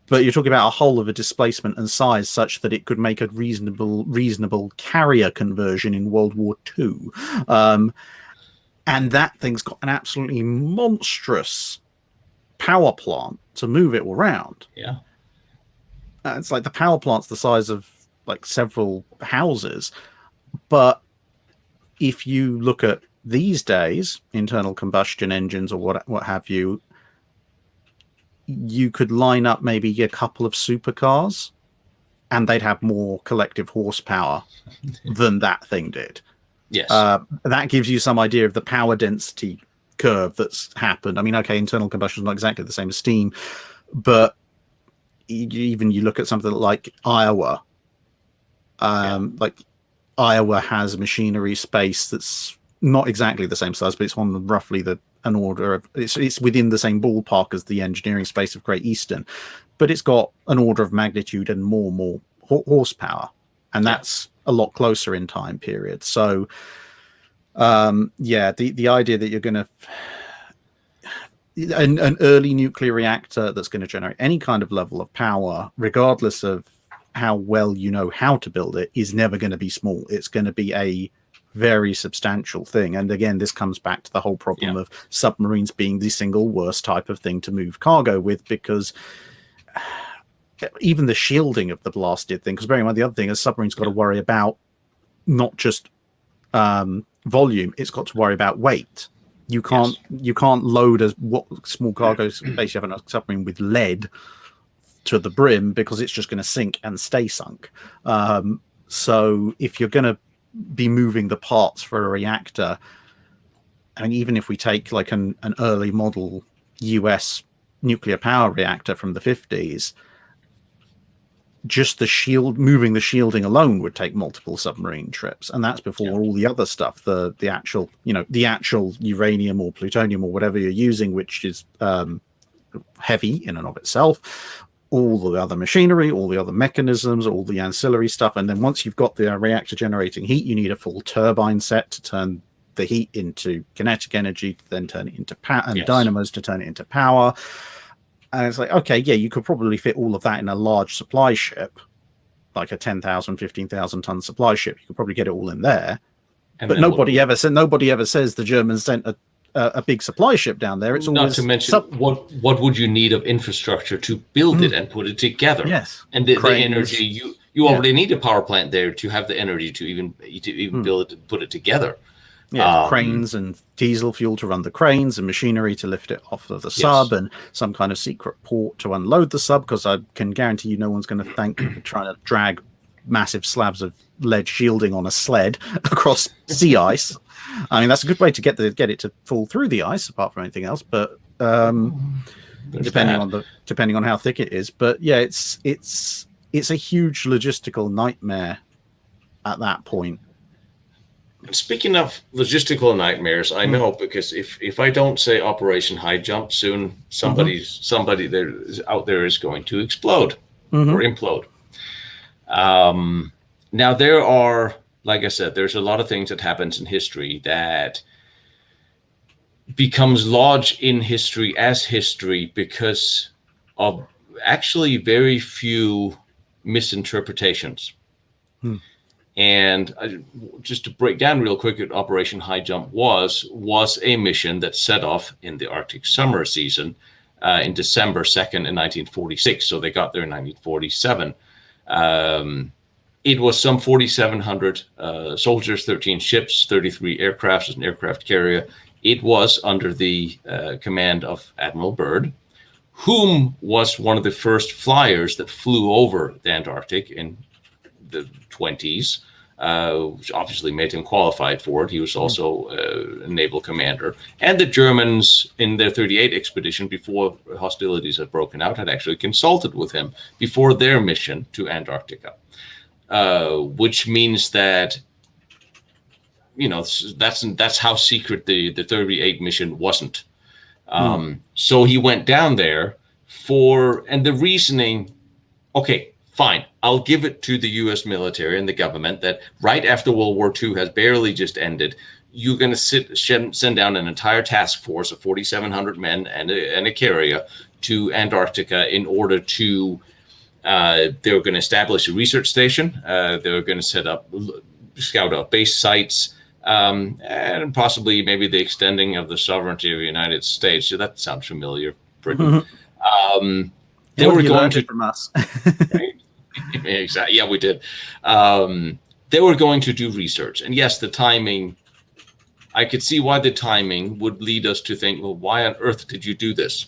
but you're talking about a hull of a displacement and size such that it could make a reasonable carrier conversion in World War II. And that thing's got an absolutely monstrous power plant to move it around. Yeah. It's like the power plant's the size of like several houses. But if you look at these days, internal combustion engines or what have you, you could line up maybe a couple of supercars and they'd have more collective horsepower than that thing did. Yes. That gives you some idea of the power density curve that's happened. I mean, okay, internal combustion is not exactly the same as steam, but even you look at something like Iowa, like Iowa has machinery space that's not exactly the same size, but it's on roughly an order of it's within the same ballpark as the engineering space of Great Eastern, but it's got an order of magnitude and more horsepower, and that's a lot closer in time period. So the idea that you're going to an early nuclear reactor that's going to generate any kind of level of power, regardless of how well you know how to build it, is never going to be small. It's going to be a very substantial thing. And again, this comes back to the whole problem of submarines being the single worst type of thing to move cargo with, because even the shielding of the blasted thing, because bearing in mind the other thing is submarines got to worry about not just volume, it's got to worry about weight. You can't load what small cargo space you have in a submarine with lead to the brim, because it's just going to sink and stay sunk. So if you're going to be moving the parts for a reactor, I mean, even if we take like an early model US nuclear power reactor from the 50s, just moving the shielding alone would take multiple submarine trips, and that's before all the other stuff, the actual uranium or plutonium or whatever you're using, which is heavy in and of itself, all the other machinery, all the other mechanisms, all the ancillary stuff. And then once you've got the reactor generating heat, you need a full turbine set to turn the heat into kinetic energy, to then turn it into power, and dynamos to turn it into power. And it's like, okay, yeah, you could probably fit all of that in a large supply ship, like a 10,000, 15,000 ton supply ship. You could probably get it all in there. But nobody ever says the Germans sent a big supply ship down there. It's always not to mention what would you need of infrastructure to build it and put it together? Yes, and the energy you already need a power plant there to have the energy to even build it and put it together. Yeah, cranes and diesel fuel to run the cranes and machinery to lift it off of the sub and some kind of secret port to unload the sub, because I can guarantee you no one's going to thank you for trying to drag massive slabs of lead shielding on a sled across sea ice. I mean, that's a good way to get it to fall through the ice, apart from anything else. But depending on how thick it is. But yeah, it's a huge logistical nightmare at that point. Speaking of logistical nightmares, I know, because if I don't say Operation Highjump soon, somebody there out there is going to explode or implode. Now there are, like I said, there's a lot of things that happens in history that becomes lodged in history as history because of actually very few misinterpretations. And just to break down real quick, what Operation Highjump was a mission that set off in the Arctic summer season in December 2nd in 1946. So they got there in 1947. It was some 4,700 soldiers, 13 ships, 33 aircrafts as an aircraft carrier. It was under the command of Admiral Byrd, whom was one of the first flyers that flew over the Antarctic in the 20s, which obviously made him qualified for it. He was also a naval commander. And the Germans in their 38 expedition, before hostilities had broken out, had actually consulted with him before their mission to Antarctica, which means that, you know, that's how secret the 38 mission wasn't. So he went down there and the reasoning, okay, fine, I'll give it to the U.S. military and the government that right after World War II has barely just ended, you're going to send down an entire task force of 4,700 men and a carrier to Antarctica in order to, they were going to establish a research station, they were going to scout out base sites, and possibly maybe the extending of the sovereignty of the United States. So that sounds familiar, Britain. They were going to from us. Exactly. Yeah, we did. They were going to do research. And yes, the timing, I could see why the timing would lead us to think, well, why on earth did you do this?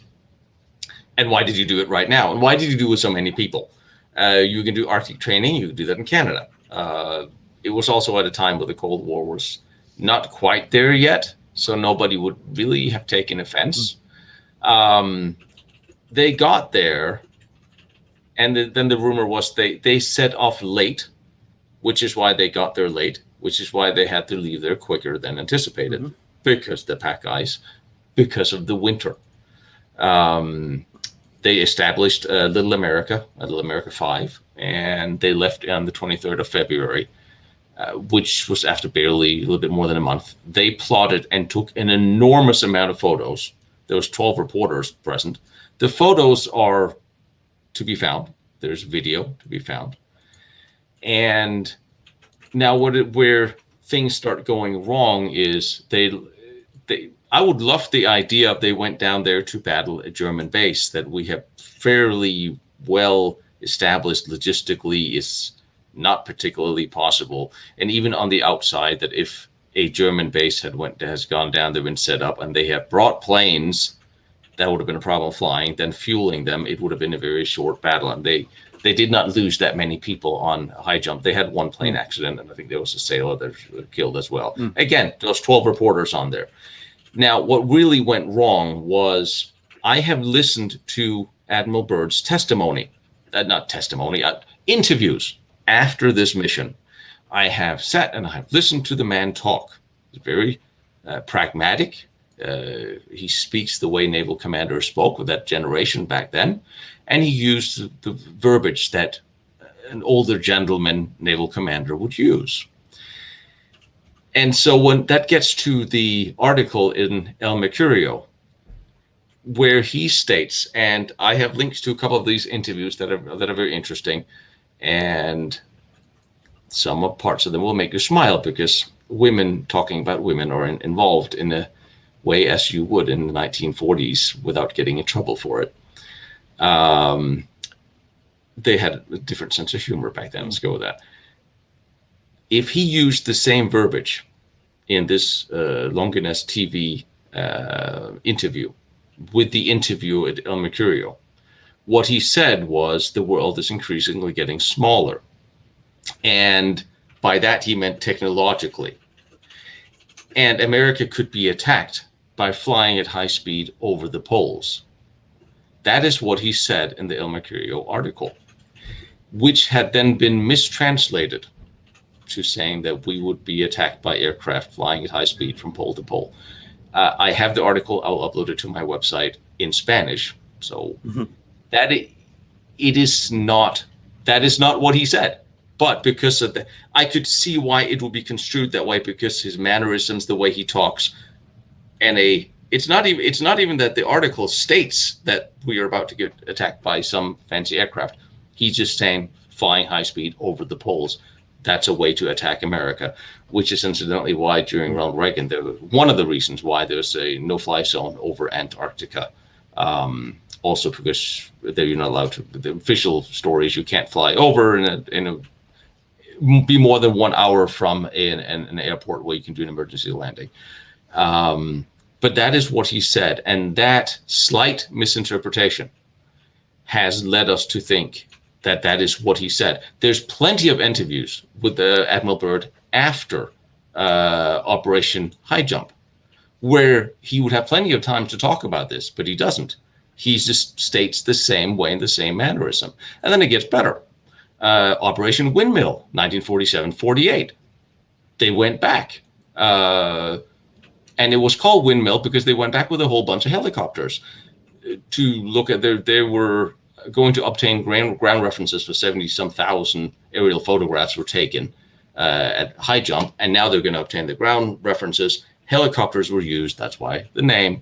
And why did you do it right now? And why did you do it with so many people? You can do Arctic training. You can do that in Canada. It was also at a time where the Cold War was not quite there yet, so nobody would really have taken offense. They got there, and then the rumor was they set off late, which is why they got there late, which is why they had to leave there quicker than anticipated, because the pack ice, because of the winter. They established Little America 5, and they left on the 23rd of February, which was after barely a little bit more than a month. They plotted and took an enormous amount of photos. There was 12 reporters present. The photos are to be found. There's video to be found. And now where things start going wrong is I would love the idea if they went down there to battle a German base that we have fairly well established logistically is not particularly possible. And even on the outside, that if a German base has gone down there and set up and they have brought planes, that would have been a problem flying, then fueling them, it would have been a very short battle. And they did not lose that many people on Highjump. They had one plane accident, and I think there was a sailor that was killed as well. Again, there was 12 reporters on there. Now, what really went wrong was I have listened to Admiral Byrd's interviews after this mission. I have sat and I have listened to the man talk. He's very pragmatic, he speaks the way naval commanders spoke with that generation back then, and he used the verbiage that an older gentleman naval commander would use. And so when that gets to the article in El Mercurio, where he states, and I have links to a couple of these interviews that are very interesting, and some parts of them will make you smile because women talking about women are involved in a way as you would in the 1940s without getting in trouble for it. They had a different sense of humor back then. Let's go with that. If he used the same verbiage in this Longines TV interview with the interview at El Mercurio, what he said was the world is increasingly getting smaller. And by that, he meant technologically. And America could be attacked by flying at high speed over the poles. That is what he said in the El Mercurio article, which had then been mistranslated to saying that we would be attacked by aircraft flying at high speed from pole to pole. I have the article. I'll upload it to my website in Spanish. So that is not what he said. But because of that, I could see why it would be construed that way, because his mannerisms, the way he talks, and it's not even that the article states that we are about to get attacked by some fancy aircraft. He's just saying flying high speed over the poles. That's a way to attack America, which is incidentally why during Ronald Reagan, one of the reasons why there's a no-fly zone over Antarctica. Also because you're not allowed to. The official story is you can't fly over be more than 1 hour from an airport where you can do an emergency landing. But that is what he said, and that slight misinterpretation has led us to think that is what he said. There's plenty of interviews with Admiral Byrd after Operation Highjump, where he would have plenty of time to talk about this, but he doesn't. He just states the same way in the same mannerism. And then it gets better. Operation Windmill, 1947-48. They went back. And it was called Windmill because they went back with a whole bunch of helicopters to look at they were going to obtain ground references for 70-some thousand aerial photographs were taken at Highjump, and now they're going to obtain the ground references. Helicopters were used, that's why the name.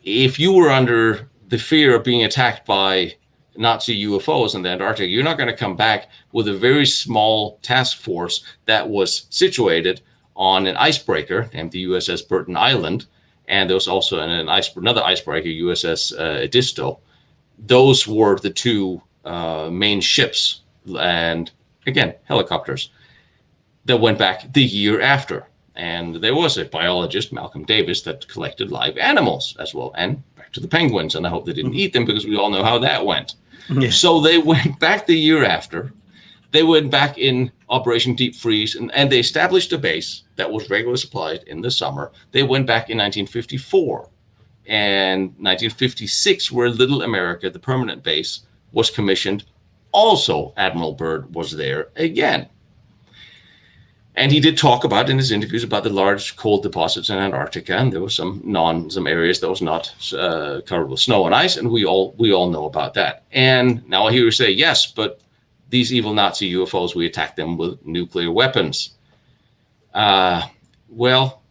If you were under the fear of being attacked by Nazi UFOs in the Antarctic, you're not going to come back with a very small task force that was situated on an icebreaker named the USS Burton Island, and there was also another icebreaker, USS Edisto. Those were the two main ships, and again, helicopters, that went back the year after. And there was a biologist, Malcolm Davis, that collected live animals as well, and back to the penguins. And I hope they didn't eat them because we all know how that went. Yeah. So they went back the year after. They went back in Operation Deep Freeze, and they established a base that was regularly supplied in the summer. They went back in 1954. And 1956, where Little America, the permanent base, was commissioned. Also, Admiral Byrd was there again. And he did talk about in his interviews about the large coal deposits in Antarctica, and there was some areas that was not covered with snow and ice, and we all know about that. And now I hear you say, yes, but these evil Nazi UFOs, we attacked them with nuclear weapons. Well,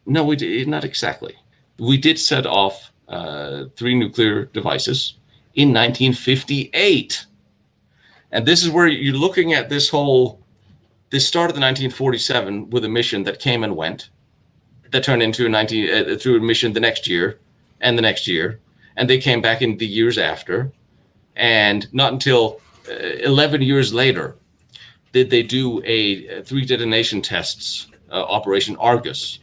no, we did not exactly. We did set off 3 nuclear devices in 1958, and this is where you're looking at this started in 1947 with a mission that came and went, that turned into through a mission the next year and the next year, and they came back in the years after, and not until 11 years later did they do a 3 detonation tests, Operation Argus,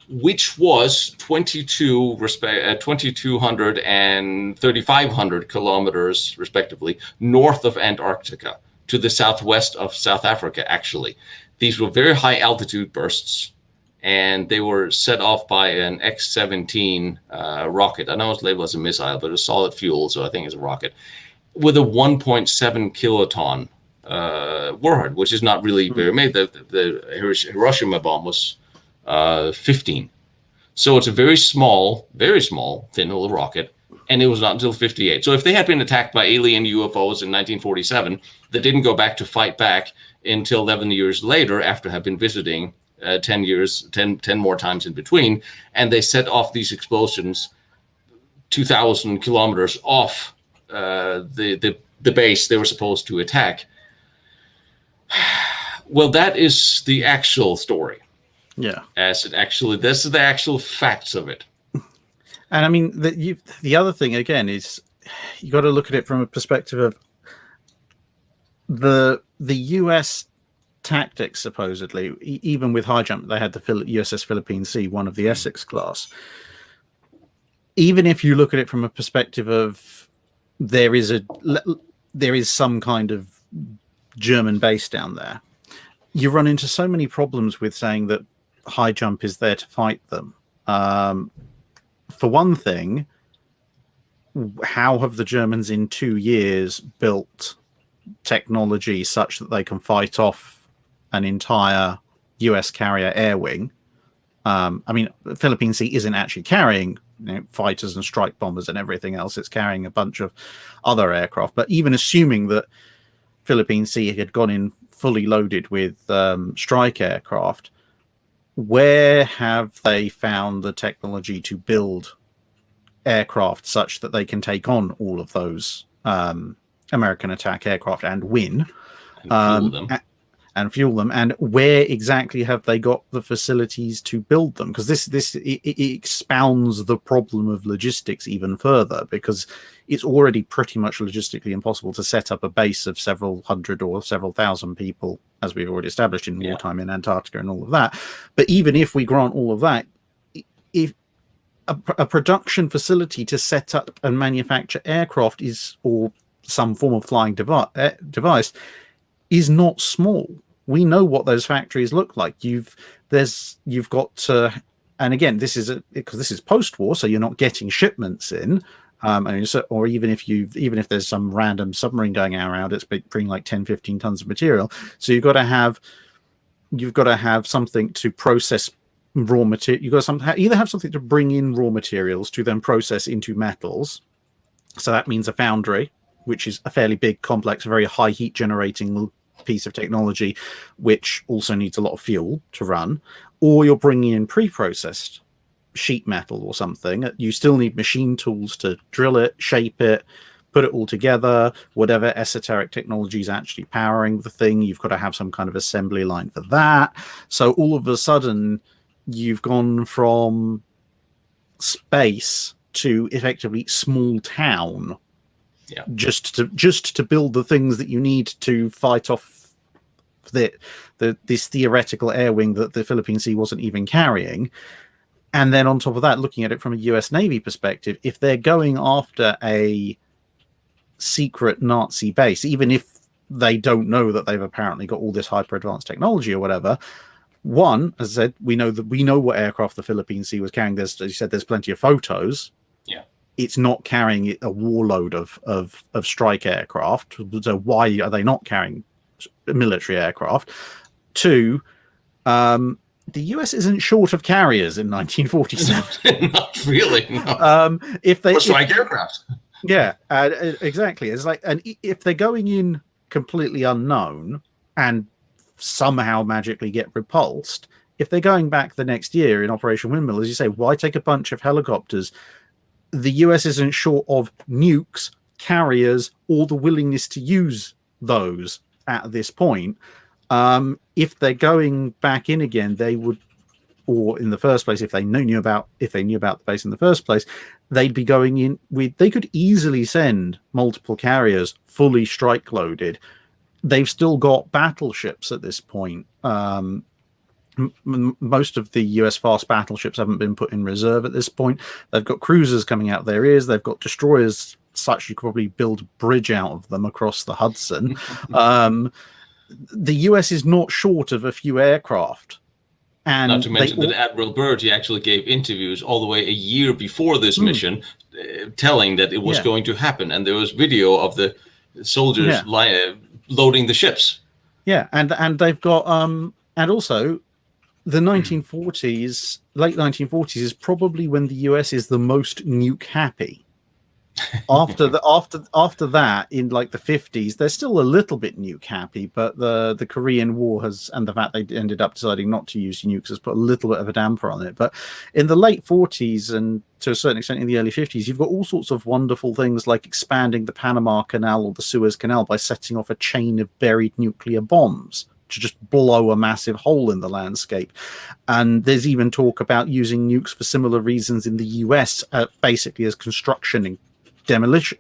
which was 2,200 and 3,500 kilometers, respectively, north of Antarctica, to the southwest of South Africa, actually. These were very high altitude bursts, and they were set off by an X-17 rocket. I know it's labeled as a missile, but it's solid fuel, so I think it's a rocket, with a 1.7 kiloton warhead, which is not really very made. The Hiroshima bomb was 15. So it's a very small, thin little rocket, and it was not until 58. So if they had been attacked by alien UFOs in 1947, they didn't go back to fight back until 11 years later after have been visiting 10 more times in between, and they set off these explosions 2,000 kilometers off the base they were supposed to attack. Well, that is the actual story. Yeah. As it actually, this is the actual facts of it. And I mean, the other thing again is you got to look at it from a perspective of the U.S. tactics. Supposedly, even with Highjump, they had the USS Philippine Sea, one of the Essex class. Even if you look at it from a perspective of there is some kind of German base down there, you run into so many problems with saying that Highjump is there to fight them. For one thing, how have the Germans in 2 years built technology such that they can fight off an entire US carrier air wing? I mean, the Philippine Sea isn't actually carrying fighters and strike bombers and everything else. It's carrying a bunch of other aircraft. But even assuming that Philippine Sea had gone in fully loaded with strike aircraft, where have they found the technology to build aircraft such that they can take on all of those American attack aircraft and win and fuel them? And where exactly have they got the facilities to build them? Because it expounds the problem of logistics even further, because it's already pretty much logistically impossible to set up a base of several hundred or several thousand people, as we've already established in wartime in Antarctica and all of that. But even if we grant all of that, if a production facility to set up and manufacture aircraft or some form of flying device is not small. We know what those factories look like. You've got and again, this is post-war, so you're not getting shipments in. Or even if there's some random submarine going around, it's bringing like 10-15 tons of material. So you've got to have something to process raw material. You've got to either have something to bring in raw materials to then process into metals. So that means a foundry, which is a fairly big, complex, very high heat generating piece of technology, which also needs a lot of fuel to run. Or you're bringing in pre-processed sheet metal or something. You still need machine tools to drill it, shape it, put it all together. Whatever esoteric technology is actually powering the thing, you've got to have some kind of assembly line for that. So all of a sudden, you've gone from space to effectively small town, just to build the things that you need to fight off this theoretical air wing that the Philippine Sea wasn't even carrying. And then on top of that, looking at it from a US Navy perspective, if they're going after a secret Nazi base, even if they don't know that they've apparently got all this hyper advanced technology or whatever, one, as I said, we know what aircraft the Philippine Sea was carrying. As you said, there's plenty of photos. Yeah, it's not carrying a warload of strike aircraft. So why are they not carrying military aircraft? Two, the US isn't short of carriers in 1947. Not really. No. Strike aircraft. Yeah, exactly. It's like, and if they're going in completely unknown and somehow magically get repulsed, if they're going back the next year in Operation Windmill, as you say, why take a bunch of helicopters? The US isn't short of nukes, carriers, or the willingness to use those at this point. If they're going back in again, they would, or in the first place, if they knew about the base in the first place, they'd be going in with. They could easily send multiple carriers fully strike loaded. They've still got battleships at this point. Most of the US fast battleships haven't been put in reserve at this point. They've got cruisers coming out their ears. They've got destroyers such you could probably build a bridge out of them across the Hudson. The US is not short of a few aircraft. And not to mention that Admiral Byrd, he actually gave interviews all the way a year before this mission, telling that it was going to happen. And there was video of the soldiers loading the ships. Yeah, and they've got and also the 1940s, late 1940s, is probably when the US is the most nuke happy. After that, in like the 50s, they're still a little bit nuke happy, but the Korean War and the fact they ended up deciding not to use nukes has put a little bit of a damper on it. But in the late 40s and to a certain extent in the early 50s, you've got all sorts of wonderful things like expanding the Panama Canal or the Suez Canal by setting off a chain of buried nuclear bombs to just blow a massive hole in the landscape. And there's even talk about using nukes for similar reasons in the US, basically as construction and demolition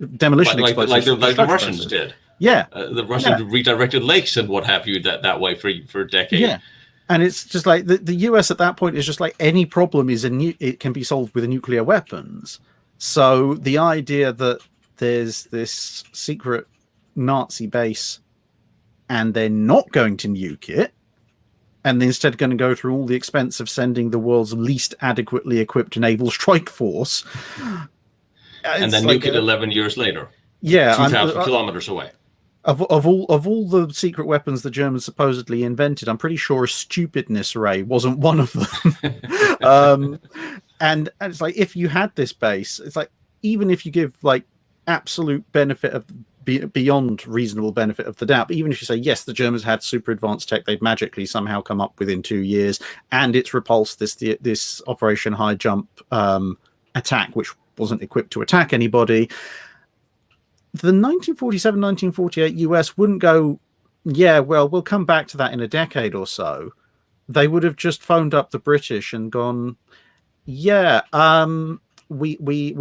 explosives. Like the Russians did. Yeah. The Russians redirected lakes and what have you that way for decades. Yeah. And it's just like the US at that point is just like any problem it can be solved with nuclear weapons. So the idea that there's this secret Nazi base and they're not going to nuke it, and they're instead going to go through all the expense of sending the world's least adequately equipped naval strike force. And then nuke it 11 years later. Yeah. 2,000 kilometers away. Of all the secret weapons the Germans supposedly invented, I'm pretty sure a stupidness ray wasn't one of them. And it's like, if you had this base, it's like, even if you give like absolute benefit of beyond reasonable benefit of the doubt, but even if you say, yes, the Germans had super advanced tech, they'd magically somehow come up within 2 years, and it's repulsed this Operation Highjump attack, which wasn't equipped to attack anybody. The 1947-1948 US wouldn't go, yeah, well, we'll come back to that in a decade or so. They would have just phoned up the British and gone, yeah, we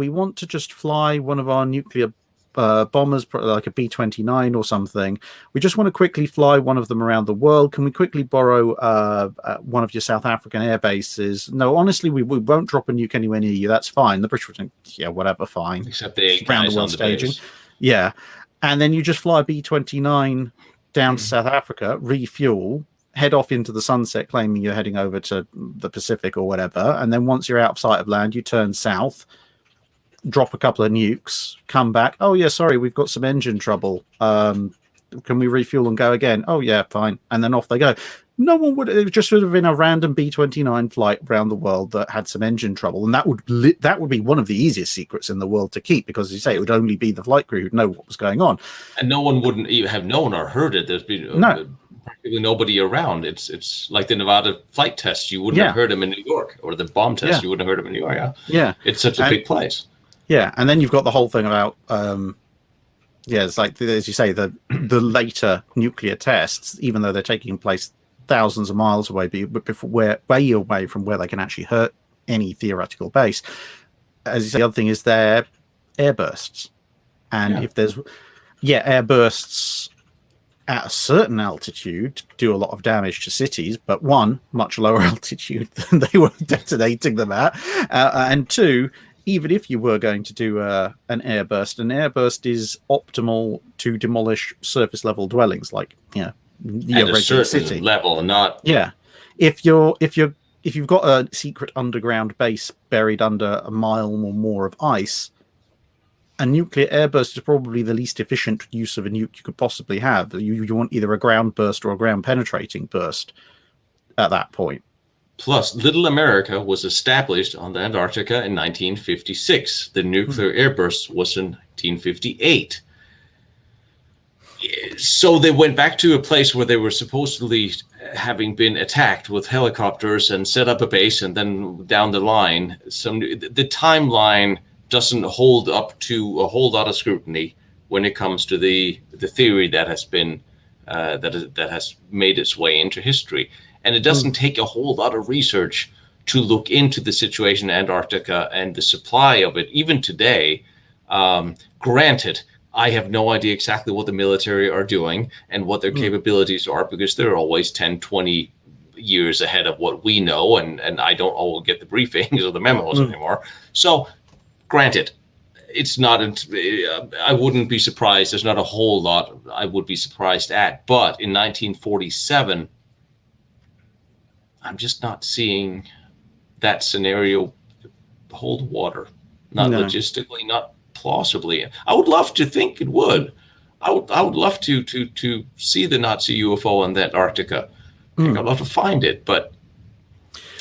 want to just fly one of our nuclear bombers, like a B-29 or something. We just want to quickly fly one of them around the world. Can we quickly borrow one of your South African air bases? No, honestly, we won't drop a nuke anywhere near you. That's fine. The British would think, yeah, whatever, fine. Except they around the world staging. Yeah. And then you just fly a B-29 down to South Africa, refuel, head off into the sunset, claiming you're heading over to the Pacific or whatever. And then once you're out of sight of land, you turn south, drop a couple of nukes, come back. Oh, yeah, sorry, we've got some engine trouble. Can we refuel and go again? Oh, yeah, fine. And then off they go. No one would. It just would have been a random B-29 flight around the world that had some engine trouble, and that would be one of the easiest secrets in the world to keep, because, as you say, it would only be the flight crew who'd know what was going on, and no one wouldn't even have known or heard it. There's been practically nobody around. It's like the Nevada flight test. You wouldn't have heard them in New York, or the bomb test. You wouldn't have heard them in New York. Yeah. It's such a big place. Yeah, and then you've got the whole thing about. It's like, as you say, the later nuclear tests, even though they're taking place thousands of miles away, way away from where they can actually hurt any theoretical base. As you say, the other thing is their airbursts. And if there's airbursts at a certain altitude do a lot of damage to cities, but one, much lower altitude than they were detonating them at, and two, even if you were going to do an airburst is optimal to demolish surface level dwellings, like the regular city level, not if you've got a secret underground base buried under a mile or more of ice. A nuclear airburst is probably the least efficient use of a nuke you could possibly have. You want either a ground burst or a ground penetrating burst at that point. Plus, Little America was established on the Antarctica in 1956. The nuclear airburst was in 1958. So they went back to a place where they were supposedly having been attacked with helicopters and set up a base, and then down the line, the timeline doesn't hold up to a whole lot of scrutiny when it comes to the theory that has been that has made its way into history. And it doesn't take a whole lot of research to look into the situation in Antarctica and the supply of it, even today. Granted, I have no idea exactly what the military are doing and what their capabilities are, because they're always 10, 20 years ahead of what we know, and I don't always get the briefings or the memos anymore. So, granted, it's not. I wouldn't be surprised. There's not a whole lot I would be surprised at. But in 1947, I'm just not seeing that scenario hold water. Not logistically, not plausibly. I would love to think it would. I would love to see the Nazi UFO in Antarctica. I'd love to find it, but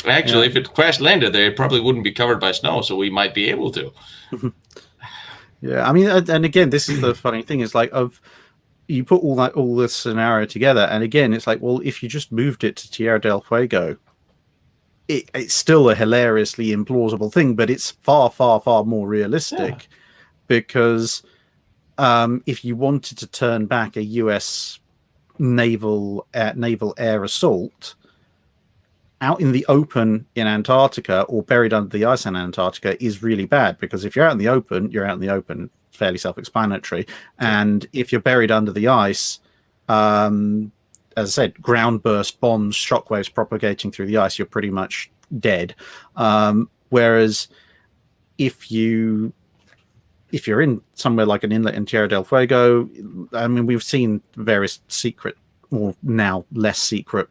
Actually, if it crash landed there, it probably wouldn't be covered by snow, so we might be able to. Yeah, I mean, and again, this is the funny thing is like you put all this scenario together, and again, it's like, well, if you just moved it to Tierra del Fuego, it's still a hilariously implausible thing, but it's far, far, far more realistic because if you wanted to turn back a U.S. naval air assault out in the open in Antarctica or buried under the ice in Antarctica is really bad, because if you're out in the open, you're out in the open, fairly self-explanatory. And if you're buried under the ice, as I said, ground burst bombs, shockwaves propagating through the ice, you're pretty much dead. Whereas if you're in somewhere like an inlet in Tierra del Fuego, I mean, we've seen various secret, or now less secret,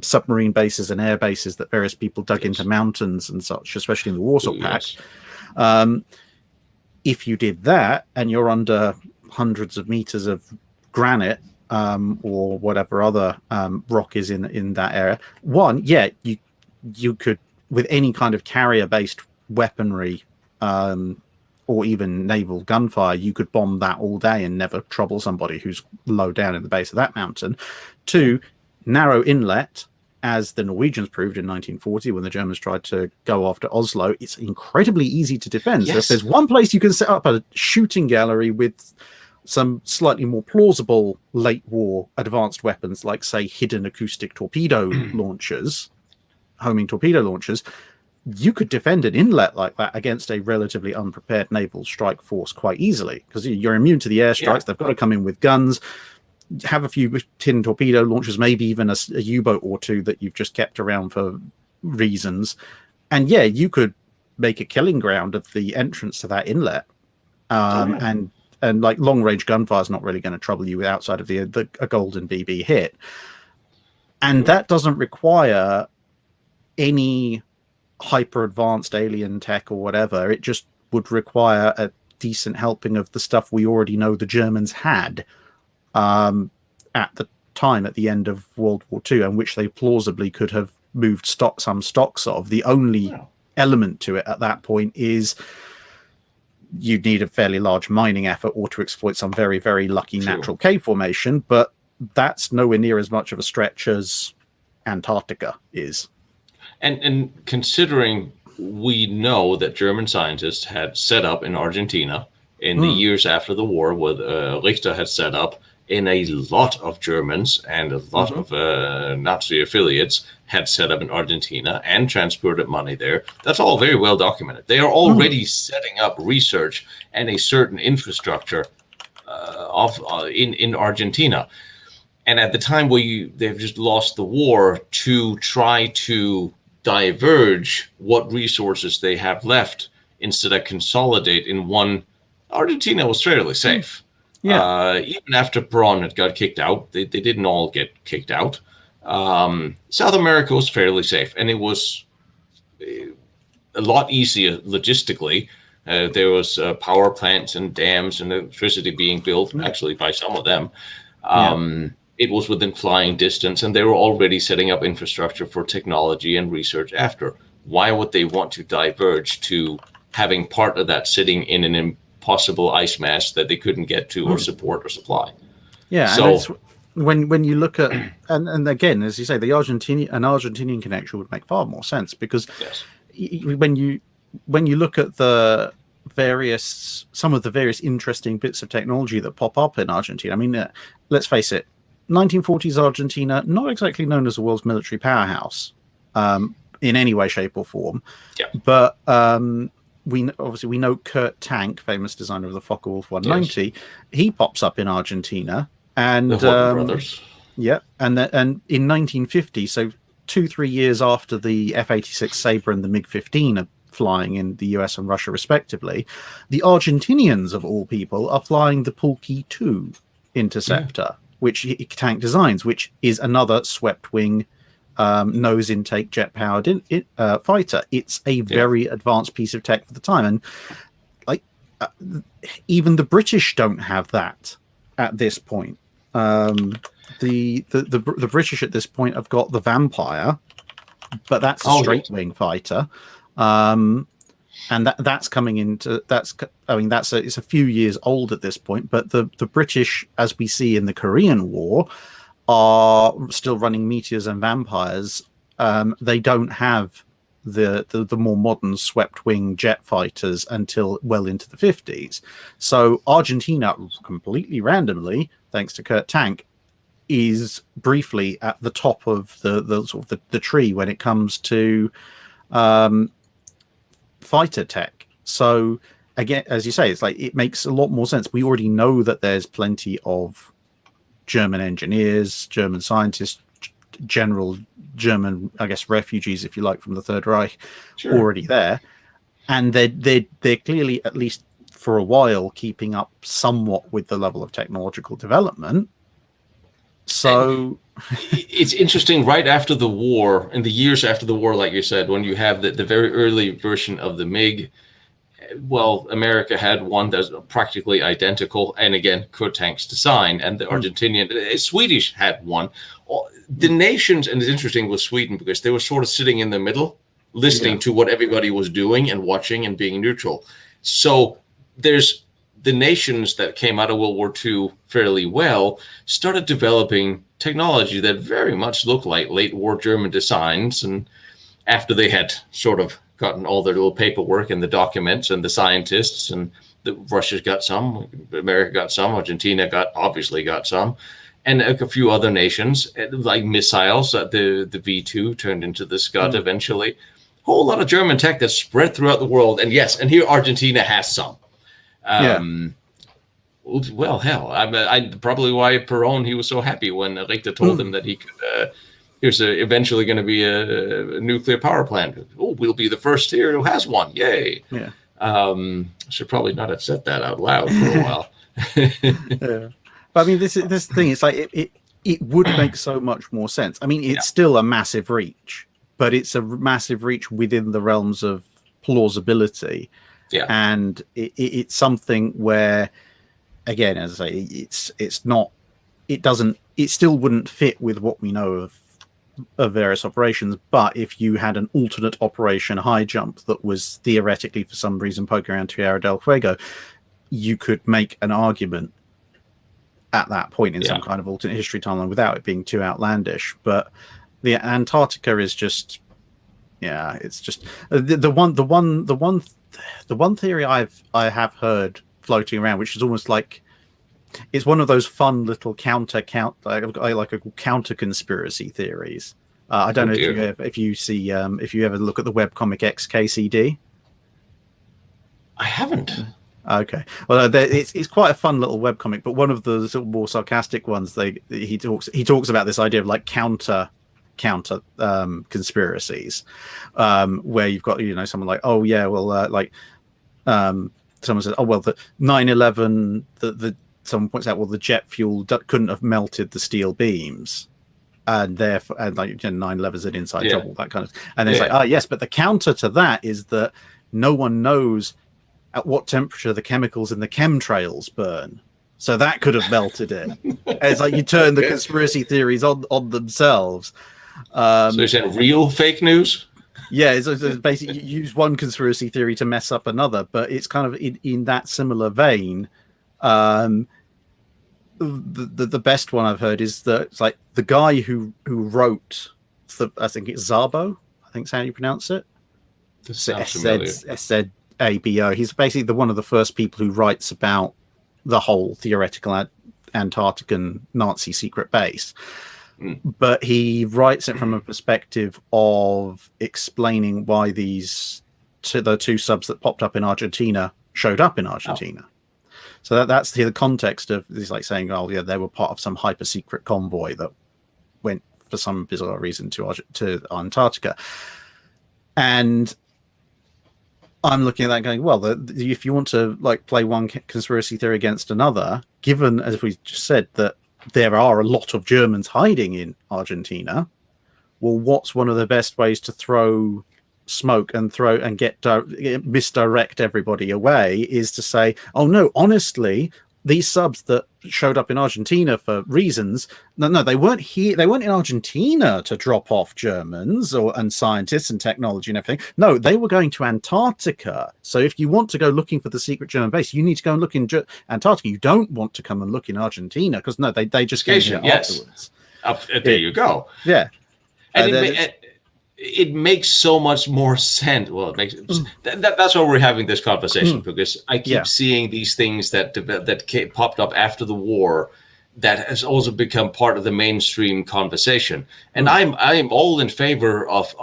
submarine bases and air bases that various people dug into mountains and such, especially in the Warsaw Pact. If you did that and you're under hundreds of meters of granite or whatever other rock is in that area, you could, with any kind of carrier-based weaponry or even naval gunfire, you could bomb that all day and never trouble somebody who's low down in the base of that mountain. 2, narrow inlet, as the Norwegians proved in 1940 when the Germans tried to go after Oslo. It's incredibly easy to defend. Yes. So if there's one place you can set up a shooting gallery with some slightly more plausible late war advanced weapons, like, say, hidden acoustic torpedo launchers, homing torpedo launchers, you could defend an inlet like that against a relatively unprepared naval strike force quite easily, because you're immune to the airstrikes. They've got to come in with guns, have a few tin torpedo launchers, maybe even a U-boat or two that you've just kept around for reasons. And you could make a killing ground of the entrance to that inlet. And like long range gunfire is not really going to trouble you outside of a golden BB hit. And that doesn't require any hyper advanced alien tech or whatever. It just would require a decent helping of the stuff we already know the Germans had at the time, at the end of World War II, and which they plausibly could have moved some stocks of. The only element to it at that point is you'd need a fairly large mining effort or to exploit some very, very lucky natural cave formation, but that's nowhere near as much of a stretch as Antarctica is. And considering we know that German scientists had set up in Argentina in the years after the war, what Richter had set up, in a lot of Germans and a lot of Nazi affiliates had set up in Argentina and transported money there. That's all very well documented. They are already setting up research and a certain infrastructure in Argentina. And at the time where they've just lost the war, to try to diverge what resources they have left instead of consolidate in one, Argentina was fairly safe. Even after Braun had got kicked out, they didn't all get kicked out. South America was fairly safe, and it was a lot easier logistically. There was power plants and dams and electricity being built, actually by some of them. It was within flying distance, and they were already setting up infrastructure for technology and research after. Why would they want to diverge to having part of that sitting in an impossible ice mass that they couldn't get to or support or supply? So when you look at, and again, as you say, an Argentinian connection would make far more sense, because when you look at some of the various interesting bits of technology that pop up in Argentina, I mean, let's face it, 1940s Argentina, not exactly known as the world's military powerhouse in any way, shape, or form. But we know Kurt Tank, famous designer of the Focke-Wulf 190. He pops up in Argentina, and the Horton brothers. And in 1950, so 2-3 years after the F-86 Sabre and the MiG-15 are flying in the US and Russia respectively, the Argentinians of all people are flying the Pulki 2 interceptor, which Tank designs, which is another swept wing nose intake jet powered fighter. It's a very advanced piece of tech for the time, and even the British don't have that at this point. The British at this point have got the Vampire, but that's a straight wing fighter. And that's coming into it's a few years old at this point, but the British, as we see in the Korean War, are still running Meteors and Vampires. They don't have the more modern swept wing jet fighters until well into the 50s. So Argentina, completely randomly, thanks to Kurt Tank, is briefly at the top of the sort of the tree when it comes to fighter tech. So again, as you say, it's like it makes a lot more sense. We already know that there's plenty of German engineers, German scientists, general German, I guess, refugees, if you like, from the Third Reich, already there, and they're clearly, at least for a while, keeping up somewhat with the level of technological development. So it's interesting. Right after the war, in the years after the war, like you said, when you have the very early version of the MiG, well, America had one that's practically identical, and again, Kurt Tank's design, and the Argentinian, Swedish had one. The nations, and it's interesting with Sweden because they were sort of sitting in the middle, listening to what everybody was doing and watching and being neutral. So there's the nations that came out of World War II fairly well started developing technology that very much looked like late war German designs. And after they had sort of gotten all their little paperwork and the documents and the scientists, and the Russia's got some, America got some, Argentina obviously got some, and a few other nations, like missiles, the V2 turned into the Scud eventually. Whole lot of German tech that's spread throughout the world. And yes, and here Argentina has some. Well, hell, I probably why Perón, he was so happy when Richter told him that he could. There's eventually going to be a nuclear power plant. Oh, we'll be the first here who has one. Yay! Yeah. Should probably not have said that out loud for a while. But I mean, this thing. It's like it would make so much more sense. I mean, it's still a massive reach, but it's a massive reach within the realms of plausibility. Yeah, and it's something where, again, as I say, it's not. It doesn't. It still wouldn't fit with what we know of various operations. But if you had an alternate operation Highjump that was theoretically, for some reason, poking around Tierra del Fuego, you could make an argument at that point in some kind of alternate history timeline without it being too outlandish. But the Antarctica is just, it's just the one theory I have heard floating around, which is almost like it's one of those fun little counter conspiracy theories. I don't know if you ever look at the webcomic XKCD. I haven't. Okay, well, it's quite a fun little webcomic, but one of the sort of more sarcastic ones, he talks about this idea of like counter conspiracies, where you've got someone like, oh yeah, well, someone says, oh well, the 9/11, someone points out, well, the jet fuel couldn't have melted the steel beams, and therefore, and like 9/11 is an inside job, all that kind of, and it's like, yes, but the counter to that is that no one knows at what temperature the chemicals in the chemtrails burn, so that could have melted it. It's like you turn the conspiracy theories on themselves. So is that real fake news? Yeah, it's basically you use one conspiracy theory to mess up another, but it's kind of in that similar vein. The best one I've heard is that it's like the guy who wrote, I think it's Szabo, I think is how you pronounce it. SZABO. He's basically one of the first people who writes about the whole theoretical Antarctican Nazi secret base. But he writes it from a perspective of explaining why the two subs that popped up in Argentina showed up in Argentina. So that's the context of this, like saying, oh yeah, they were part of some hyper secret convoy that went for some bizarre reason to Antarctica. And I'm looking at that going, well, if you want to like play one conspiracy theory against another, given, as we just said, that there are a lot of Germans hiding in Argentina, well, what's one of the best ways to throw smoke and misdirect everybody away is to say, oh no, honestly, these subs that showed up in Argentina for reasons, no, they weren't here. They weren't in Argentina to drop off Germans and scientists and technology and everything. No, they were going to Antarctica. So if you want to go looking for the secret German base, you need to go and look in Antarctica. You don't want to come and look in Argentina because no, they just came here afterwards. There you go. Yeah. And it makes so much more sense. Well, it makes that's why we're having this conversation, because I keep seeing these things that popped up after the war that has also become part of the mainstream conversation. And I'm all in favor of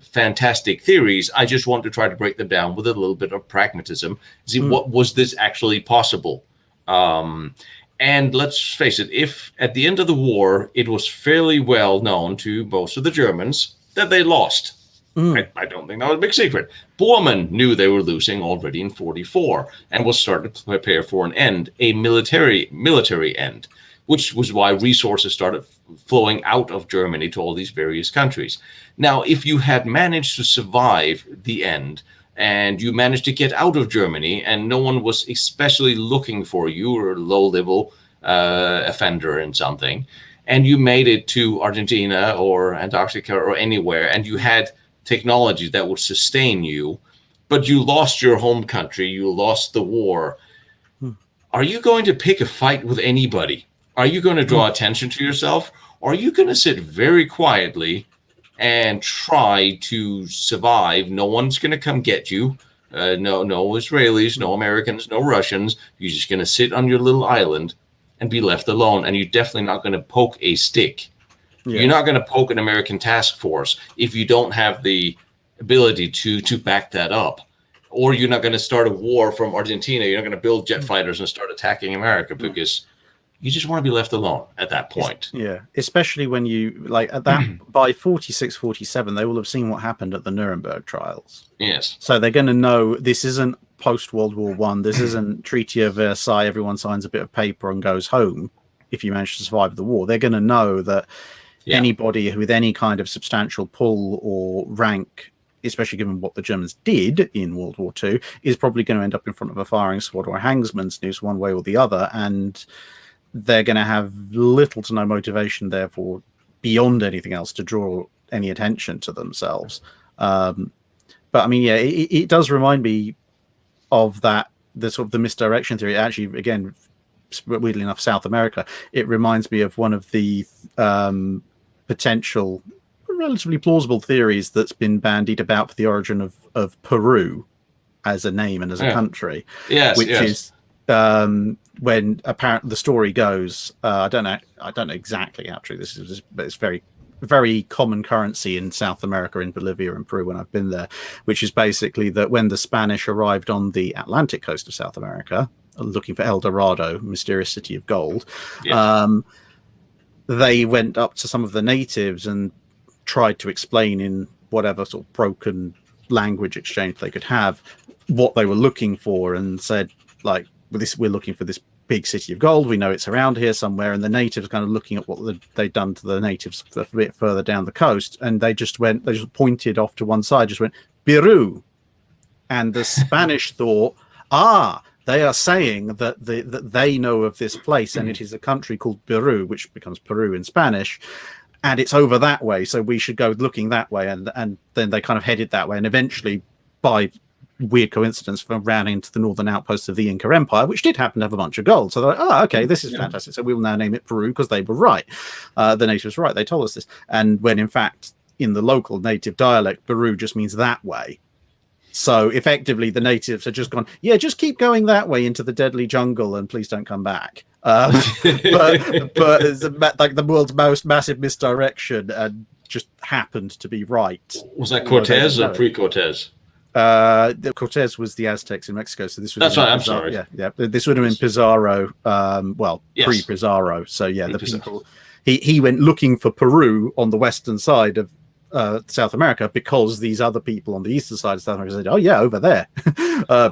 fantastic theories. I just want to try to break them down with a little bit of pragmatism. See, what was this actually possible? And let's face it, if at the end of the war, it was fairly well known to most of the Germans that they lost. I don't think that was a big secret. Bormann knew they were losing already in 1944 and was starting to prepare for an end, a military end, which was why resources started flowing out of Germany to all these various countries. Now, if you had managed to survive the end, and you managed to get out of Germany, and no one was especially looking for you, or a low-level offender in something, and you made it to Argentina or Antarctica or anywhere, and you had technology that would sustain you, but you lost your home country, you lost the war, are you going to pick a fight with anybody? Are you going to draw attention to yourself? Or are you going to sit very quietly and try to survive? No one's going to come get you. No Israelis, no Americans, no Russians. You're just going to sit on your little island and be left alone. And you're definitely not going to poke a stick. Yeah. You're not going to poke an American task force if you don't have the ability to back that up. Or you're not going to start a war from Argentina. You're not going to build jet fighters and start attacking America, because you just want to be left alone at that point. Yeah, especially when you, like, at that, by 46, 47, they will have seen what happened at the Nuremberg trials. Yes. So they're going to know this isn't post-World War One. This isn't Treaty of Versailles. Everyone signs a bit of paper and goes home if you manage to survive the war. They're going to know that anybody with any kind of substantial pull or rank, especially given what the Germans did in World War II, is probably going to end up in front of a firing squad or a hangsman's noose one way or the other. And they're going to have little to no motivation, therefore, beyond anything else, to draw any attention to themselves. But I mean, yeah, it does remind me of that, the sort of the misdirection theory. Actually, again, weirdly enough, South America, it reminds me of one of the potential, relatively plausible theories that's been bandied about for the origin of Peru as a name and as a country. Yes, which is when apparently the story goes, I don't know exactly how true this is, but it's very, very common currency in South America, in Bolivia and Peru when I've been there, which is basically that when the Spanish arrived on the Atlantic coast of South America, looking for El Dorado, mysterious city of gold, they went up to some of the natives and tried to explain in whatever sort of broken language exchange they could have what they were looking for, and said, like, we're looking for this big city of gold. We know it's around here somewhere. And the natives kind of looking at what they'd done to the natives a bit further down the coast, and they just pointed off to one side, just went, Peru. And the Spanish thought, they are saying that they know of this place, and it is a country called Peru, which becomes Peru in Spanish, and it's over that way, so we should go looking that way. And then they kind of headed that way, and eventually, by weird coincidence, ran into the northern outposts of the Inca Empire, which did happen to have a bunch of gold. So they're like, okay, this is fantastic. So we will now name it Peru, because they were right. The natives were right. They told us this. And when in fact, in the local native dialect, Peru just means that way. So effectively, the natives had just gone, just keep going that way into the deadly jungle, and please don't come back. But it's like the world's most massive misdirection, and just happened to be right. Was that Cortez or pre-Cortez? Cortez was the Aztecs in Mexico, so this was I'm sorry. Yeah. This would have been Pizarro, pre-Pizarro. So the people he went looking for Peru on the western side of South America, because these other people on the eastern side of South America said, over there.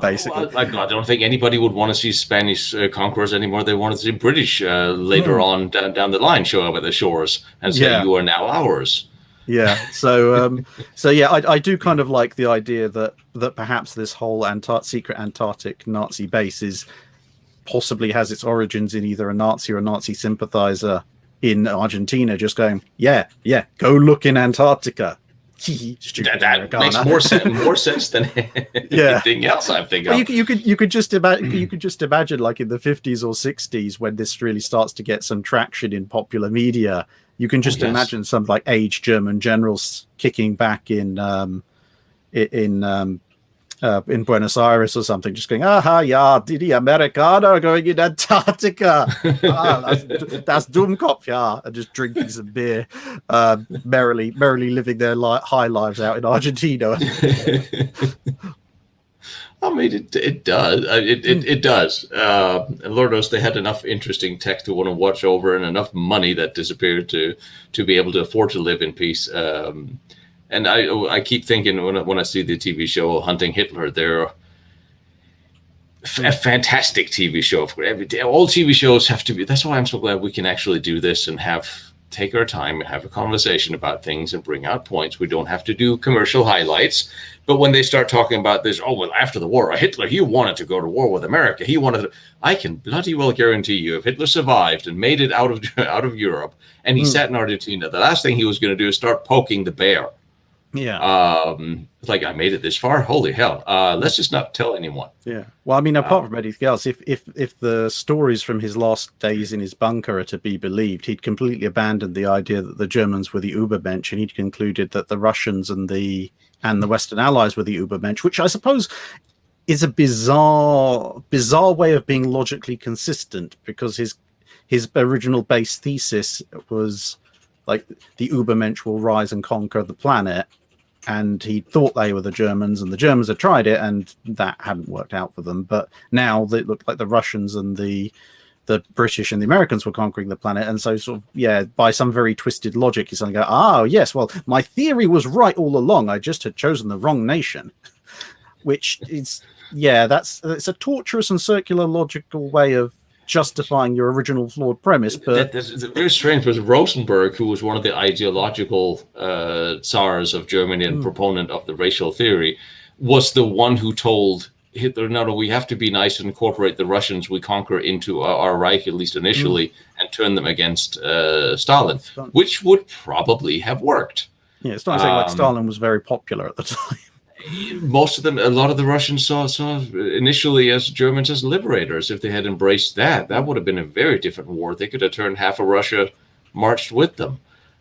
Basically, I don't think anybody would want to see Spanish conquerors anymore. They want to see British later on down the line show up at the shores and say, you are now ours. Yeah, so I do kind of like the idea that perhaps this whole secret Antarctic Nazi base is possibly has its origins in either a Nazi or a Nazi sympathizer in Argentina, just going, yeah, go look in Antarctica. Stupid That Americana. makes more sense than anything else I'm thinking Well, of. you could just imagine, like in the 50s or 60s, when this really starts to get some traction in popular media. You can just imagine some like aged German generals kicking back in Buenos Aires or something, just going, aha, yeah, die Amerikaner going in Antarctica. That's Dummkopf, yeah, and just drinking some beer, merrily living their high lives out in Argentina. I mean, it does. It does. And Lord knows they had enough interesting tech to want to watch over, and enough money that disappeared to be able to afford to live in peace. And I keep thinking when I see the TV show Hunting Hitler, they're a fantastic TV show. All TV shows have to be. That's why I'm so glad we can actually do this and take our time and have a conversation about things and bring out points. We don't have to do commercial highlights. But when they start talking about this, after the war, Hitler, he wanted to go to war with America. I can bloody well guarantee you, if Hitler survived and made it out of Europe, and he sat in Argentina, the last thing he was going to do is start poking the bear. Yeah. Like, I made it this far. Holy hell. Let's just not tell anyone. Yeah. Well, I mean, apart from anything else, if the stories from his last days in his bunker are to be believed, he'd completely abandoned the idea that the Germans were the Übermensch, and he'd concluded that the Russians and the Western Allies were the Übermensch, which I suppose is a bizarre way of being logically consistent, because his original base thesis was like the Übermensch will rise and conquer the planet, and he thought they were the Germans, and the Germans had tried it, and that hadn't worked out for them. But now it looked like the Russians and the British and the Americans were conquering the planet, and so sort of, by some very twisted logic, he's going to go, yes, well, my theory was right all along. I just had chosen the wrong nation, which is, it's a torturous and circular logical way of justifying your original flawed premise. But that's very strange, because Rosenberg, who was one of the ideological czars of Germany and proponent of the racial theory, was the one who told Hitler, no, we have to be nice and incorporate the Russians we conquer into our Reich, at least initially, and turn them against Stalin, which would probably have worked. Yeah, it's not exactly like Stalin was very popular at the time. Most of them, a lot of the Russians saw initially as Germans as liberators. If they had embraced that would have been a very different war. They could have turned half of Russia, marched with them.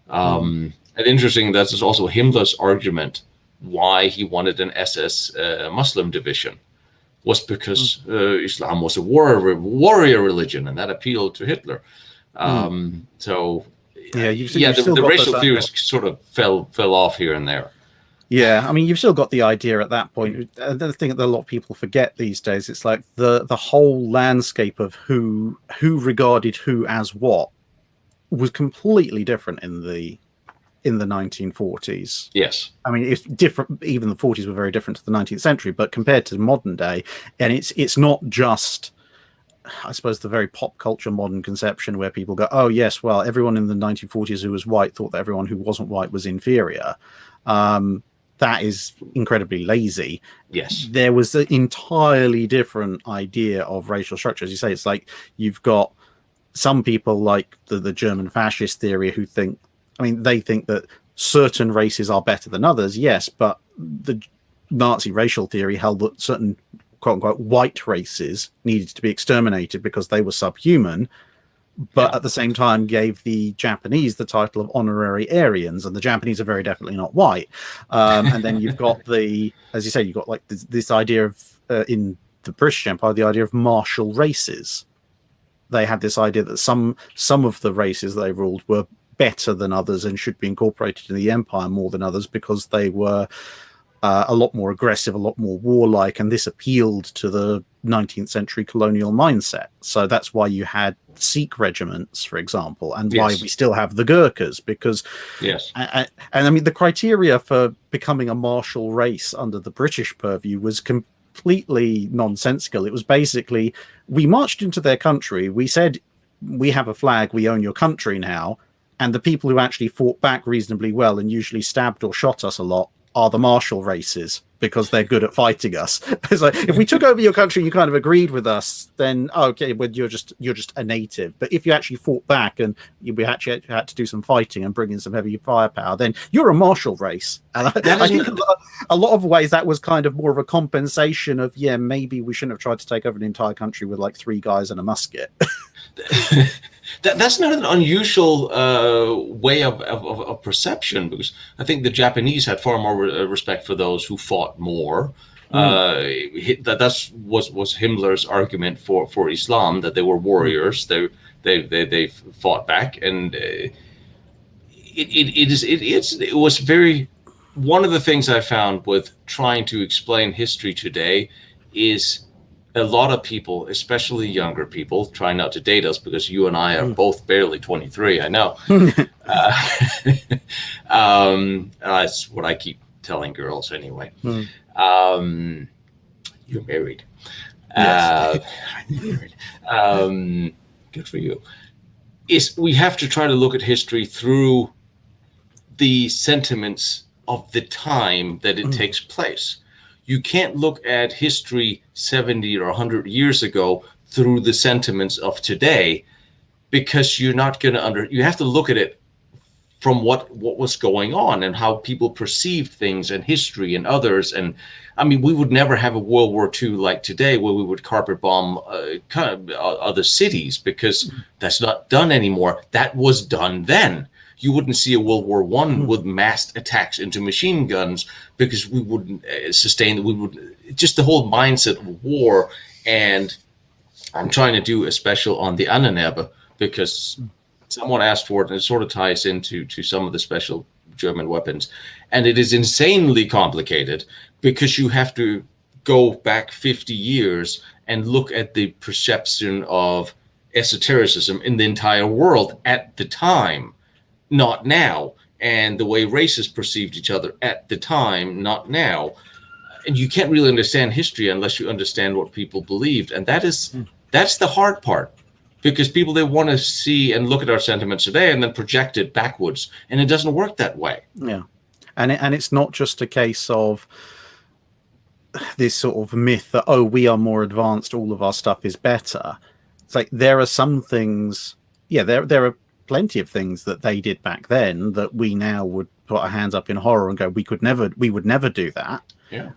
And interesting, that's also Himmler's argument why he wanted an SS Muslim division, was because Islam was a warrior religion, and that appealed to Hitler. So the racial theories sort of fell off here and there. Yeah, I mean, you've still got the idea at that point. The thing that a lot of people forget these days, it's like the whole landscape of who regarded who as what was completely different in the 1940s. Yes. I mean, it's different. Even the 40s were very different to the 19th century, but compared to modern day, and it's not just, I suppose, the very pop culture modern conception where people go, oh yes, well, everyone in the 1940s who was white thought that everyone who wasn't white was inferior. That is incredibly lazy. Yes. There was an entirely different idea of racial structure. As you say, it's like you've got some people like the German fascist theory who think, they think that certain races are better than others, yes, but the Nazi racial theory held that certain quote-unquote white races needed to be exterminated because they were subhuman, but at the same time gave the Japanese the title of honorary Aryans, and the Japanese are very definitely not white. And then you've got as you say, you've got like this idea of, in the British Empire, the idea of martial races. They had this idea that some of the races they ruled were better than others and should be incorporated in the empire more than others because they were a lot more aggressive, a lot more warlike, and this appealed to the 19th century colonial mindset. So that's why you had Sikh regiments, for example, and why we still have the Gurkhas, because and I mean the criteria for becoming a martial race under the British purview was completely nonsensical. It was basically, we marched into their country, we said, we have a flag, we own your country now, and the people who actually fought back reasonably well and usually stabbed or shot us a lot are the martial races because they're good at fighting us. It's like, if we took over your country and you kind of agreed with us, then okay, well, you're just a native. But if you actually fought back and we actually had to do some fighting and bring in some heavy firepower, then you're a martial race. And I think a lot of ways that was kind of more of a compensation of, yeah, maybe we shouldn't have tried to take over an entire country with like 3 guys and a musket. That's not an unusual way of perception, because I think the Japanese had far more respect for those who fought more. That was Himmler's argument for Islam, that they were warriors. They fought back, and it was very. One of the things I found with trying to explain history today is a lot of people, especially younger people, try not to date us because you and I are both barely 23. I know. That's what I keep telling girls anyway. You're married. Yes. I'm married. Good for you. We have to try to look at history through the sentiments of the time that it takes place. You can't look at history 70 or 100 years ago through the sentiments of today, because you're not going to you have to look at it from what was going on and how people perceived things and history and others. And I mean, we would never have a World War II like today, where we would carpet bomb other cities, because that's not done anymore. That was done then. You wouldn't see a World War I with massed attacks into machine guns, because we wouldn't sustain. We would just the whole mindset of war. And I'm trying to do a special on the Annenebe, because someone asked for it, and it sort of ties into some of the special German weapons. And it is insanely complicated, because you have to go back 50 years and look at the perception of esotericism in the entire world at the time. Not now, and the way races perceived each other at the time, not now. And you can't really understand history unless you understand what people believed, and that's the hard part, because people, they want to see and look at our sentiments today and then project it backwards, and it doesn't work that way. Yeah, and it's not just a case of this sort of myth that, oh, we are more advanced, all of our stuff is better. It's like there are some things, there are plenty of things that they did back then that we now would put our hands up in horror and go, we would never do that. Yeah.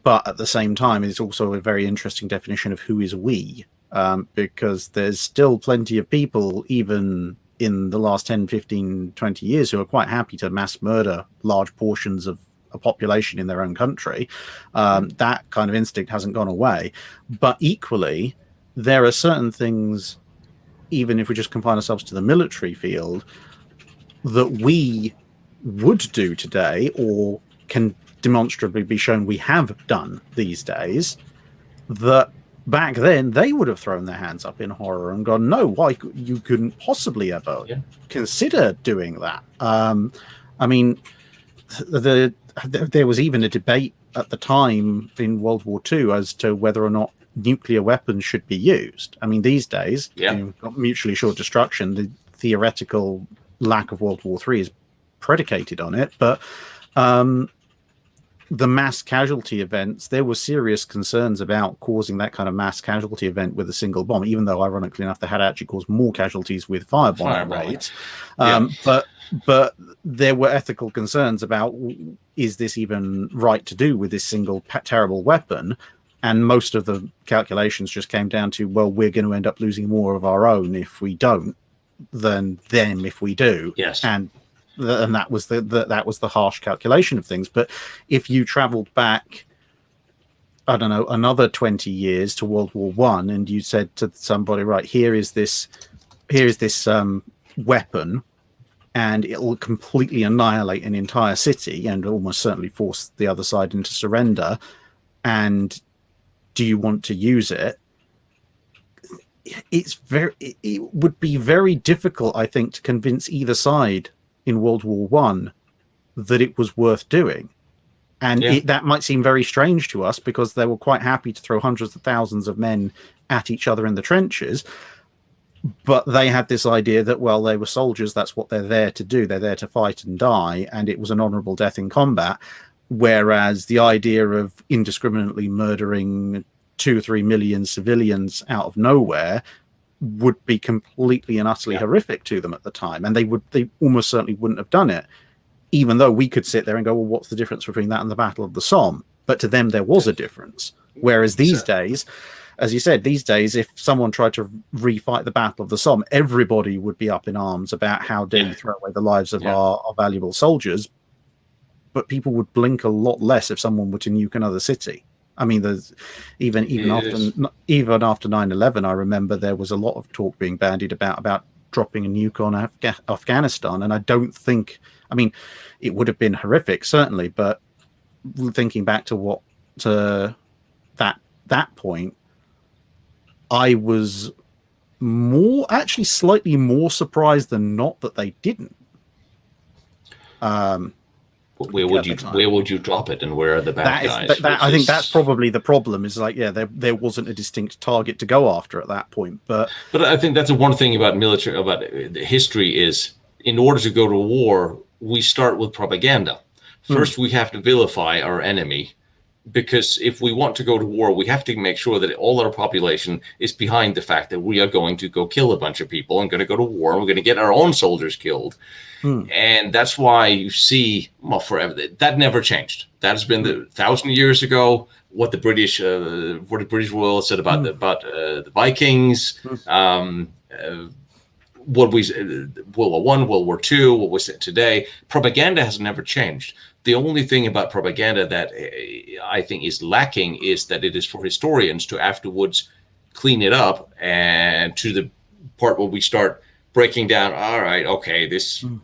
But at the same time, it's also a very interesting definition of who is we, because there's still plenty of people, even in the last 10, 15, 20 years, who are quite happy to mass murder large portions of a population in their own country. That kind of instinct hasn't gone away. But equally, there are certain things, even if we just confine ourselves to the military field, that we would do today, or can demonstrably be shown we have done these days, that back then they would have thrown their hands up in horror and gone, no, why, you couldn't possibly ever consider doing that. I mean, there was even a debate at the time in World War II as to whether or not nuclear weapons should be used. I mean, these days, you've got mutually assured destruction. The theoretical lack of World War III is predicated on it, but the mass casualty events, there were serious concerns about causing that kind of mass casualty event with a single bomb, even though, ironically enough, they had actually caused more casualties with firebomb raids. But there were ethical concerns about, is this even right to do with this single terrible weapon? And most of the calculations just came down to, well, we're going to end up losing more of our own if we don't than them if we do. Yes. And that was the harsh calculation of things. But if you traveled back, I don't know, another 20 years to World War One, and you said to somebody, right, here is this weapon, and it will completely annihilate an entire city and almost certainly force the other side into surrender, and do you want to use it? It would be very difficult, I think, to convince either side in World War One that it was worth doing. And that might seem very strange to us, because they were quite happy to throw hundreds of thousands of men at each other in the trenches. But they had this idea that, well, they were soldiers, that's what they're there to do, they're there to fight and die, and it was an honorable death in combat. Whereas the idea of indiscriminately murdering 2 or 3 million civilians out of nowhere would be completely and utterly horrific to them at the time, and they almost certainly wouldn't have done it, even though we could sit there and go, well, what's the difference between that and the Battle of the Somme? But to them, there was a difference. Whereas these days, as you said, these days, if someone tried to refight the Battle of the Somme, everybody would be up in arms about how dare you throw away the lives of our valuable soldiers. But people would blink a lot less if someone were to nuke another city. I mean, there's even after 9/11, I remember there was a lot of talk being bandied about dropping a nuke on Afghanistan, and I don't think, I mean, it would have been horrific certainly, but thinking back to that point, I was slightly more surprised than not that they didn't. Where would you drop it, and where are the bad guys? I think that's probably the problem. Is like, there wasn't a distinct target to go after at that point. But I think that's the one thing about history is, in order to go to war, we start with propaganda. First, we have to vilify our enemy, because if we want to go to war, we have to make sure that all our population is behind the fact that we are going to go kill a bunch of people and going to go to war, and we're going to get our own soldiers killed. And that's why you see, well, forever, that never changed. That has been 1,000 years ago. What the British royal said about the Vikings, what we World War I, World War II, what we said today. Propaganda has never changed. The only thing about propaganda that I think is lacking is that it is for historians to afterwards clean it up, and to the part where we start breaking down, all right, okay,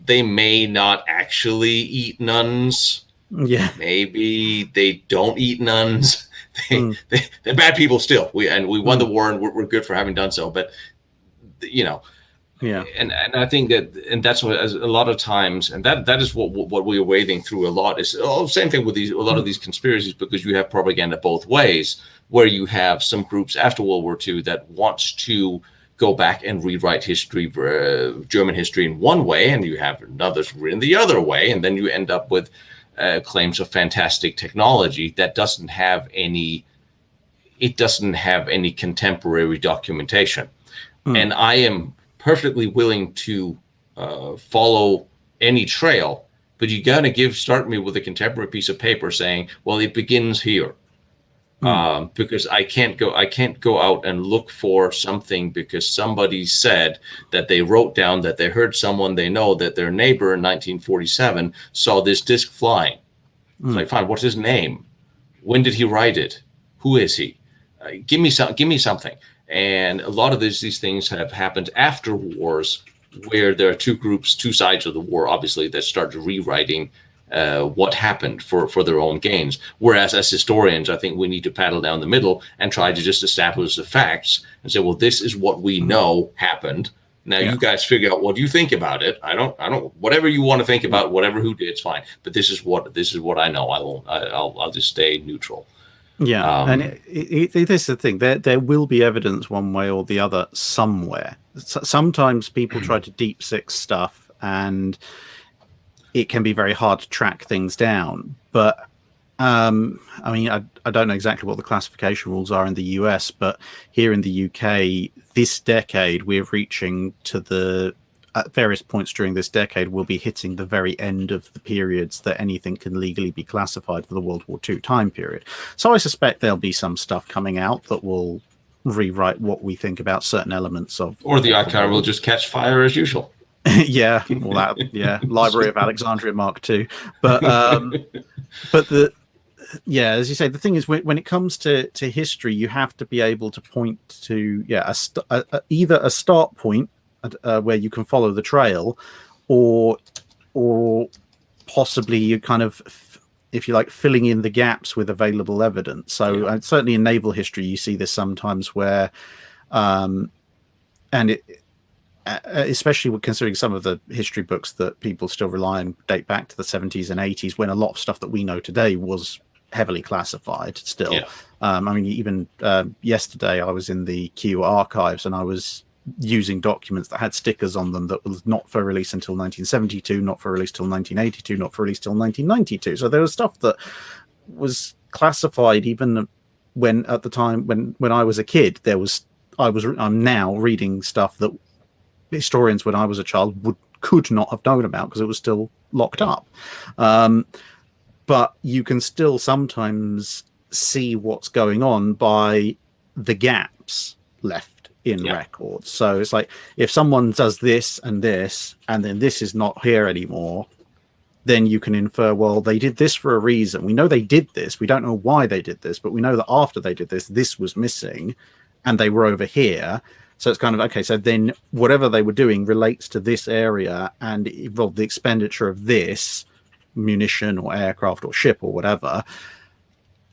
they may not actually eat nuns. Yeah. Maybe they don't eat nuns. They're bad people still. We won the war, and we're good for having done so. But, you know, and I think that's what, as a lot of times, and that is what we are wading through a lot, is same thing with a lot of these conspiracies, because you have propaganda both ways, where you have some groups after World War II that wants to go back and rewrite history, German history, in one way, and you have others written the other way, and then you end up with claims of fantastic technology that doesn't have any contemporary documentation. And I am perfectly willing to follow any trail, but you got to start me with a contemporary piece of paper saying, well, it begins here. Because I can't go out and look for something because somebody said that they wrote down that they heard someone they know that their neighbor in 1947 saw this disc flying. It's like, fine, what's his name? When did he write it? Who is he? Give me something. And a lot of these things have happened after wars, where there are two sides of the war, obviously, that start rewriting what happened for their own gains. Whereas as historians, I think we need to paddle down the middle and try to just establish the facts and say, well, this is what we know happened. Now you guys figure out what you think about it. I don't, whatever you want to think about, whatever who did, it's fine. But this is what I know. I'll just stay neutral. Yeah. And this is the thing, there will be evidence one way or the other somewhere. Sometimes people try to deep six stuff, and it can be very hard to track things down. But I mean, I don't know exactly what the classification rules are in the US, but here in the UK, this decade, we're reaching to at various points during this decade, we'll be hitting the very end of the periods that anything can legally be classified for the World War II time period. So I suspect there'll be some stuff coming out that will rewrite what we think about certain elements of... Or the archive will just catch fire as usual. Yeah, well, Library of Alexandria Mark II. But as you say, the thing is, when it comes to history, you have to be able to point to either a start point where you can follow the trail, or possibly you kind of, if you like, filling in the gaps with available evidence. So certainly in naval history, you see this sometimes where, especially considering some of the history books that people still rely on date back to the 70s and 80s, when a lot of stuff that we know today was heavily classified still. I mean, even yesterday I was in the Q archives, and I was using documents that had stickers on them that was not for release until 1972, not for release till 1982, not for release till 1992. So there was stuff that was classified even when at the time when I was a kid. I'm now reading stuff that historians when I was a child could not have known about because it was still locked up. But you can still sometimes see what's going on by the gaps left in records. So it's like if someone does this and then this is not here anymore, then you can infer, well, they did this for a reason. We know they did this. We don't know why they did this, but we know that after they did this, this was missing and they were over here. So it's kind of, okay, so then whatever they were doing relates to this area and involved the expenditure of this munition or aircraft or ship or whatever.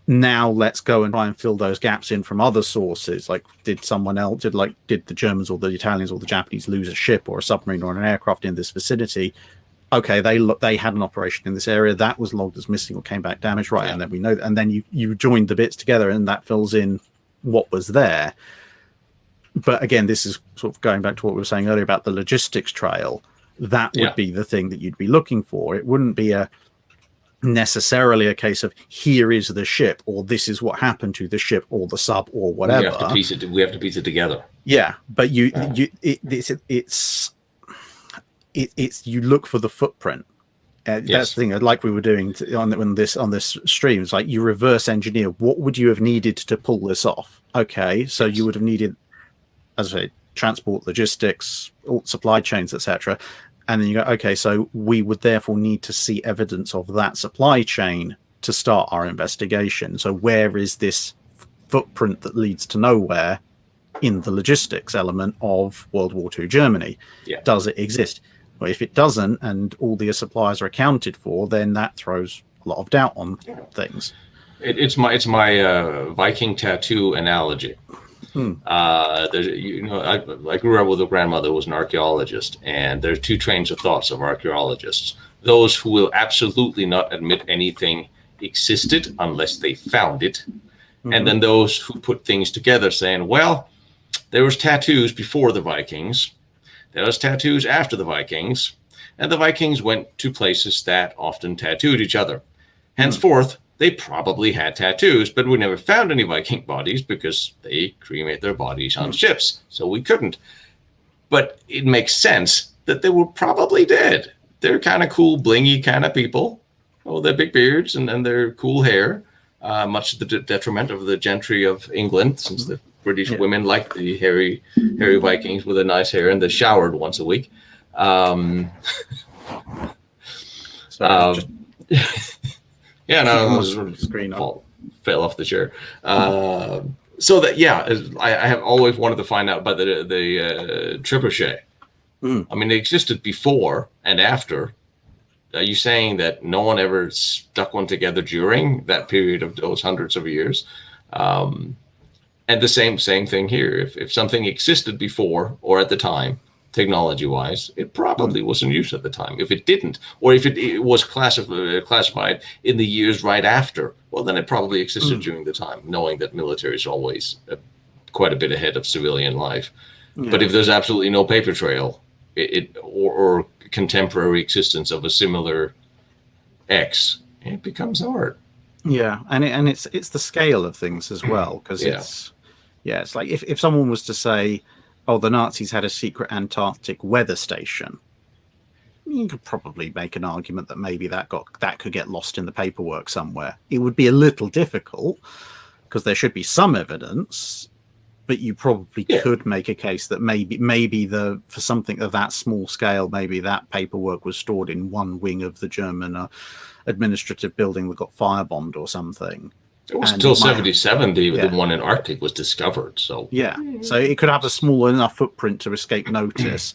Now let's go and try and fill those gaps in from other sources. Like, did the Germans or the Italians or the Japanese lose a ship or a submarine or an aircraft in this vicinity? Okay, they had an operation in this area that was logged as missing or came back damaged, right? And then we know, and then you joined the bits together, and that fills in what was there. But again, this is sort of going back to what we were saying earlier about the logistics trail. That would be the thing that you'd be looking for. It wouldn't be necessarily a case of here is the ship or this is what happened to the ship or the sub or whatever. We have to piece it together. Yeah, but it's you look for the footprint. That's the thing. Like we were doing on this stream, it's like you reverse engineer. What would you have needed to pull this off? Okay, so you would have needed, as I say, transport, logistics, supply chains, etc. And then you go, okay, so we would therefore need to see evidence of that supply chain to start our investigation. So where is this footprint that leads to nowhere in the logistics element of World War II Germany? Does it exist? Well, if it doesn't, and all the suppliers are accounted for, then that throws a lot of doubt on things. It's my Viking tattoo analogy. I grew up with a grandmother who was an archaeologist, and there's two trains of thoughts of archaeologists: those who will absolutely not admit anything existed unless they found it, and then those who put things together, saying, "Well, there was tattoos before the Vikings, there was tattoos after the Vikings, and the Vikings went to places that often tattooed each other. Henceforth, they probably had tattoos, but we never found any Viking bodies because they cremate their bodies on ships, so we couldn't. But it makes sense that they were probably dead. They're kind of cool, blingy kind of people. Oh, their big beards and their cool hair, much to the detriment of the gentry of England, since the British women liked the hairy Vikings with the nice hair and they showered once a week. Yeah, no, screen fell off the chair. So that, I have always wanted to find out about the trebuchet. I mean, they existed before and after. Are you saying that no one ever stuck one together during that period of those hundreds of years? And the same thing here. If something existed before or at the time, technology-wise, it probably wasn't used at the time. If it didn't, or if it was classified in the years right after, well, then it probably existed during the time, knowing that military is always quite a bit ahead of civilian life. But if there's absolutely no paper trail, or contemporary existence of a similar X, it becomes hard. Yeah, and it's the scale of things as well, because it's like if someone was to say, oh, the Nazis had a secret Antarctic weather station, you could probably make an argument that maybe that could get lost in the paperwork somewhere. It would be a little difficult because there should be some evidence, but you probably could make a case that maybe for something of that small scale, maybe that paperwork was stored in one wing of the German administrative building that got firebombed or something. It was until 1977 the one in Arctic was discovered. So so it could have a small enough footprint to escape notice.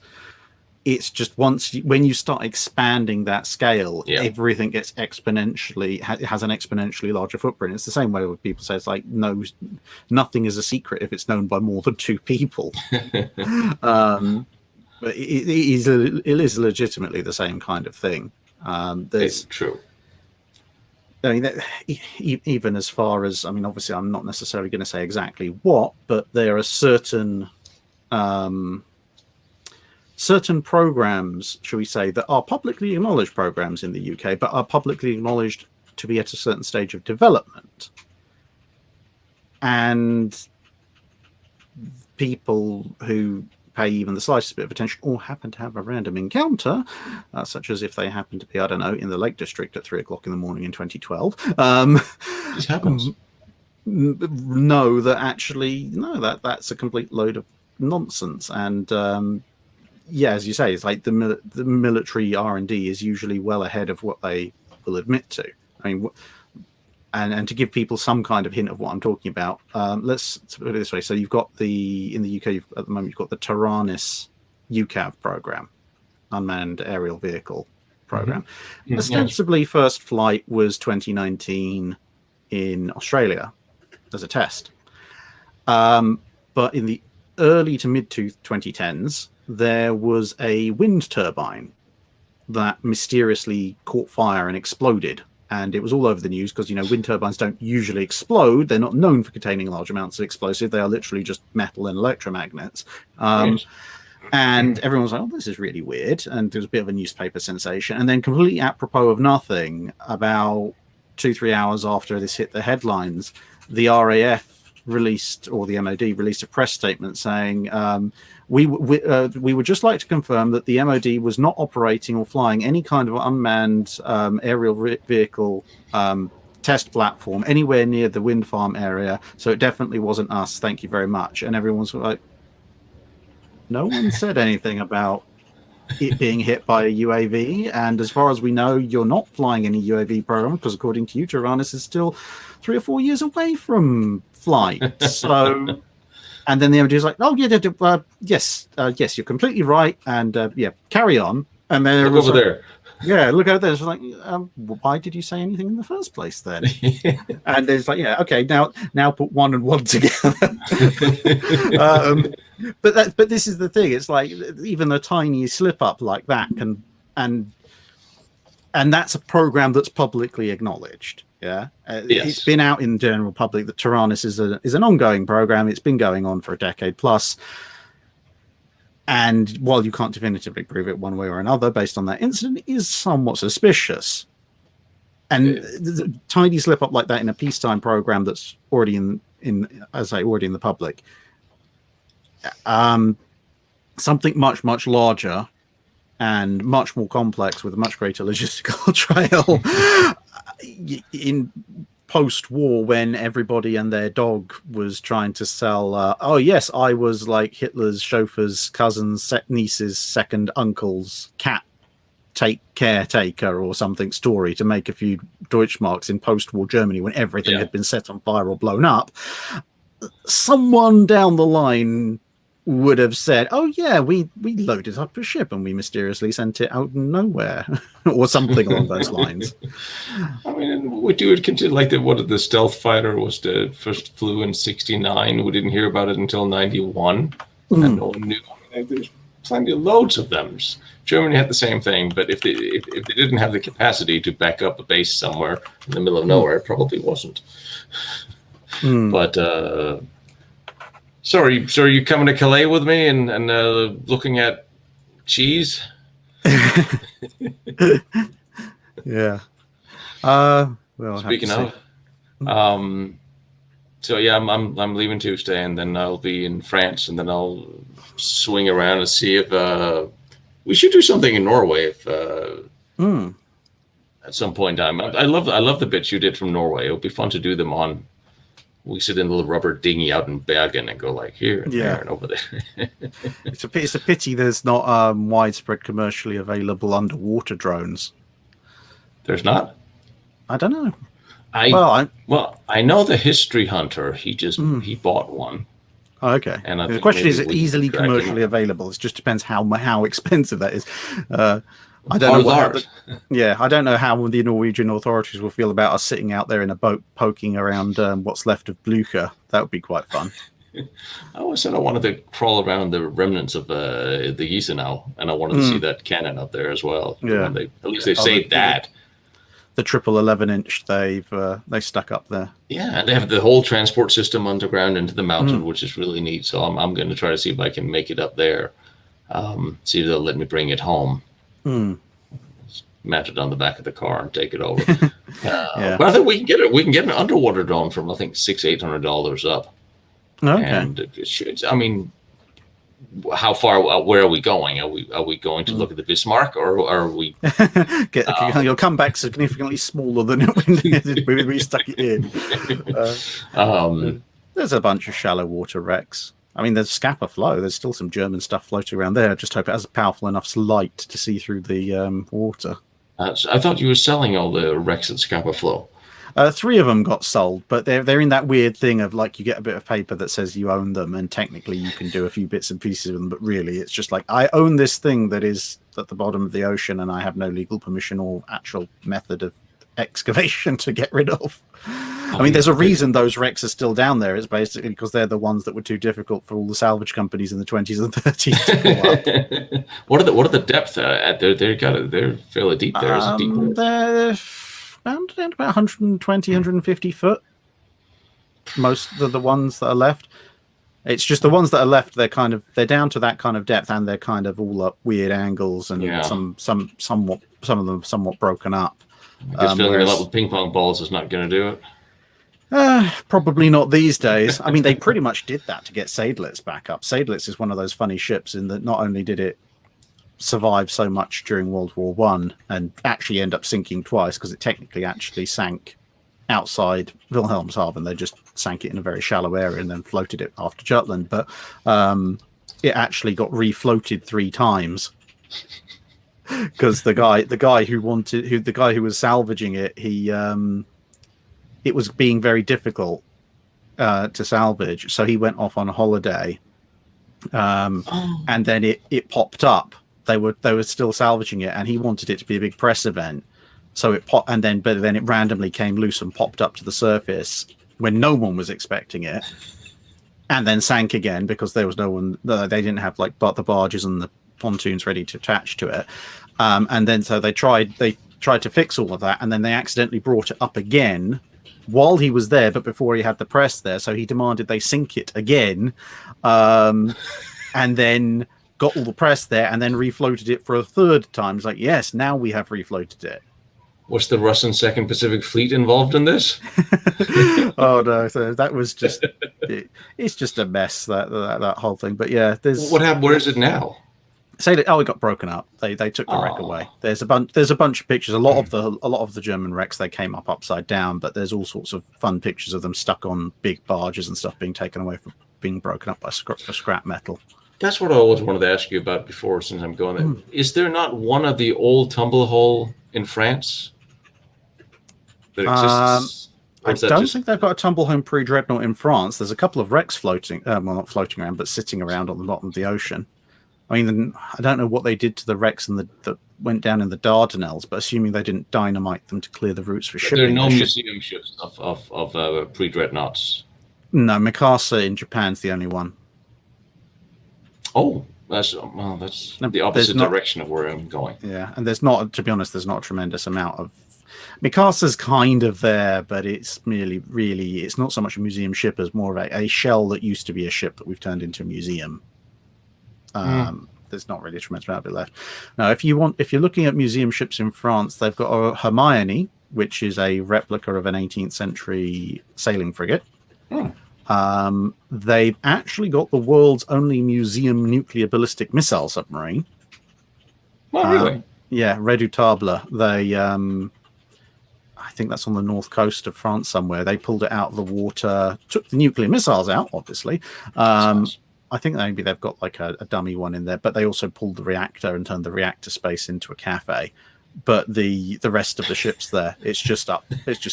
It's just when you start expanding that scale, everything gets has an exponentially larger footprint. It's the same way with people say it's like nothing is a secret if it's known by more than two people. But it is legitimately the same kind of thing. It's true. I mean, even as far as, I mean, obviously I'm not necessarily going to say exactly what, but there are certain certain programs, shall we say, that are publicly acknowledged programs in the UK, but are publicly acknowledged to be at a certain stage of development. And people who pay even the slightest bit of attention or happen to have a random encounter, such as if they happen to be, I don't know, in the Lake District at 3 o'clock in the morning in 2012, This happens. know that actually, no, that's a complete load of nonsense. And yeah, as you say, it's like the military R&D is usually well ahead of what they will admit to. I mean, and to give people some kind of hint of what I'm talking about, let's put it this way. So you've got in the UK, at the moment, you've got the Taranis UCAV program, Unmanned Aerial Vehicle program. Mm-hmm. Ostensibly, first flight was 2019 in Australia as a test. But in the early to mid 2010s, there was a wind turbine that mysteriously caught fire and exploded. And it was all over the news because, wind turbines don't usually explode. They're not known for containing large amounts of explosive. They are literally just metal and electromagnets. Yes. And everyone was like, oh, this is really weird. And there was a bit of a newspaper sensation. And then completely apropos of nothing, about 2-3 hours after this hit the headlines, the RAF released, or the MOD released, a press statement saying, we would just like to confirm that the MOD was not operating or flying any kind of unmanned aerial vehicle test platform anywhere near the wind farm area. So it definitely wasn't us. Thank you very much. And everyone's like, no one said anything about it being hit by a UAV. And as far as we know, you're not flying any UAV program because according to you, Taranis is still 3 or 4 years away from flight. So... And then the MOD is like, "Oh yeah, yes, you're completely right." And yeah, carry on. And then look over there. Yeah, look over there. It's like, why did you say anything in the first place then? And it's like, yeah, okay, now put 1 and 1 together. But this is the thing. It's like even a tiny slip up like that can and that's a program that's publicly acknowledged. Yeah, yes. It's been out in the general public that Taranis is an ongoing program. It's been going on for a decade plus. And while you can't definitively prove it one way or another based on that incident, it is somewhat suspicious. And the tiny slip up like that in a peacetime program that's already already in the public. Something much, much larger and much more complex with a much greater logistical trail in post-war, when everybody and their dog was trying to sell oh yes, I was like Hitler's chauffeur's cousin's niece's second uncle's cat caretaker or something story to make a few Deutschmarks in post-war Germany when everything had been set on fire or blown up. Someone down the line would have said, oh yeah, we loaded up a ship and we mysteriously sent it out of nowhere or something along those lines. I mean, we do it continue like the stealth fighter was the first flew in 69. We didn't hear about it until 91 and no one knew. There's plenty of loads of them. Germany had the same thing, but if they didn't have the capacity to back up a base somewhere in the middle of nowhere, it probably wasn't. But so are you coming to Calais with me and looking at cheese? Yeah. Well, speaking of, so yeah, I'm leaving Tuesday, and then I'll be in France, and then I'll swing around and see if we should do something in Norway. If at some point in time, I love the bits you did from Norway. It would be fun to do them on. We sit in a little rubber dinghy out in Bergen and go like here and there and over there. It's a pity there's not widespread commercially available underwater drones. There's not? I don't know. I know the History Hunter. He he bought one. Oh, okay. And the question is, easily commercially available? It just depends how expensive that is. I don't know. I don't know how the Norwegian authorities will feel about us sitting out there in a boat poking around what's left of Blucher. That would be quite fun. I always said I wanted to crawl around the remnants of the Gneisenau, and I wanted to see that cannon up there as well. Yeah. At least they saved that. the triple 11-inch they stuck up there. Yeah, and they have the whole transport system underground into the mountain, which is really neat. So I'm going to try to see if I can make it up there. See if they'll let me bring it home. Mount it on the back of the car and take it over. Yeah. But I think we can get it. We can get an underwater drone from I think $600-800 up. Okay. And it should. I mean, how far? Where are we going? Are we going to look at the Bismarck, or are we? You'll come back significantly smaller than when we stuck it in. There's a bunch of shallow water wrecks. I mean, there's Scapa Flow. There's still some German stuff floating around there. I just hope it has a powerful enough light to see through the water. I thought you were selling all the wrecks at Scapa Flow. 3 of them got sold, but they're in that weird thing of like you get a bit of paper that says you own them, and technically you can do a few bits and pieces of them, but really it's just like I own this thing that is at the bottom of the ocean, and I have no legal permission or actual method of excavation to get rid of. I mean, there's a reason those wrecks are still down there. It's basically because they're the ones that were too difficult for all the salvage companies in the 20s and 30s to pull up. What are the depth at? They're fairly deep there. Is it deep? They're about 120, 150 foot. Most of the ones that are left. It's just the ones that are left. They're down to that kind of depth, and they're kind of all up weird angles, and some of them somewhat broken up. I guess filling it up with ping pong balls is not going to do it. Probably not these days. I mean, they pretty much did that to get Seydlitz back up. Seydlitz is one of those funny ships in that not only did it survive so much during World War One and actually end up sinking twice, because it technically actually sank outside Wilhelmshaven. They just sank it in a very shallow area and then floated it after Jutland. But it actually got refloated 3 times. Because the guy who was salvaging it, it was being very difficult to salvage, so he went off on a holiday, and then it popped up. They were still salvaging it, and he wanted it to be a big press event, so it popped, but then it randomly came loose and popped up to the surface when no one was expecting it, and then sank again because there was no one. They didn't have like the barges and the pontoons ready to attach to it, and then so they tried to fix all of that, and then they accidentally brought it up again while he was there, but before he had the press there, so he demanded they sink it again, and then got all the press there, and then refloated it for a 3rd time. It's like, yes, now we have refloated it. Was the Russian Second Pacific Fleet involved in this? Oh no, so that was just it's just a mess, that whole thing. But yeah, there's what happened. Where is it now? It got broken up. They took the wreck away. There's a bunch of pictures. A lot of the German wrecks, they came up upside down, but there's all sorts of fun pictures of them stuck on big barges and stuff being taken away for being broken up by scrap metal. That's what I always wanted to ask you about before, since I'm going there. Is there not one of the old tumble hull in France that exists? I don't think they've got a tumble home pre-dreadnought in France. There's a couple of wrecks floating, well, not floating around, but sitting around on the bottom of the ocean. I mean, I don't know what they did to the wrecks that went down in the Dardanelles, but assuming they didn't dynamite them to clear the routes for shipping. There are no museum ships of pre-dreadnoughts. No, Mikasa in Japan's the only one. Oh, that's the opposite direction of where I'm going. Yeah, and to be honest, there's not a tremendous amount of. Mikasa's kind of there, but it's really, it's not so much a museum ship as more of a shell that used to be a ship that we've turned into a museum. There's not really a tremendous amount of it left. Now, if you're looking at museum ships in France, they've got a Hermione, which is a replica of an 18th century sailing frigate. They've actually got the world's only museum nuclear ballistic missile submarine. Oh, really? Yeah, Redoutable. They, I think that's on the north coast of France somewhere. They pulled it out of the water, took the nuclear missiles out, obviously. I think maybe they've got like a dummy one in there, but they also pulled the reactor and turned the reactor space into a cafe. But the rest of the ship's there. It's just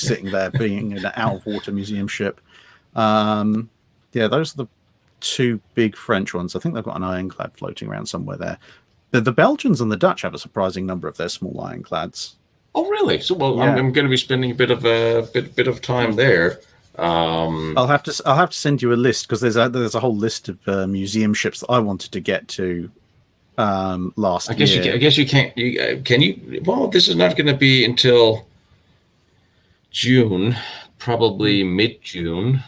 sitting there being an out of water museum ship. Yeah, those are the 2 big French ones. I think they've got an ironclad floating around somewhere there. The Belgians and the Dutch have a surprising number of their small ironclads. Oh, really? So, well, yeah. I'm going to be spending a bit of time there. I'll have to send you a list, because there's a whole list of museum ships that I wanted to get to last year. I guess you can't. Can you? Well, this is not going to be until June, probably mid-June.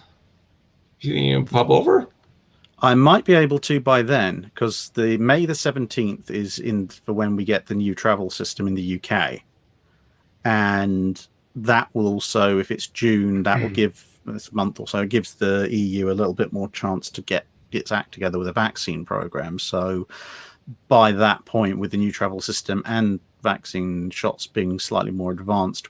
You pop over? I might be able to by then, because the May the 17th is in for when we get the new travel system in the UK. And that will also, if it's June, that will give this month or so, it gives the EU a little bit more chance to get its act together with a vaccine program. So by that point, with the new travel system and vaccine shots being slightly more advanced,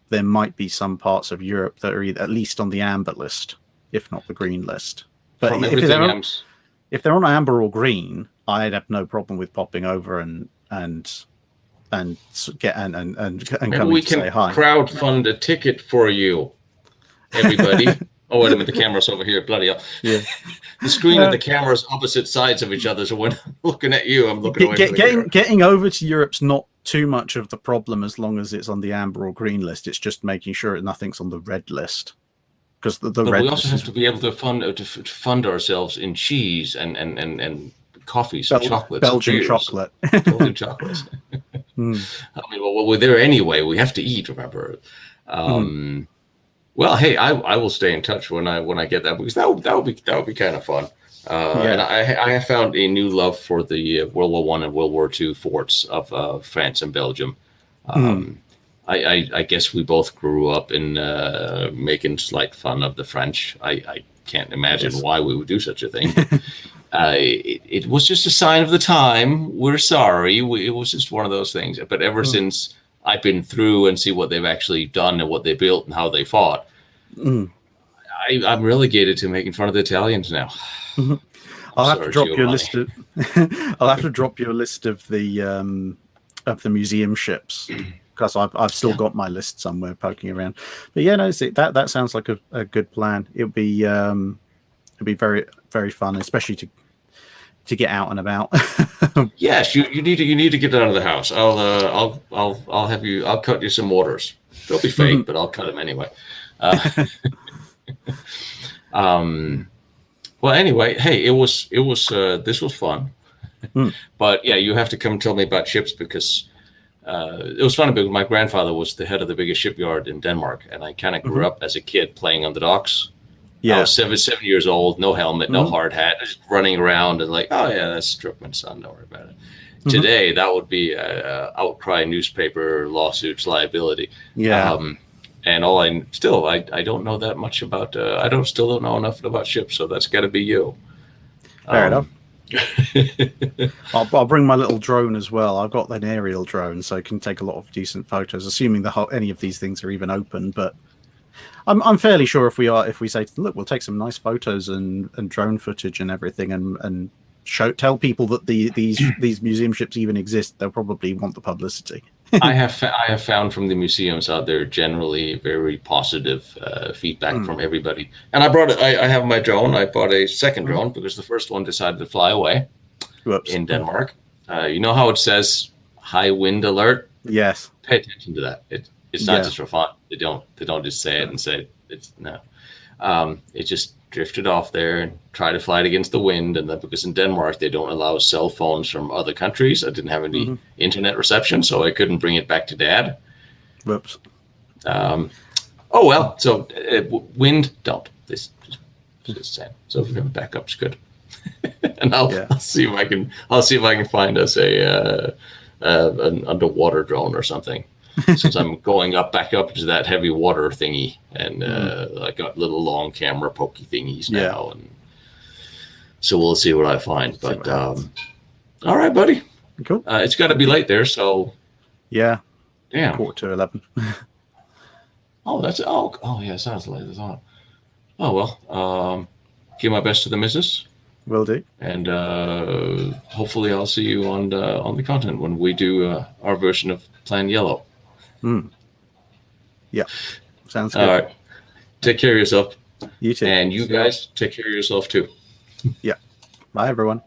there might be some parts of Europe that are at least on the amber list, if not the green list. But if they're on amber or green, I'd have no problem with popping over and maybe we can say hi. Crowdfund a ticket for you, everybody. Oh, wait a minute, the camera's over here. Bloody hell. Yeah. The screen and the camera's opposite sides of each other, so when I'm looking at you, I'm looking away from the getting over to Europe's not too much of the problem as long as it's on the amber or green list. It's just making sure nothing's on the red list. Because but we also have to be able to fund ourselves in cheese and coffees and chocolates. Belgian chocolate. Belgian chocolates. I mean, well, we're there anyway. We have to eat, remember. Well, hey, I will stay in touch when I get that, because that would be kind of fun. And I have found a new love for the World War I and World War II forts of France and Belgium. I guess we both grew up in making slight fun of the French. I can't imagine why we would do such a thing. It was just a sign of the time. We're sorry. It was just one of those things. But ever since I've been through and see what they've actually done and what they built and how they fought, I'm relegated to making fun of the Italians now. I'll have to drop you a list of. I'll have to drop you a list of the museum ships, because I've still got my list somewhere poking around. But yeah, no, that sounds like a good plan. It'd be very, very fun, especially to get out and about. Yes, you need to get out of the house. I'll cut you some orders. They'll be fake, but I'll cut them anyway. Well, anyway, hey, this was fun. But yeah, you have to come tell me about ships, because it was funny because my grandfather was the head of the biggest shipyard in Denmark, and I kind of grew up as a kid playing on the docks. Yeah, I was seven years old, no helmet, no hard hat, just running around and like, oh yeah, that's Struckmann's son, don't worry about it. Today, that would be outcry, newspaper, lawsuits, liability. Yeah. And I don't know that much about. I still don't know enough about ships, so that's got to be you. Fair enough. I'll bring my little drone as well. I've got an aerial drone, so I can take a lot of decent photos, assuming any of these things are even open. But I'm fairly sure if we say, look, we'll take some nice photos and drone footage and everything, and tell people that these museum ships even exist, they'll probably want the publicity. I have found from the museums out there generally very positive feedback from everybody. And I have my drone. I bought a second drone because the first one decided to fly away. Whoops. In Denmark. You know how it says high wind alert? Yes. Pay attention to that. It's not just for fun. They don't just say it and say it's no. It just drifted off there and tried to fly it against the wind, and then because in Denmark they don't allow cell phones from other countries, I didn't have any internet reception, so I couldn't bring it back to Dad. Whoops. Oh well. So wind, don't. This just sad. So if we have backups, good. And I'll see if I can find us an underwater drone or something. Since I'm going back up to that heavy water thingy, and I got little long camera pokey thingies now, and so we'll see what I find. But all right, buddy. Cool. It's got to be late there, so yeah. Damn. 11:15. Yeah, sounds late. It's on. Oh well. Give my best to the missus. Will do. And hopefully I'll see you on the continent when we do our version of Plan Yellow. Yeah, sounds good. All right, take care of yourself. You too. And you guys take care of yourself too. Yeah. Bye, everyone.